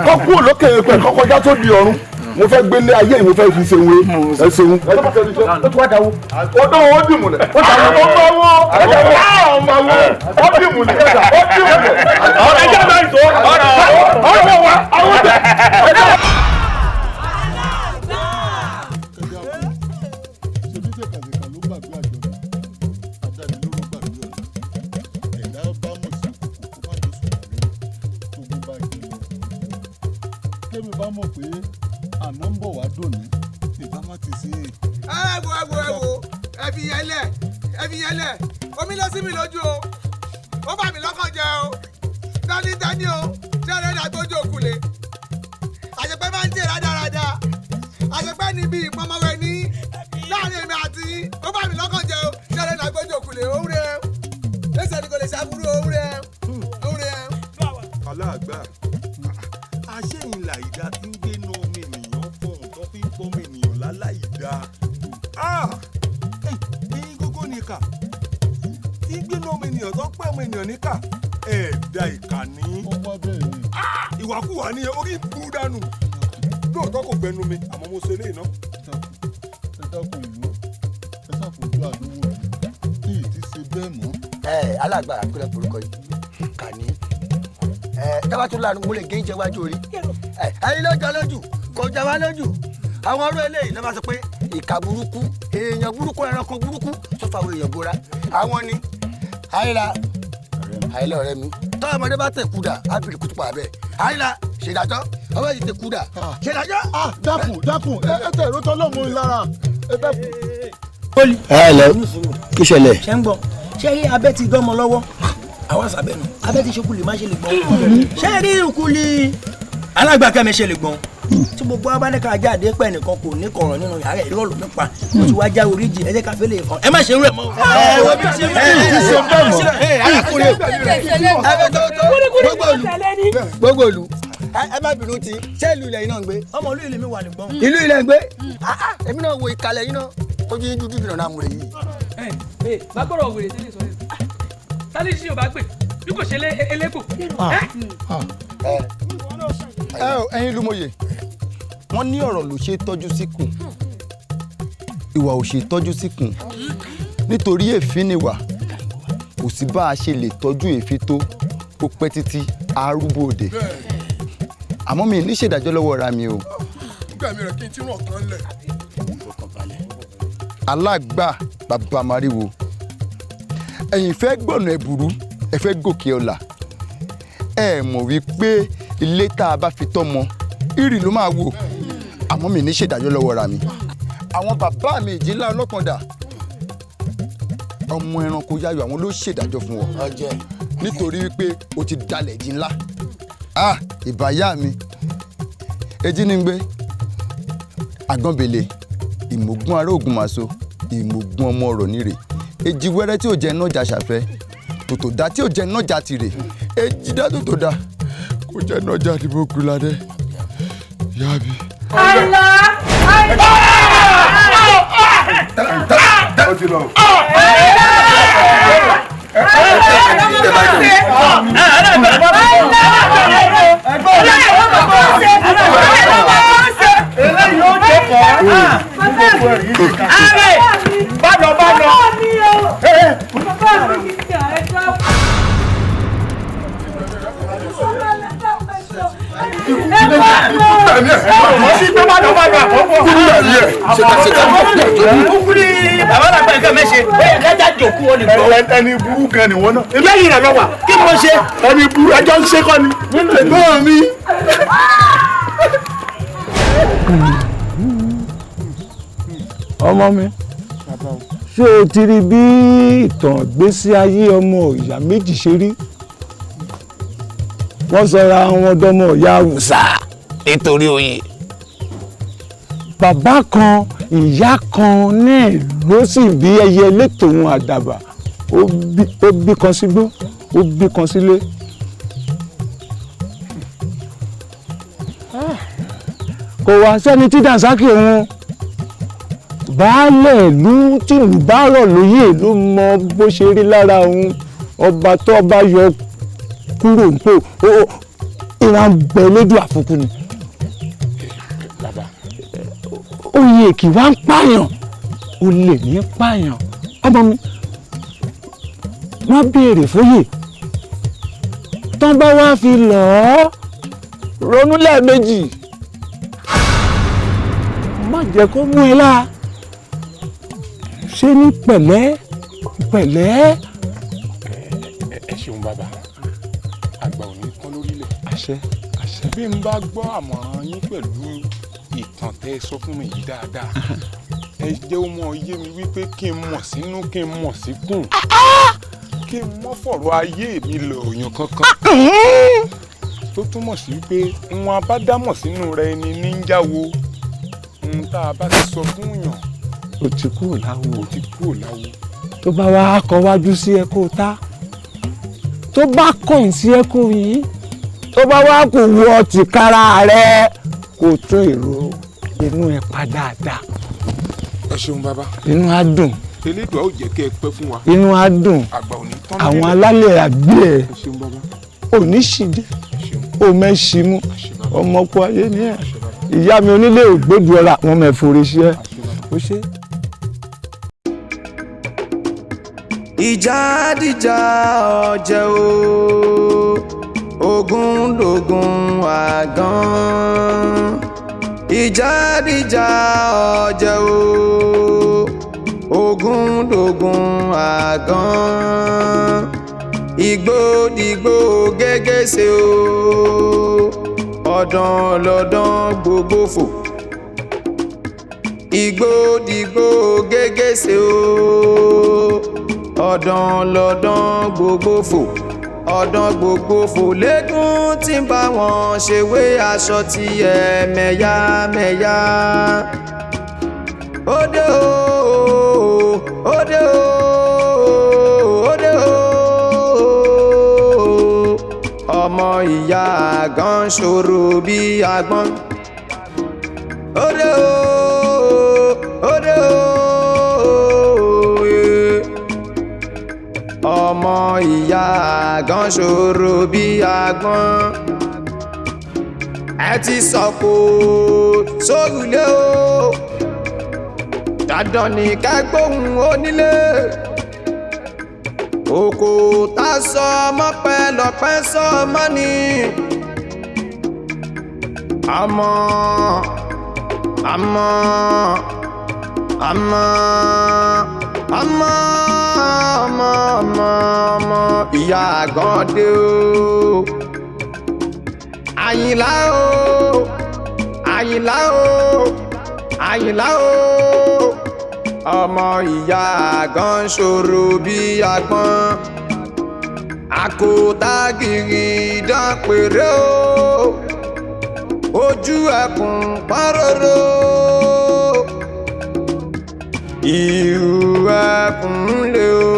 kọ́ kú òlókè pẹ̀ kọ́ kọjá tó di ọ̀run mo fẹ́ gbélé ayé yìí mo fẹ́ fi ṣeun ẹ ṣeun. ó tún wá dáwó. ó dán owó dìmú lẹ̀. ó bá wọ́ ọmọ wọn ó dìmú lẹ̀ ó dìmú lẹ̀. ọ̀rọ̀ ẹjọ́ bá ń sọ ọ̀rọ̀ wa àwọn tẹ̀. bá mọ̀ pé àná ń bọ̀ wá dòní ìbá má ti sí i. ẹ wo ẹ fi yẹn lẹ̀ omi lọ sí mi lójú o ó bà mí lọ́kàn jẹ́ o dání o ṣẹ́rẹ́ ìdàgbójú òkúlé àṣepẹ́ máa ń jẹ́ rádaràda àṣepẹ́ níbi ìpamọ́wẹ́ ní láàrin èmi àti ó bà mí lọ́kàn jẹ́ o ṣẹ́rẹ́ ìdàgbójú òkúlé òun rẹ̀ ẹsẹ̀ ni kò lè ṣàbúrò òun rẹ̀. aláàgbà àṣẹ̀yìnlá ìdá tí ń gbé náà ọmọ ènìyàn fọ̀hún tó fi ń pọ́ ọmọ ènìyàn láláìdá. ẹ̀yin gógó ni ìkà tí ń gbé náà ọmọ ènìyàn tó pẹ́ ọmọ ènìyàn níkà ẹ̀ẹ́dà ìkà ní. ìwàkúwà ni orí burú dànù lóòótọ́ kò gbẹnu mi àmọ́ mo ṣe eléyìí náà. ẹ dákun ìlú ẹ ṣàfojú àdúgbò tí ì ti ṣe bẹ́ẹ̀ mọ́. alágbà àkúrẹ́ porúkọ yìí kà ní dábàá tó lànà mo lè gé ìjẹ wájú orí ẹni ló jọ lójú kò jẹ wá lójú àwọn ọ̀rọ̀ eléyìí ló máa sọ pé ìkà burúkú èèyàn burúkú ẹranko burúkú tó fa àwọn èèyàn bora àwọn ni àyílà ọ̀rẹ́ mi tọ́ ọmọdé bá tẹ̀ kúdà ábìrì kútu pa abẹ́ àyílà ṣèdájọ́ ọmọ yìí tẹ̀ kúdà ṣèdájọ́. dákun ẹ tẹ èrò tọ́ lọ́mú lára ẹ dákun. poli. ẹ lẹ kí ṣẹlẹ̀. ṣé ń gbọ́ ṣé rí abẹ́ ti dánmọ lọ́wọ́ àwọn sàbẹ̀nù abẹ́ ti ṣokùnlé má ṣe lè gbọ́n ṣé rí ìkùlì alágbàkẹ́mi ṣe lè gbọ́n tí gbogbo abáníkà jáde pẹ̀ nìkan kò ní kọ̀rọ̀ nínú yàrá ìrọ̀lù nípa mo ti wá já oríjì ẹ jẹ́ ká fẹ́ lè fọ́n ẹ má ṣe ń rẹ̀ mọ́. gbogbo olú ẹ má bínú ti ṣé ìlú ilẹ̀ yìí náà ń gbé. ọmọ ìlú ilé mi wà ní gbọ́n. ìlú ilẹ̀ ń gbé èmi náà wo ìkàlẹ̀ yìí náà ojú yín dúdú ìbìnà náà mú rè yìí. bá gbọ́dọ̀ wèrè sí ní sọ yẹn tálí sí yorùbá gbé bí kò ṣe elégbò. ẹ̀yin lúmọ̀yè wọ́n ní ọ̀rọ̀ ló ṣe tọ́jú síkùn ìwà ò ṣe tọ́jú síkùn nítorí èéfín nìwà kò sí bá a ṣe lè tọ́jú èéfín tó kó pẹ́ títí arúgbó òde àmọ́ mi ní ṣèdájọ́ lọ́wọ́ ra mi o. gbẹ̀mí rẹ̀ kí n tí ràn kán lẹ̀. alágbà bàbá mariwo ẹ̀yin fẹ́ gbọ̀nà ẹ̀bùrú ẹ fẹ́ gòkè ọ̀la ẹ mọ̀ wípé ilé tá a bá fi tọ́mọ ìrì ló máa wò àmọ́ mi ní ṣèdájọ́ lọ́wọ́ ra mi. àwọn bàbá mi ìjìnlá ọlọ́kàndà ọmọ ẹranko yáyọ àwọn ló ṣèdájọ́ fún ọ nítorí wípé o ti dalẹ̀ ìjìnlá ìbáyá mi ejí ní gbé àgànbèlè ìmọ̀gún ará ògùn màso ìmọ̀gún ọmọ ọ̀rọ̀ nírè èjì wẹ́rẹ́ tí ò jẹ́ nájà ṣàfẹ́ tòtò dá tí ò jẹ́ nájà tìrè èjì dá tòtò dá kò jẹ́ nájà àdìbò kúládé yábí. àìlá ó ti lọ. ẹni burú kan ni wọn náà. lẹ́yìn rẹ̀ lọ́wọ́ kí mo ṣe. ẹni burú ẹjọ́ ń ṣe kọ́ ni. ẹ̀gbọ́n mi. ọmọ mi ṣé o ti rí bí ìtàn ìgbésí ayé ọmọ ìyá méjì ṣe rí wọ́n sọra wọn dọ́mọ ìyá àwùsá nítorí oyè bàbá kan ìyá kan náà ló sì bí ẹyẹ létòun àdàbà ó bí kan sígbó ó bí kan sílé. kò wá sẹ́ni tí dànsákì òun baálẹ̀ ìlú tí ìlú bá rọ̀ lóyè ló mọ bó ṣe rí lára òun ọba tó bá yọ kúrò nípò ìran bẹ lójú àfukù ni. oyè kì wá ń pààyàn ó lè ní pààyàn ọmọ mi wọ́n béèrè fóyè tán bá wá fi lọ́ọ́ ronú lẹ́ẹ̀mejì má jẹ́ kó mú ẹ láà ṣe ní pẹ̀lẹ́ pẹ̀lẹ́. ẹ ṣeun bàbá àgbà ò ní kán lórílẹ̀. àṣẹ àṣẹ. bí n bá gbọ́ àmọ̀ràn yín pẹ̀lú ìtàn tẹ́ ẹ sọ fún mi yìí dáadáa ẹ jẹ́ ó mọ yé mi wípé kí n mọ̀ sínú kí n mọ̀ síkùn kí n mọ́ fọ̀rọ̀ ayé mi lọ òyàn kankan tó túmọ̀ sí wípé wọn abádámọ̀ sínú rẹ ẹni ní ń jáwo ohun tá a bá ti sọ fún yàn ó ti kúrò láwo. ó ti kúrò láwo. tó bá wá kọ wájú sí ẹ kó ta tó bá kọ̀yìn sí ẹ kó yín tó bá wá kò wọ tìkára rẹ kó tún èrò inú ẹ pa dáadáa. ẹ ṣeun bàbá. inú á dùn. elédùà ó jẹ́ kẹ́ ẹ pẹ́ fún wa. inú á dùn. àgbà ò ní tán àwọn nílẹ̀. alálẹ̀ àgbẹ̀ ẹ̀ ẹ ṣeun bàbá. òní ṣìdé òmẹ́ṣimú ọmọkọ ayé ni ẹ̀ ìyá mi onílé ògbódù ọ̀la wọn mẹ́fọ́rẹ́ ṣe é ó ṣe. ìjà dìjà ọ̀jẹ̀ o ogun dògùn àgàn ìjà dìjà ọ̀jẹ̀ o ogun dògùn àgàn igbó dìgbò gégése o ọ̀dàn lọ́dàn gbogbo fò igbó dìgbò gégése o ọ̀dàn lọ́dàn gbogbo fò ọ̀dàn gbogbo fò lẹ́gùn tí ń bá wọn ṣèwé aṣọ ti ẹ̀ mẹ́yàmẹ́yà òde o òde o òde o ọmọ ìyá àgàn ṣòro bí agbọ́n òde o òde o ọmọ ìyá àgàn ṣòro bí agbọ́n ẹ ti sọ̀kò sórùlé o dandan ní kẹ́gbóhùn onílé oko tá a sọ mọ́pẹ́ lọ́pẹ́ sọ mọ́ ni àmọ́ ìyá àgàndé o àyìnlá o àyìnlá o àyìnlá o ọmọ ìyá àgàn ṣòro bí agbọ́n àkótágìrì dánpẹ̀rẹ̀ o ojú ẹkùn páróró ìrù ẹkùn lé o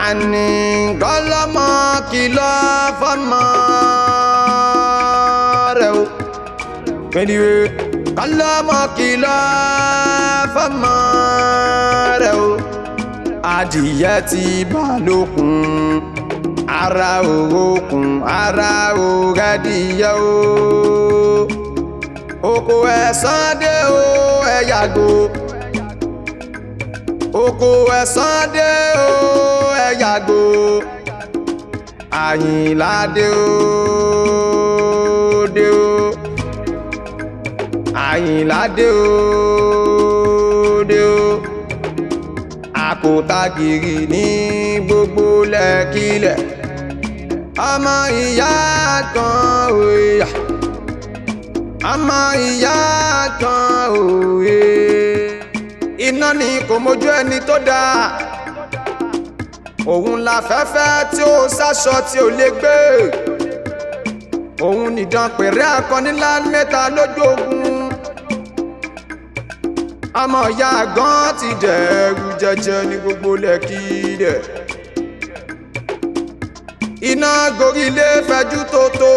àní gọlọmọ kìlọ̀ fọ́mọ rẹ̀ o kẹ́líwé gọlọmọ kìlọ̀ fọ́mọ rẹ̀ o adìyẹ ti bá lókun ara òrókùn ara òrẹ́dìyẹ o oko ẹ̀sán dé o ẹ yàgò oko ẹ̀sán dé o ẹ yàgò Àyìnlá dé o dé o Àyìnlá dé o dé o àkótágìrì ní gbogbo lẹ́kílẹ̀ ọmọ ìyá kan òye ọmọ ìyá kan òye iná ni kò mójú ẹni tó dáa òun láfẹ́fẹ́ tí ó sáṣọ tí ó lè gbé òun nìdán pèrè akọnilá mẹ́ta lójú ogun ọmọ ìyá gan ti dẹ̀rù jẹjẹ ní gbogbo lẹ́kì dẹ̀ iná gorí ilé fẹjú tótó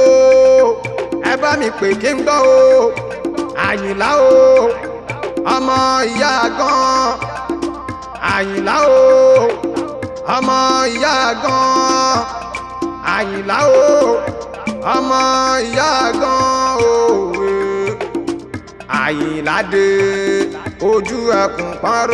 ẹ bá mi pè kí n gbọ́ o Àyìnlá o ọmọ ìyá gan Àyìnlá o ọmọ ìyá gan Àyìnlá o ọmọ ìyá gan òwe Àyìnlá dé ojú ẹkùn pọ́nrọ́.